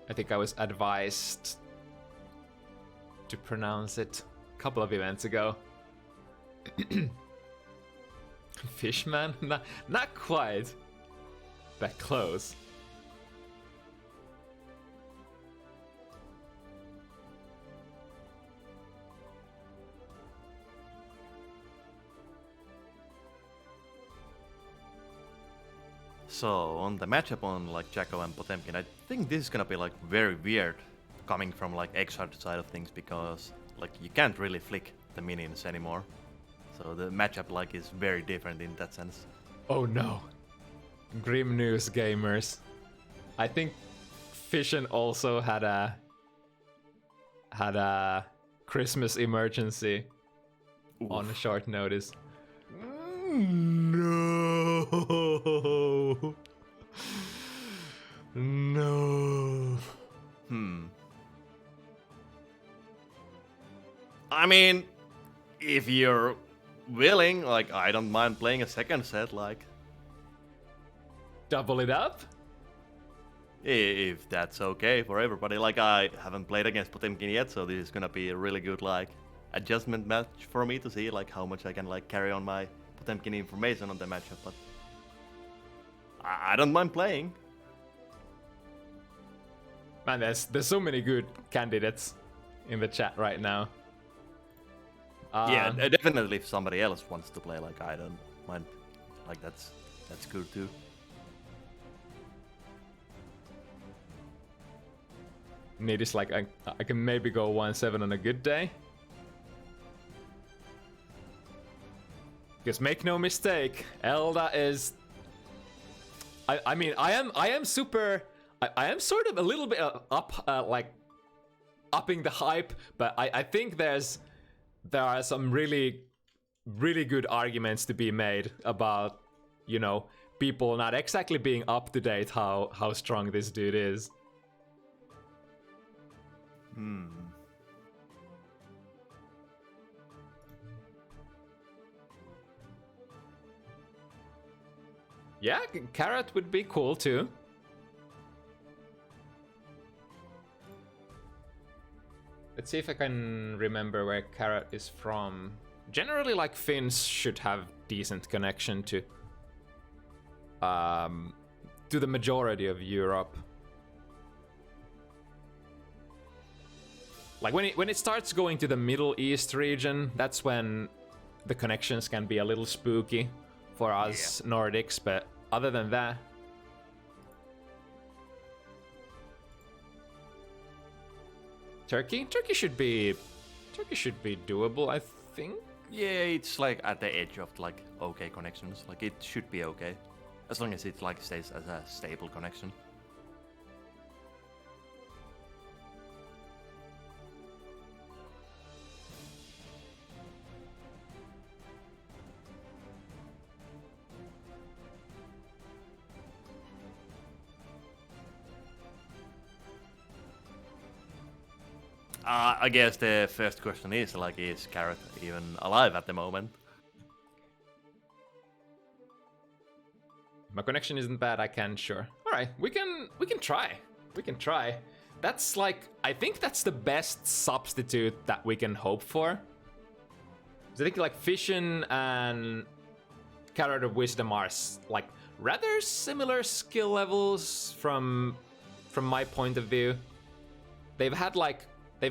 I think I was advised to pronounce it a couple of events ago. Fishman? Not quite that close. So on the matchup on like Jacko and Potemkin, I think this is gonna be like very weird coming from like X-Hard side of things because like you can't really flick the minions anymore. So the matchup like is very different in that sense. Oh no. Grim news, gamers. I think Fission also had a Christmas emergency on a short notice. No. No. I mean, if you're willing, like I don't mind playing a second set, like Double it up? if that's okay for everybody. Like I haven't played against Potemkin yet, so this is gonna be a really good like adjustment match for me to see like how much I can like carry on my Potemkin information on the matchup, but I don't mind playing. Man, there's so many good candidates in the chat right now. Yeah, definitely if somebody else wants to play, like I don't mind, like that's good too. Need is like I can maybe go 1-7 on a good day. Because make no mistake, Elda is. I mean I am super. I am sort of a little bit like upping the hype, but I think there are some really good arguments to be made about, you know, people not exactly being up to date how strong this dude is. Yeah, Carrot would be cool too. Let's see if I can remember where Carrot is from. Generally, like, Finns should have decent connection to the majority of Europe. Like when it starts going to the Middle East region, that's when the connections can be a little spooky for us Nordics, but other than that, Turkey should be doable, I think. Yeah, it's like at the edge of like okay connections. Like it should be okay, as long as it like stays as a stable connection. I guess the first question is like, is Carrot even alive at the moment? My connection isn't bad, I can, sure. Alright, we can try. We can try. That's like, I think that's the best substitute that we can hope for. I think like Fission and Carrot of Wisdom are like rather similar skill levels from my point of view. They've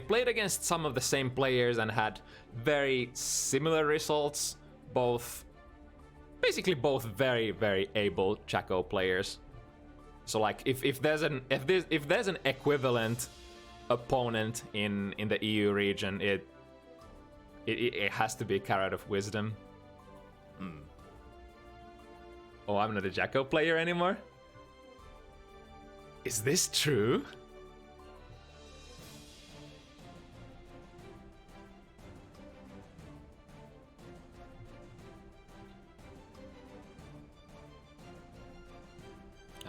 played against some of the same players and had very similar results. Basically both very, very able Jacko players. So like if there's an equivalent opponent in the EU region, it has to be Carrot of Wisdom. Oh, I'm not a Jacko player anymore? Is this true?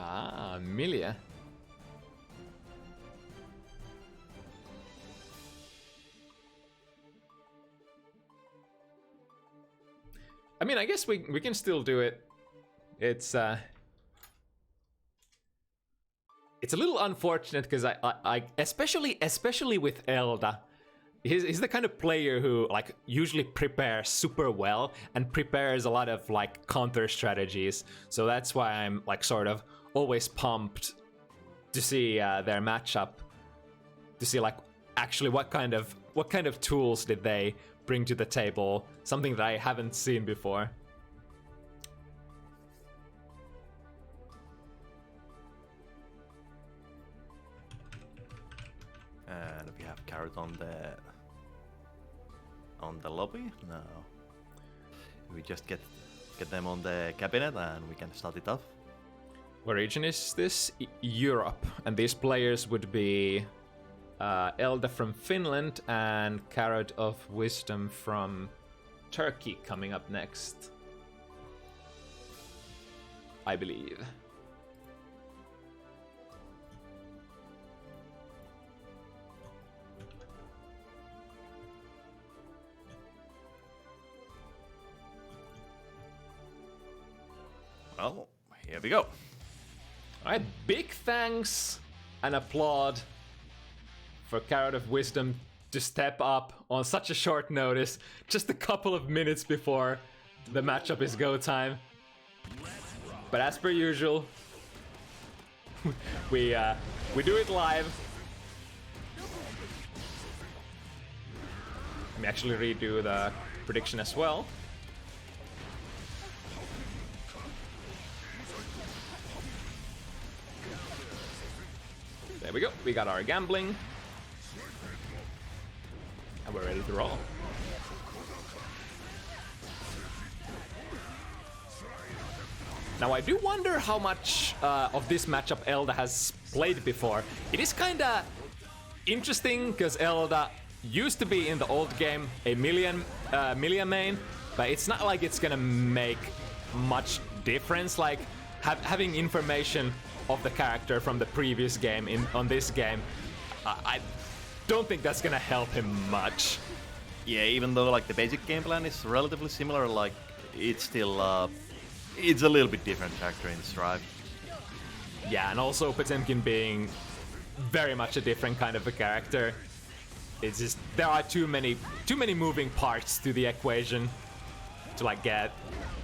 Ah, Milia. I mean, I guess we can still do it. It's a little unfortunate because I especially with Elda, he's the kind of player who like usually prepares super well and prepares a lot of like counter strategies. So that's why I'm like sort of always pumped to see their matchup, to see like actually what kind of tools did they bring to the table, something that I haven't seen before. carrot on the lobby? No. We just get them on the cabinet and we can start it off. What region is this? Europe. And these players would be Elda from Finland and Carrot of Wisdom from Turkey coming up next. I believe. Well, here we go. Alright, big thanks and applaud for Carrot of Wisdom to step up on such a short notice, just a couple of minutes before the matchup is go time. But as per usual, we do it live. Let me actually redo the prediction as well. There we go, we got our gambling. And we're ready to roll. Now I do wonder how much of this matchup Elda has played before. It is kinda interesting because Elda used to be in the old game a Milia main, but it's not like it's gonna make much difference. Like having information of the character from the previous game on this game, I don't think that's gonna help him much. Yeah, even though like the basic game plan is relatively similar, like it's still it's a little bit different character in Strive. Yeah, and also Potemkin being very much a different kind of a character. It's just there are too many moving parts to the equation to like get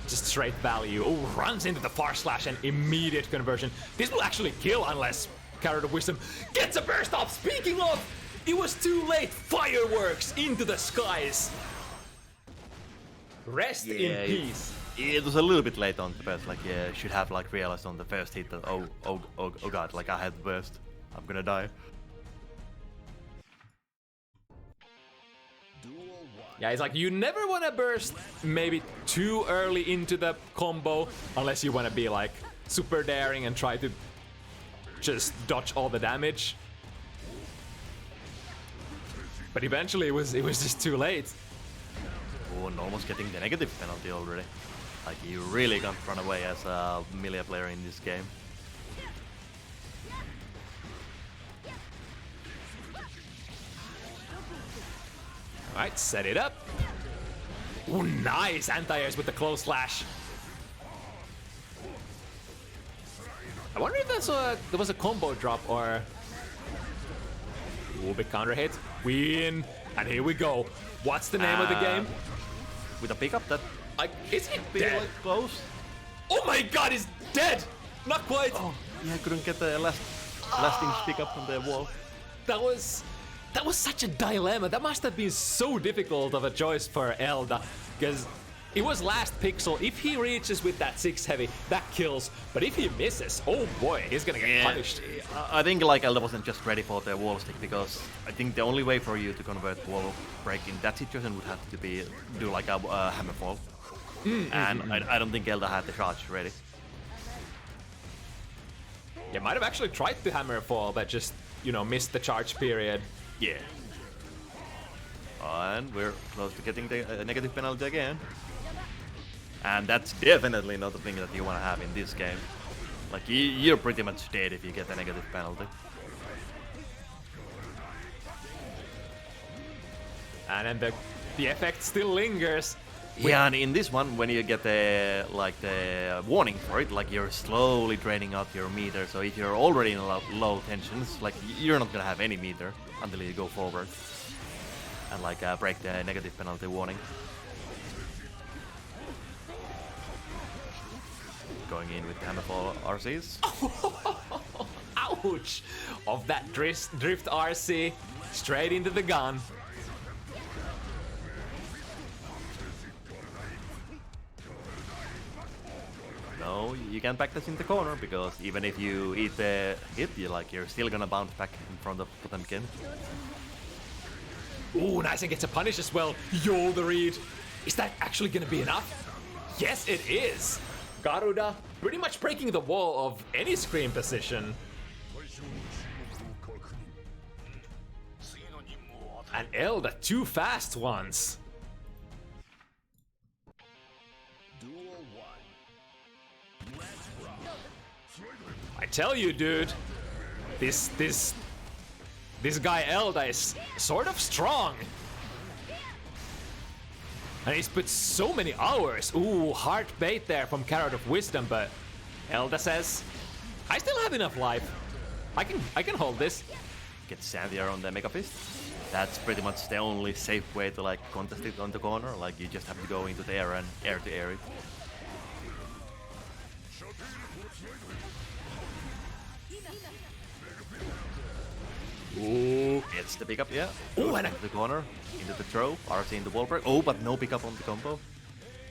just straight value. Oh, runs into the far slash and immediate conversion. This will actually kill unless Carrot of Wisdom gets a burst off. Speaking of, it was too late. Fireworks into the skies. Rest in peace. It was a little bit late on the burst. Like, yeah, should have like realized on the first hit that oh god, like I had the burst. I'm gonna die. Yeah, it's like you never want to burst maybe too early into the combo unless you want to be like super daring and try to just dodge all the damage. But eventually it was just too late. Oh, and almost getting the negative penalty already. Like you really can't run away as a melee player in this game. Alright, set it up. Ooh, nice anti-airs with the close slash. I wonder if there was a combo drop or... Ooh, big counter hit. Win. And here we go. What's the name of the game? With a pickup that... is he dead? Like close. Oh my god, he's dead! Not quite. Oh, yeah, I couldn't get the last inch pickup from the wall. That was such a dilemma. That must have been so difficult of a choice for Elda, because it was last pixel. If he reaches with that 6 heavy, that kills. But if he misses, oh boy, he's gonna get punished. I think like Elda wasn't just ready for the wall stick, because I think the only way for you to convert wall break in that situation would have to be do like a hammerfall. And I don't think Elda had the charge ready. You might have actually tried to hammerfall, but just, you know, missed the charge period. Yeah. And we're close to getting the negative penalty again. And that's definitely not the thing that you want to have in this game. Like, you're pretty much dead if you get a negative penalty. And then the effect still lingers. Yeah, and in this one, when you get the warning for it, like you're slowly draining out your meter. So if you're already in low tensions, like you're not gonna have any meter until you go forward and like break the negative penalty warning. Going in with hammerfall RCs. Ouch! Of that drift RC straight into the gun. No, you can't back this in the corner, because even if you eat the hit, you're still gonna bounce back in front of Potemkin. Ooh, nice, and gets a punish as well. Yo, the read. Is that actually gonna be enough? Yes, it is. Garuda pretty much breaking the wall of any screen position. And Elda, 2 fast ones. I tell you, dude, this guy Elda is sort of strong. And he's put so many hours. Ooh, hard bait there from Carrot of Wisdom, but Elda says, I still have enough life. I can hold this. Get Xanthier on the Mega Fist. That's pretty much the only safe way to like contest it on the corner. Like you just have to go into the air and air to air it. Ooh. It's the pickup, yeah. Ooh, and the corner, into the throw, RC in the wall break. Oh, but no pickup on the combo.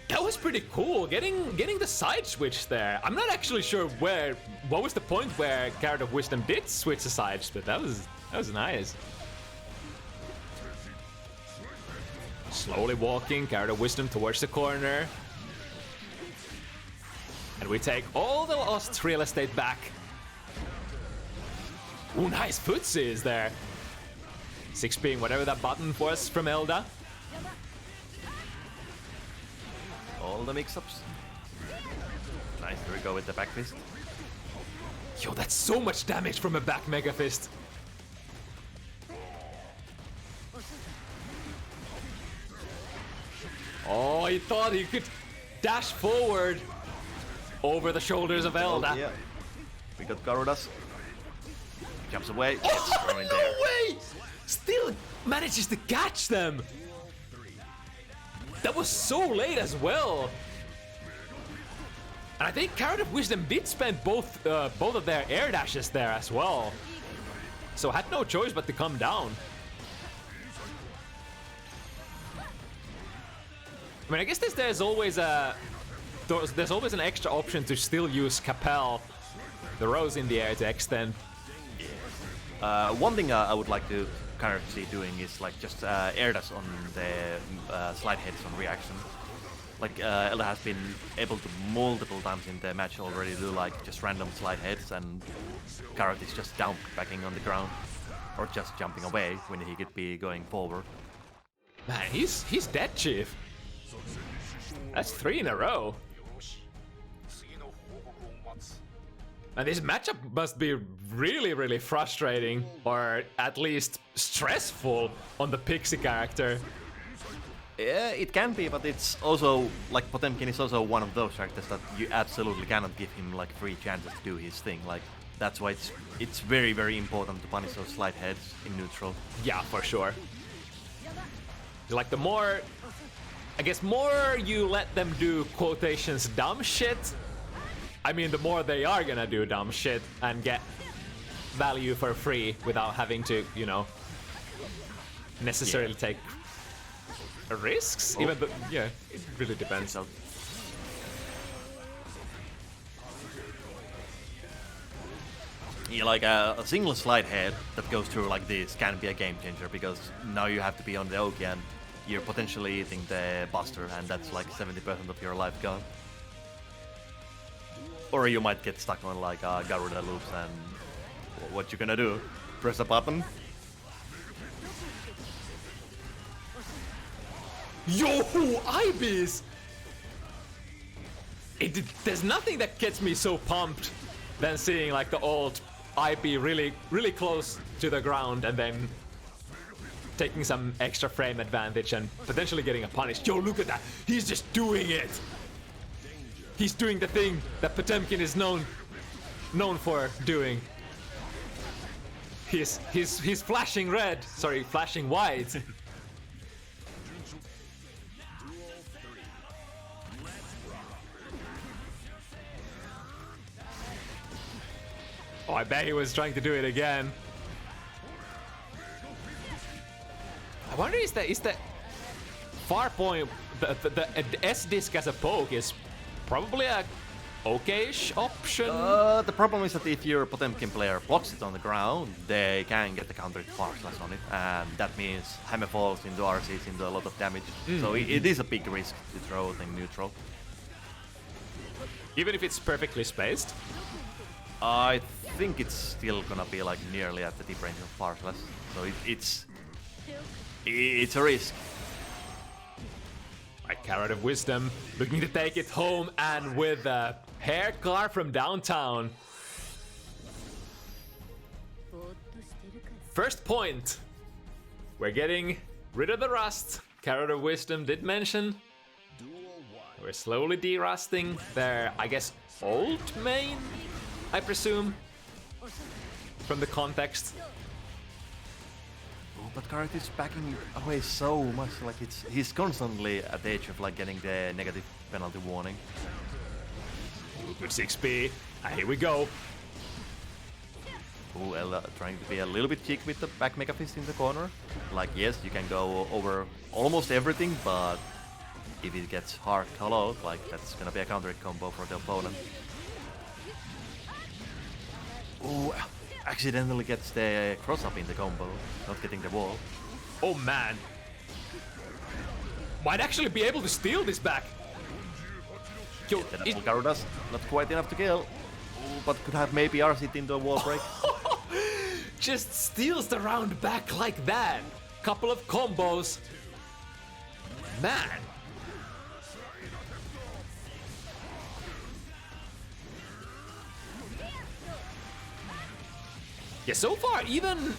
That was pretty cool, getting the side switch there. I'm not actually sure what was the point where Carrot of Wisdom did switch the sides, but that was nice. Slowly walking, Carrot of Wisdom towards the corner. And we take all the lost real estate back. Ooh, nice footsies there. 6 being whatever that button was from Elda. All the mix-ups. Nice, here we go with the back fist. Yo, that's so much damage from a back Mega Fist. Oh, he thought he could dash forward over the shoulders of Elda. Oh, yeah. We got Garudas. Jumps away. Oh, thrown in no there. way! Still manages to catch them. That was so late as well. And I think Carrot of Wisdom did spend both of their air dashes there as well. So had no choice but to come down. I mean, I guess there's always an extra option to still use Capel, the Rose in the air, to extend. One thing I would like to currently see doing is like just air dash on the slide heads on reaction. Like Elda has been able to multiple times in the match already do like just random slide heads, and Carrot is just down backing on the ground or just jumping away when he could be going forward. Man, he's dead, Chief. That's 3 in a row. And this matchup must be really, really frustrating, or at least stressful on the Pixie character. Yeah, it can be, but it's also like Potemkin is also one of those characters that you absolutely cannot give him like free chances to do his thing. Like that's why it's very, very important to punish those slide heads in neutral. Yeah, for sure. Like the more, I guess, more you let them do quotations dumb shit, I mean, the more they are gonna do dumb shit and get value for free without having to, you know, necessarily take risks. Oh. Even though, yeah, it really depends. Yeah, like a single slide head that goes through like this can be a game changer, because now you have to be on the Oki and you're potentially eating the Buster, and that's like 70% of your life gone. Or you might get stuck on like Garuda loops, and what you gonna do? Press a button? Yo, Ibis! There's nothing that gets me so pumped than seeing like the old IP really, really close to the ground and then taking some extra frame advantage and potentially getting a punish. Yo, look at that! He's just doing it! He's doing the thing that Potemkin is known for doing. He's flashing red. Sorry, flashing white. Oh, I bet he was trying to do it again. I wonder is the far point, the S disc as a poke is probably a okay-ish option. The problem is that if your Potemkin player blocks it on the ground, they can get the counter far slash on it, and that means hammer falls into RCs into a lot of damage. So it is a big risk to throw it in neutral. Even if it's perfectly spaced? I think it's still gonna be like nearly at the deep range of far slash. So it's a risk. A Carrot of Wisdom looking to take it home, and with a hair car from downtown. First point. We're getting rid of the rust. Carrot of Wisdom did mention. We're slowly de-rusting their, I guess, old main, I presume, from the context. But Carrot is backing away so much, like he's constantly at the edge of like getting the negative penalty warning. Good 6B, here we go. Ooh, Elda trying to be a little bit cheeky with the back Mega Fist in the corner. Like, yes, you can go over almost everything, but if it gets hard hollow, like that's gonna be a counter combo for the opponent. Ooh, accidentally gets the cross up in the combo, not getting the wall. Oh man. Might actually be able to steal this back. Yo, The double Garuda's not quite enough to kill, but could have maybe RC'd into a wall break. just steals the round back like that. Couple of combos. Man. Yeah, so far, even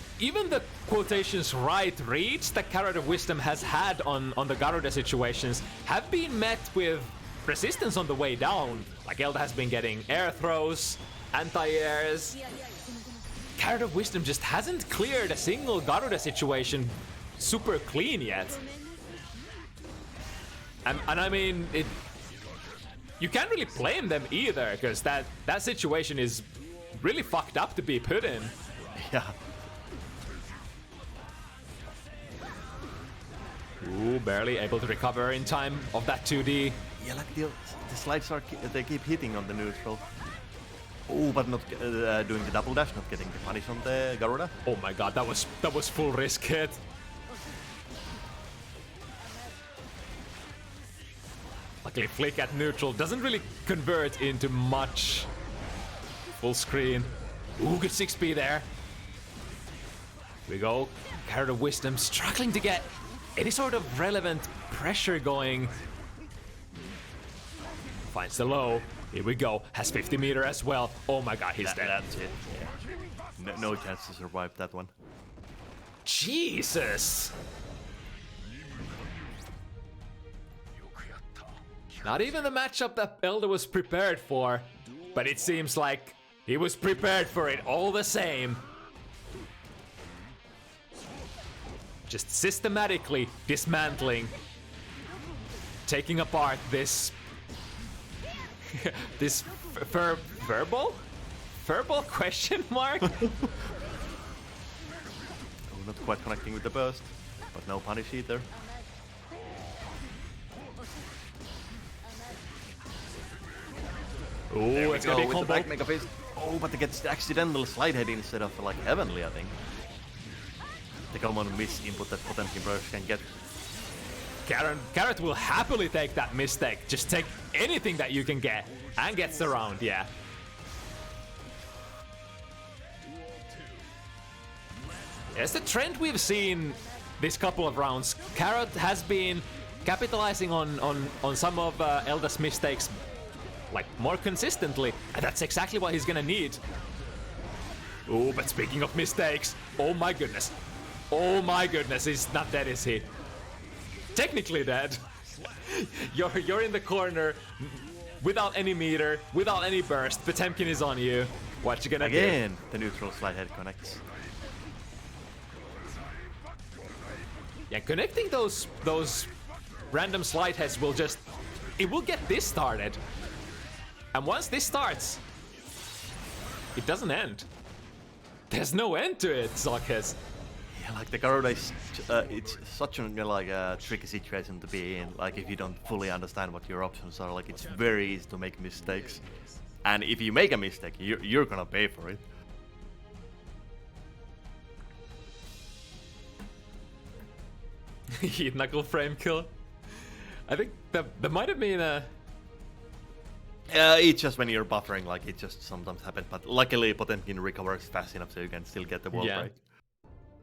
the quotations right reads that Carrot of Wisdom has had on the Garuda situations have been met with resistance on the way down. Like Elda has been getting air throws, anti-airs. Carrot of Wisdom just hasn't cleared a single Garuda situation super clean yet. And I mean, you can't really blame them either, because that situation is really fucked up to be put in. Yeah. Ooh, barely able to recover in time of that 2D. Yeah, like the slides are they keep hitting on the neutral. Oh, but not doing the double dash, not getting the punish on the Garuda. Oh my god, that was full risk hit. Luckily, flick at neutral doesn't really convert into much. Full screen. Ooh, good 6B there. Here we go. Carrot of Wisdom struggling to get any sort of relevant pressure going. Finds the low. Here we go. Has 50 meter as well. Oh my god, he's dead. That's it. Yeah. No chance to survive that one. Jesus! Not even the matchup that Elda was prepared for, but it seems like he was prepared for it all the same. Just systematically dismantling, taking apart this this verbal question mark. Oh, not quite connecting with the burst, but no punish either. Ooh, it's gonna be a with combo. the back Mega Fist. Oh, but it gets the accidental slide head instead of like heavenly, I think. The common miss input that Potemkin players can get. Carrot will happily take that mistake. Just take anything that you can get, and gets the round, yeah. It's the trend we've seen this couple of rounds. Carrot has been capitalizing on some of Elda's mistakes like more consistently, and that's exactly what he's gonna need. Oh, but speaking of mistakes, oh my goodness. Oh my goodness, he's not dead, is he? Technically dead. You're in the corner without any meter, without any burst. Potemkin is on you. What you gonna do? Again, the neutral slide head connects. Yeah, connecting those random slide heads will just... It will get this started. And once this starts, it doesn't end. There's no end to it, ZoKHiZ. Yeah, Yeah, like the Garuda is, it's such a like a tricky situation to be in. Like if you don't fully understand what your options are, like it's very easy to make mistakes. And if you make a mistake, you're gonna pay for it. Heat knuckle frame kill. I think that might have been a. It's just when you're buffering, like it just sometimes happens. But luckily, Potemkin recovers fast enough so you can still get the wall break.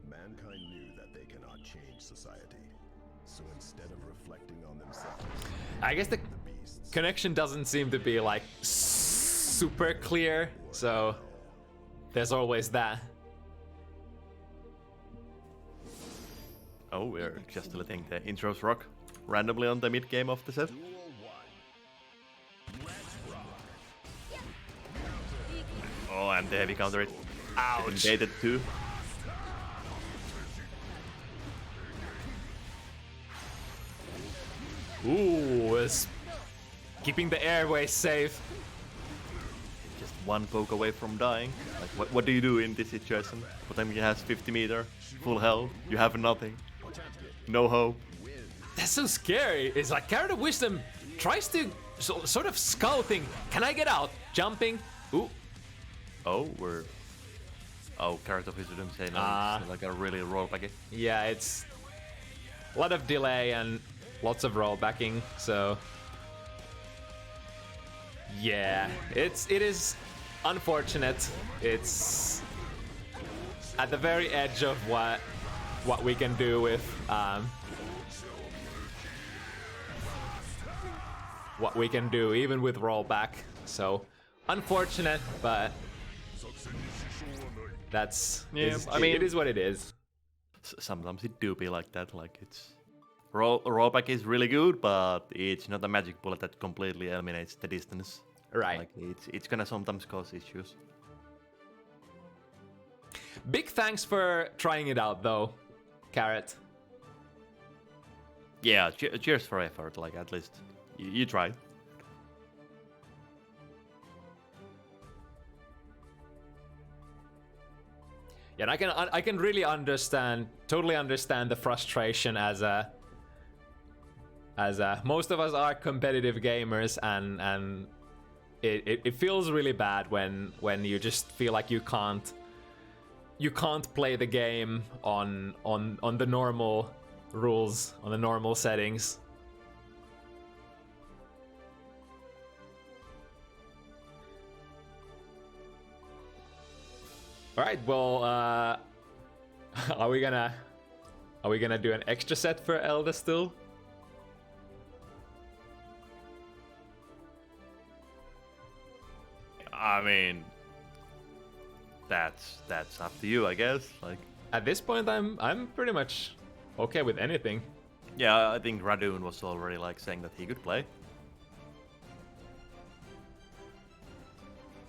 Mankind knew that they cannot change society, so instead of reflecting on themselves, I guess the connection doesn't seem to be like super clear, so there's always that. Oh, we're just letting the intros rock randomly on the mid game of the set. Oh, and the heavy counter it. Ouch. Dated too. Ooh, it's keeping the airways safe. Just one poke away from dying. Like, what do you do in this situation? Potemkin has 50 meter, full health. You have nothing. No hope. That's so scary. It's like Carrot of Wisdom tries to sort of scouting. Can I get out? Jumping. Ooh. Oh, we're... Oh, Carrot of Wisdom say no. It's like a really rollbacky. Yeah, it's a lot of delay and lots of rollbacking, so... Yeah, it is unfortunate. It's at the very edge of what we can do with what we can do even with rollback. So unfortunate, but that's I mean it is what it is. Sometimes it do be like that. Like it's rollback is really good, but it's not a magic bullet that completely eliminates the distance. Right. Like it's gonna sometimes cause issues. Big thanks for trying it out, though, Carrot. Yeah, cheers for effort. Like at least you tried. Yeah, and I can really totally understand the frustration as most of us are competitive gamers, and it feels really bad when you just feel like you can't play the game on the normal rules, on the normal settings. All right, well, are we gonna do an extra set for Elda still? I mean, that's up to you, I guess. Like at this point, I'm pretty much okay with anything. Yeah, I think Radune was already like saying that he could play.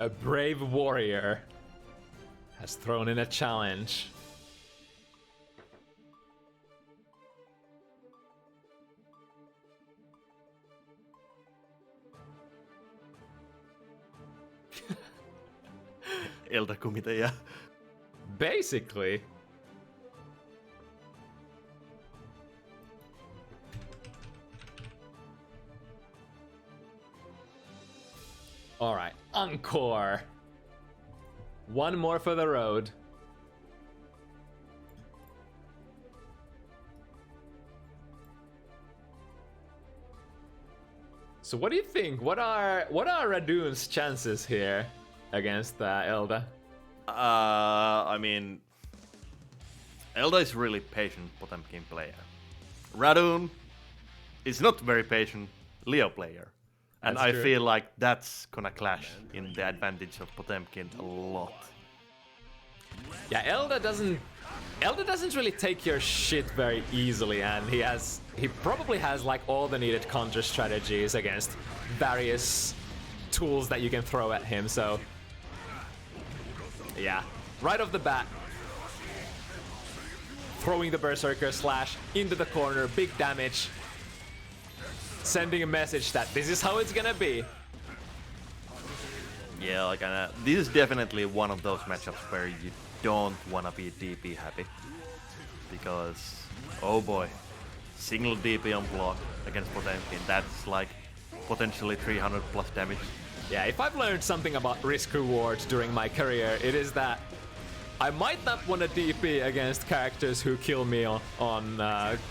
A brave warrior has thrown in a challenge. Elda kumite, yeah. Basically. All right, encore. One more for the road. So what do you think? What are Radune's chances here against Elda? I mean, Elda is really patient Potemkin player. Radune is not very patient Leo player. And That's I true. feel like that's gonna clash in the advantage of Potemkin a lot. Yeah, Elda doesn't really take your shit very easily, and he probably has like all the needed counter strategies against various tools that you can throw at him. So yeah, right off the bat, throwing the Berserker Slash into the corner, big damage, sending a message that this is how it's gonna be. Yeah, like this is definitely one of those matchups where you don't wanna be DP happy. because, oh boy, single DP on block against Potemkin, that's like potentially 300 plus damage. Yeah, if I've learned something about risk reward during my career, it is that I might not want to DP against characters who kill me on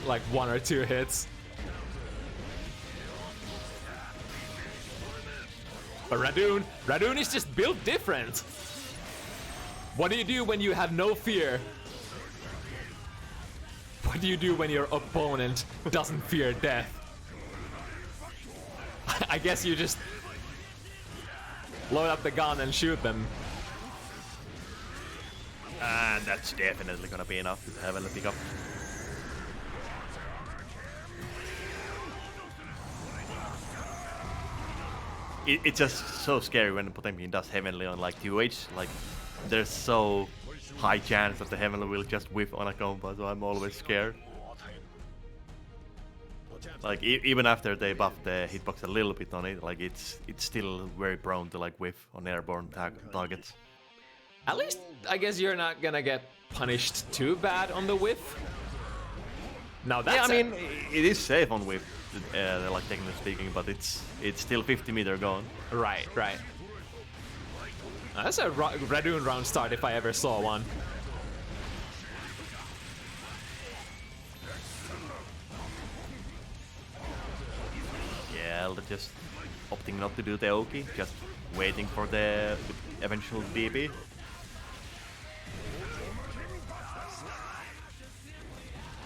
like 1 or 2 hits. But Radune is just built different. What do you do when you have no fear? What do you do when your opponent doesn't fear death? I guess you just load up the gun and shoot them. And that's definitely gonna be enough to have a pick up. It's just so scary when Potemkin does Heavenly on like 2H. Like, there's so high chance that the Heavenly will just whiff on a combo, so I'm always scared. Like, even after they buff the hitbox a little bit on it, like it's still very prone to like whiff on airborne targets. At least, I guess you're not gonna get punished too bad on the whiff. Now that's yeah, I mean, it is safe on whiff, like technically speaking, but it's still 50 meter gone. Right. That's a Radune round start if I ever saw one. Yeah, Elda just opting not to do the Oki, just waiting for the eventual DP.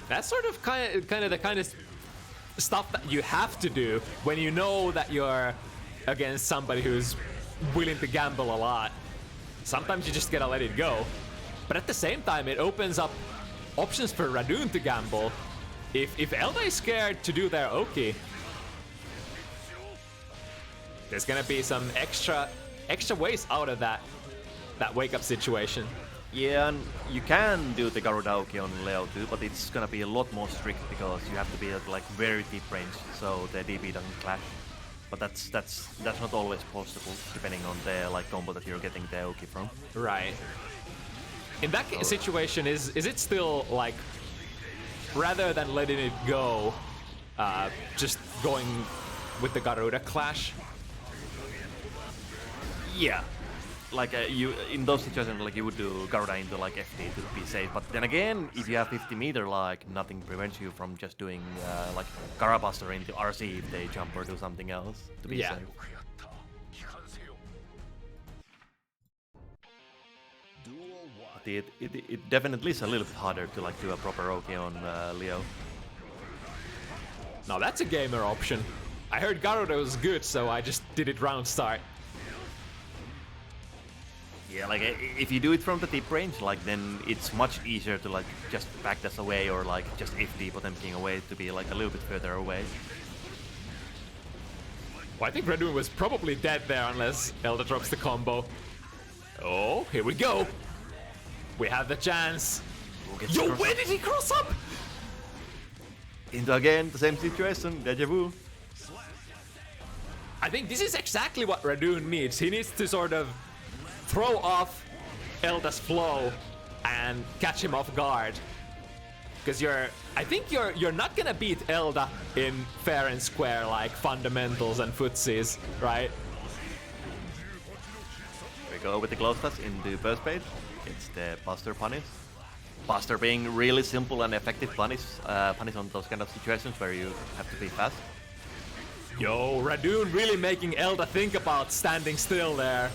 That's sort of kind of the kind of stuff that you have to do when you know that you're against somebody who's willing to gamble a lot. Sometimes you just gotta let it go. But at the same time, it opens up options for Radune to gamble. If Elda is scared to do their Oki, there's gonna be some extra ways out of that wake up situation. Yeah, and you can do the Garuda Oki on Leo too, but it's gonna be a lot more strict because you have to be at like very deep range, so the DP doesn't clash. But that's not always possible, depending on the like combo that you're getting the Oki from. Right. In that situation, is it still like, rather than letting it go, just going with the Garuda clash? Yeah. Like you in those situations, like you would do Garuda into like FT to be safe. But then again, if you have 50 meter, like nothing prevents you from just doing like Garabuster into RC if they jump or do something else to be safe. But it definitely is a little bit harder to like do a proper Oki on Leo. Now that's a gamer option. I heard Garuda was good, so I just did it round start. Yeah, like if you do it from the deep range, like then it's much easier to like just back this away or like just FD Potemkin away to be like a little bit further away. Well, I think Radune was probably dead there unless Elda drops the combo. Oh, here we go. We have the chance. Yo, where did he cross up? Into again, the same situation, deja vu. I think this is exactly what Radune needs. He needs to sort of throw off Elda's flow and catch him off guard. Because I think you're not gonna beat Elda in fair and square like fundamentals and footsies, right? We go with the close touch into burst page. It's the Buster punish. Buster being really simple and effective punish on those kind of situations where you have to be fast. Yo, Radune really making Elda think about standing still there.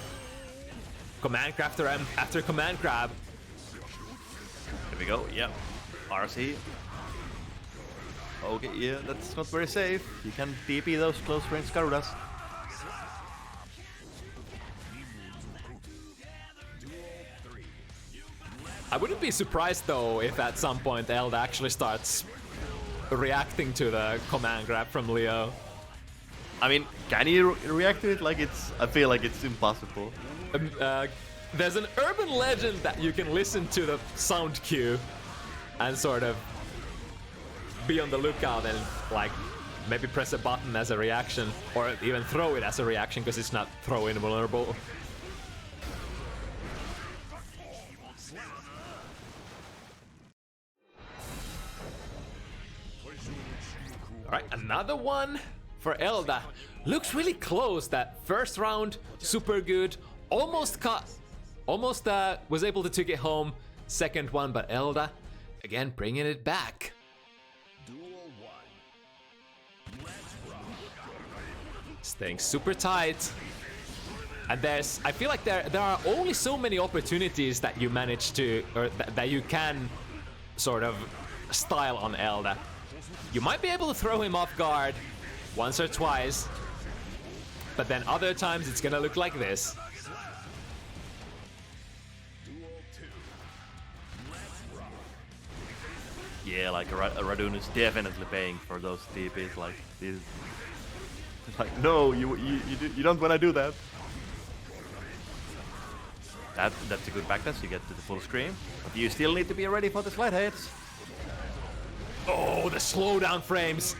Command grab after command grab. There we go, yeah. RC. Okay, yeah, that's not very safe. You can TP those close range Garudas. I wouldn't be surprised though if at some point Elda actually starts reacting to the command grab from Leo. I mean, can you react to it? Like I feel like it's impossible. There's an urban legend that you can listen to the sound cue and sort of be on the lookout and like maybe press a button as a reaction or even throw it as a reaction because it's not throw invulnerable. Alright, another one for Elda. Looks really close. That first round, super good. Almost was able to take it home. Second one, but Elda, again, bringing it back. Staying super tight. And I feel like there are only so many opportunities that you manage to, or that you can sort of style on Elda. You might be able to throw him off guard once or twice, but then other times it's gonna look like this. Yeah, like Radune is definitely paying for those TPs. Like this, like no, you don't want to do that. That's a good backdash. You get to the full screen, but you still need to be ready for the slide hits. Oh, the slowdown frames.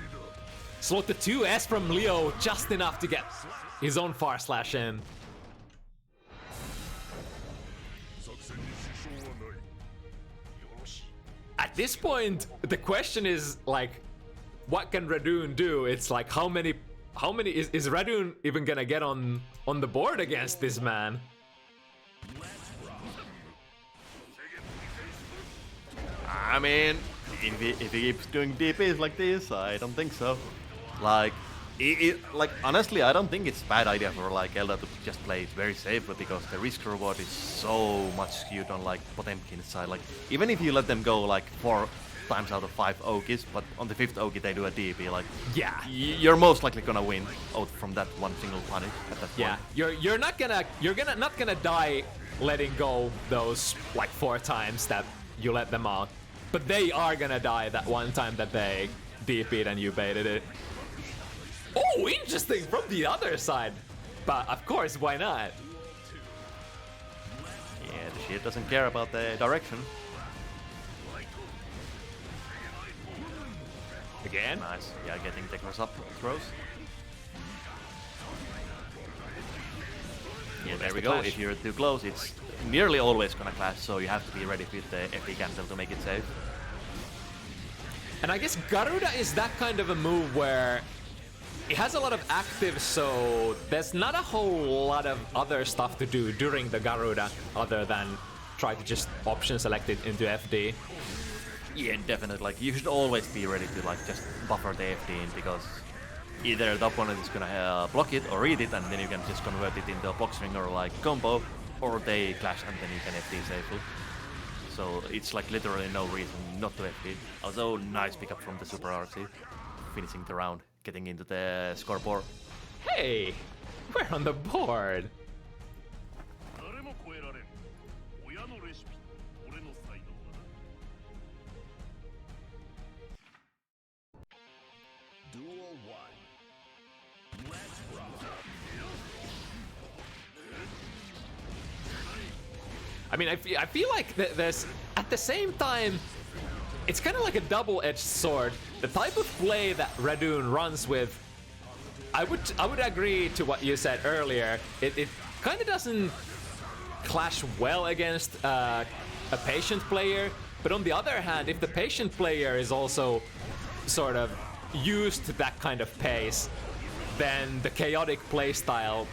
Slowed the 2S from Leo just enough to get his own far slash in. At this point, the question is like, what can Radune do? It's like, how many is Radune even gonna get on the board against this man? I mean, if he keeps doing DPs like this, I don't think so. Like, like honestly, I don't think it's a bad idea for like Elda to just play it very safely, because the risk reward is so much skewed on like Potemkin's side. Like, even if you let them go like 4 times out of 5 Okies, but on the 5th Oki they do a DP, like, yeah, you're most likely gonna win out from that one single punish at that point. Yeah, you're not gonna die letting go those like 4 times that you let them out. But they are gonna die that one time that they DP'd and you baited it. Oh, interesting from the other side. But of course, why not? Yeah, the shit doesn't care about the direction. Again? Nice. Yeah, getting the cross up throws. Yeah, there we go. Clash. If you're too close, it's nearly always gonna clash, so you have to be ready with the FT cancel to make it safe. And I guess Garuda is that kind of a move where it has a lot of active, so there's not a whole lot of other stuff to do during the Garuda other than try to just option select it into FD. Yeah, definitely. Like, you should always be ready to like just buffer the FD in, because either the opponent is gonna block it or read it, and then you can just convert it into a block string or like combo, or they clash and then you can FD safely. So it's like literally no reason not to FD. Also, nice pickup from the Super RC, finishing the round, getting into the scoreboard. Hey, we're on the board. Duel 1. Let's rock. I mean, I feel like there's, at the same time, it's kind of like a double-edged sword. The type of play that Radune runs with, I would agree to what you said earlier. It kind of doesn't clash well against a patient player, but on the other hand, if the patient player is also sort of used to that kind of pace, then the chaotic playstyle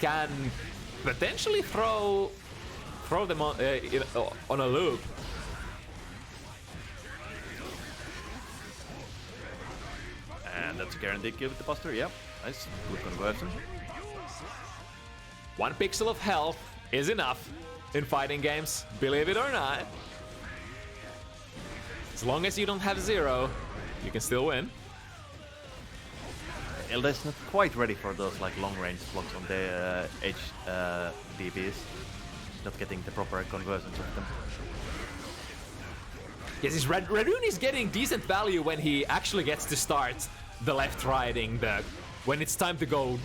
can potentially throw them on a loop. And that's a guaranteed kill with the Buster, yeah. Nice, good conversion. 1 pixel of health is enough in fighting games, believe it or not. As long as you don't have 0, you can still win. Elda is not quite ready for those like long range blocks on the edge DBs. Not getting the proper conversions of them. Yes, his Radune is getting decent value when he actually gets to start the left riding, when it's time to go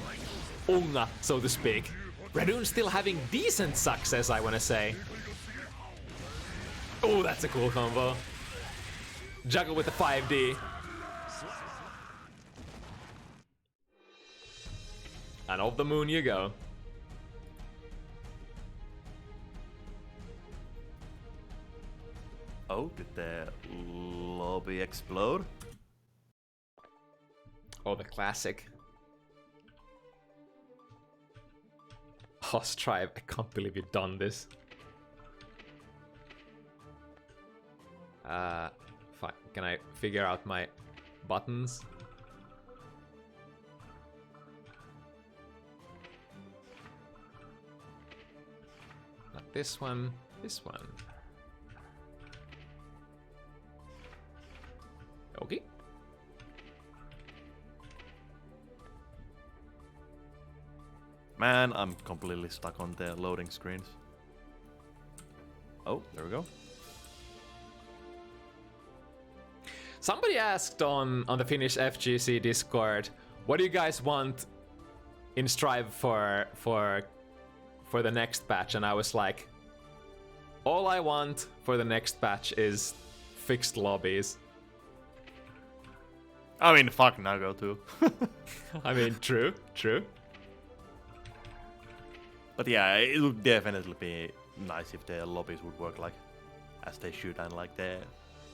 unga, so to speak. Radune's still having decent success, I want to say. Oh, that's a cool combo. Juggle with the 5D. And off the moon you go. Oh, did the lobby explode? Oh, the classic. Oh, Strive, I can't believe you've done this. Fine. Can I figure out my buttons? Not this one, this one. Okay. Man, I'm completely stuck on the loading screens. Oh, there we go. Somebody asked on the Finnish FGC Discord, what do you guys want in Strive for the next patch? And I was like, all I want for the next patch is fixed lobbies. I mean, fuck Nago too. I mean, true. But yeah, it would definitely be nice if the lobbies would work like as they should, and like the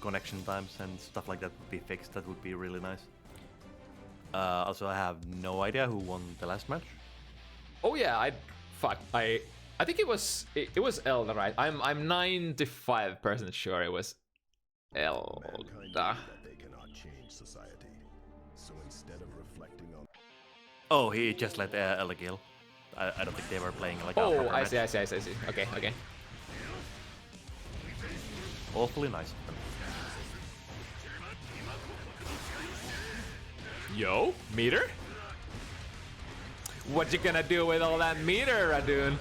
connection times and stuff like that would be fixed. That would be really nice. Also, I have no idea who won the last match. Oh yeah, I think it was Elda, right? I'm 95% sure it was Elda. Mankind knew that they cannot change society. So instead of reflecting on Oh, he just let Elda kill. I don't think they were playing like a Oh, proper I see. match. Okay. Awfully nice. Yo, meter? What you gonna do with all that meter, Radune?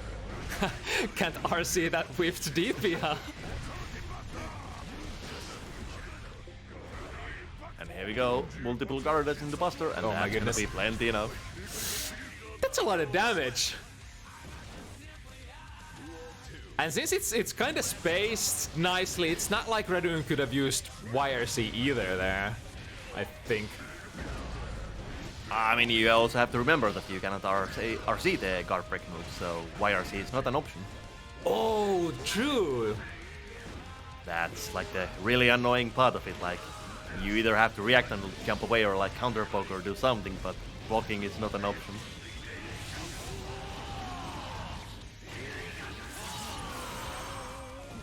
Can't RC that whiffed DP, huh? And here we go, multiple guards in the buster, and Oh my that's goodness. gonna be plenty enough. That's a lot of damage. And since it's kind of spaced nicely, it's not like Radune could have used YRC either there, I think. I mean, you also have to remember that you cannot RC the guard break move, so YRC is not an option. Oh, true. That's like the really annoying part of it. Like, you either have to react and jump away or like counter poke or do something, but blocking is not an option.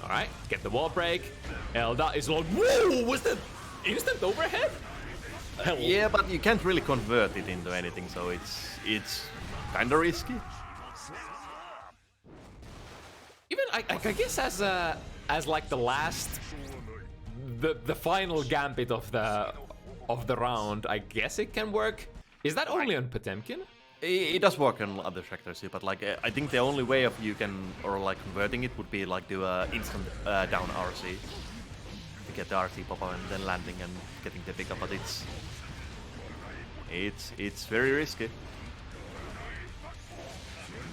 Alright, get the wall break. Elda is all. Whoa! Was that instant overhead? Hell. Yeah, but you can't really convert it into anything, so it's kind of risky. Even I guess as like the last, the final gambit of the round, I guess it can work. Is that only on Potemkin? It does work on other tractors too, but like I think the only way of you can or like converting it would be like do a instant down RC to get the RC pop up and then landing and getting the pickup. But it's very risky. And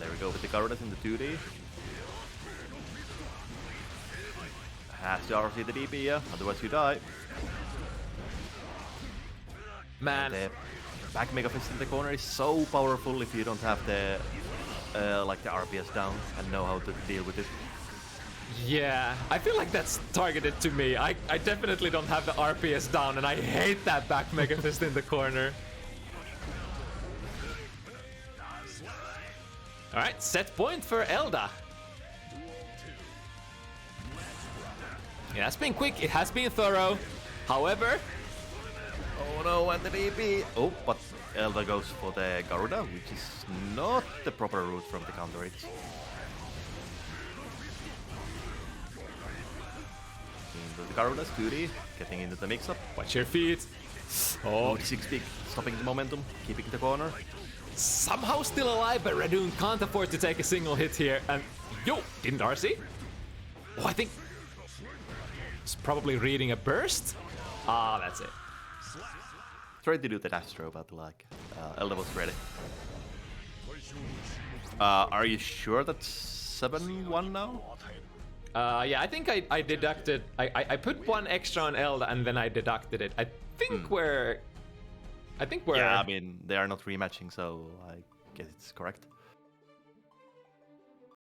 there we go with the Gardas in the 2D. Has to RC the DP, yeah, otherwise you die. Man. The back Mega Fist in the corner is so powerful if you don't have the like the RPS down and know how to deal with it. Yeah, I feel like that's targeted to me. I definitely don't have the RPS down, and I hate that back Mega Fist in the corner. Alright, set point for Elda. It has been quick, it has been thorough. However, Oh no, and the DP! Oh, but Elda goes for the Garuda, which is not the proper route from the counter hits. Into the Garuda's 2D, getting into the mix-up. watch your feet. Oh, 6 big, stopping the momentum, keeping the corner. somehow still alive, but Radune can't afford to take a single hit here. And yo, didn't RC? Oh, I think it's probably reading a burst. Ah, that's it. Tried to do the dash throw, but like Elda was ready. Are you sure that's 7-1 now? Yeah, I think I deducted. I put one extra on Elda and then I deducted it. I think we're. Yeah, I mean they are not rematching, so I guess it's correct.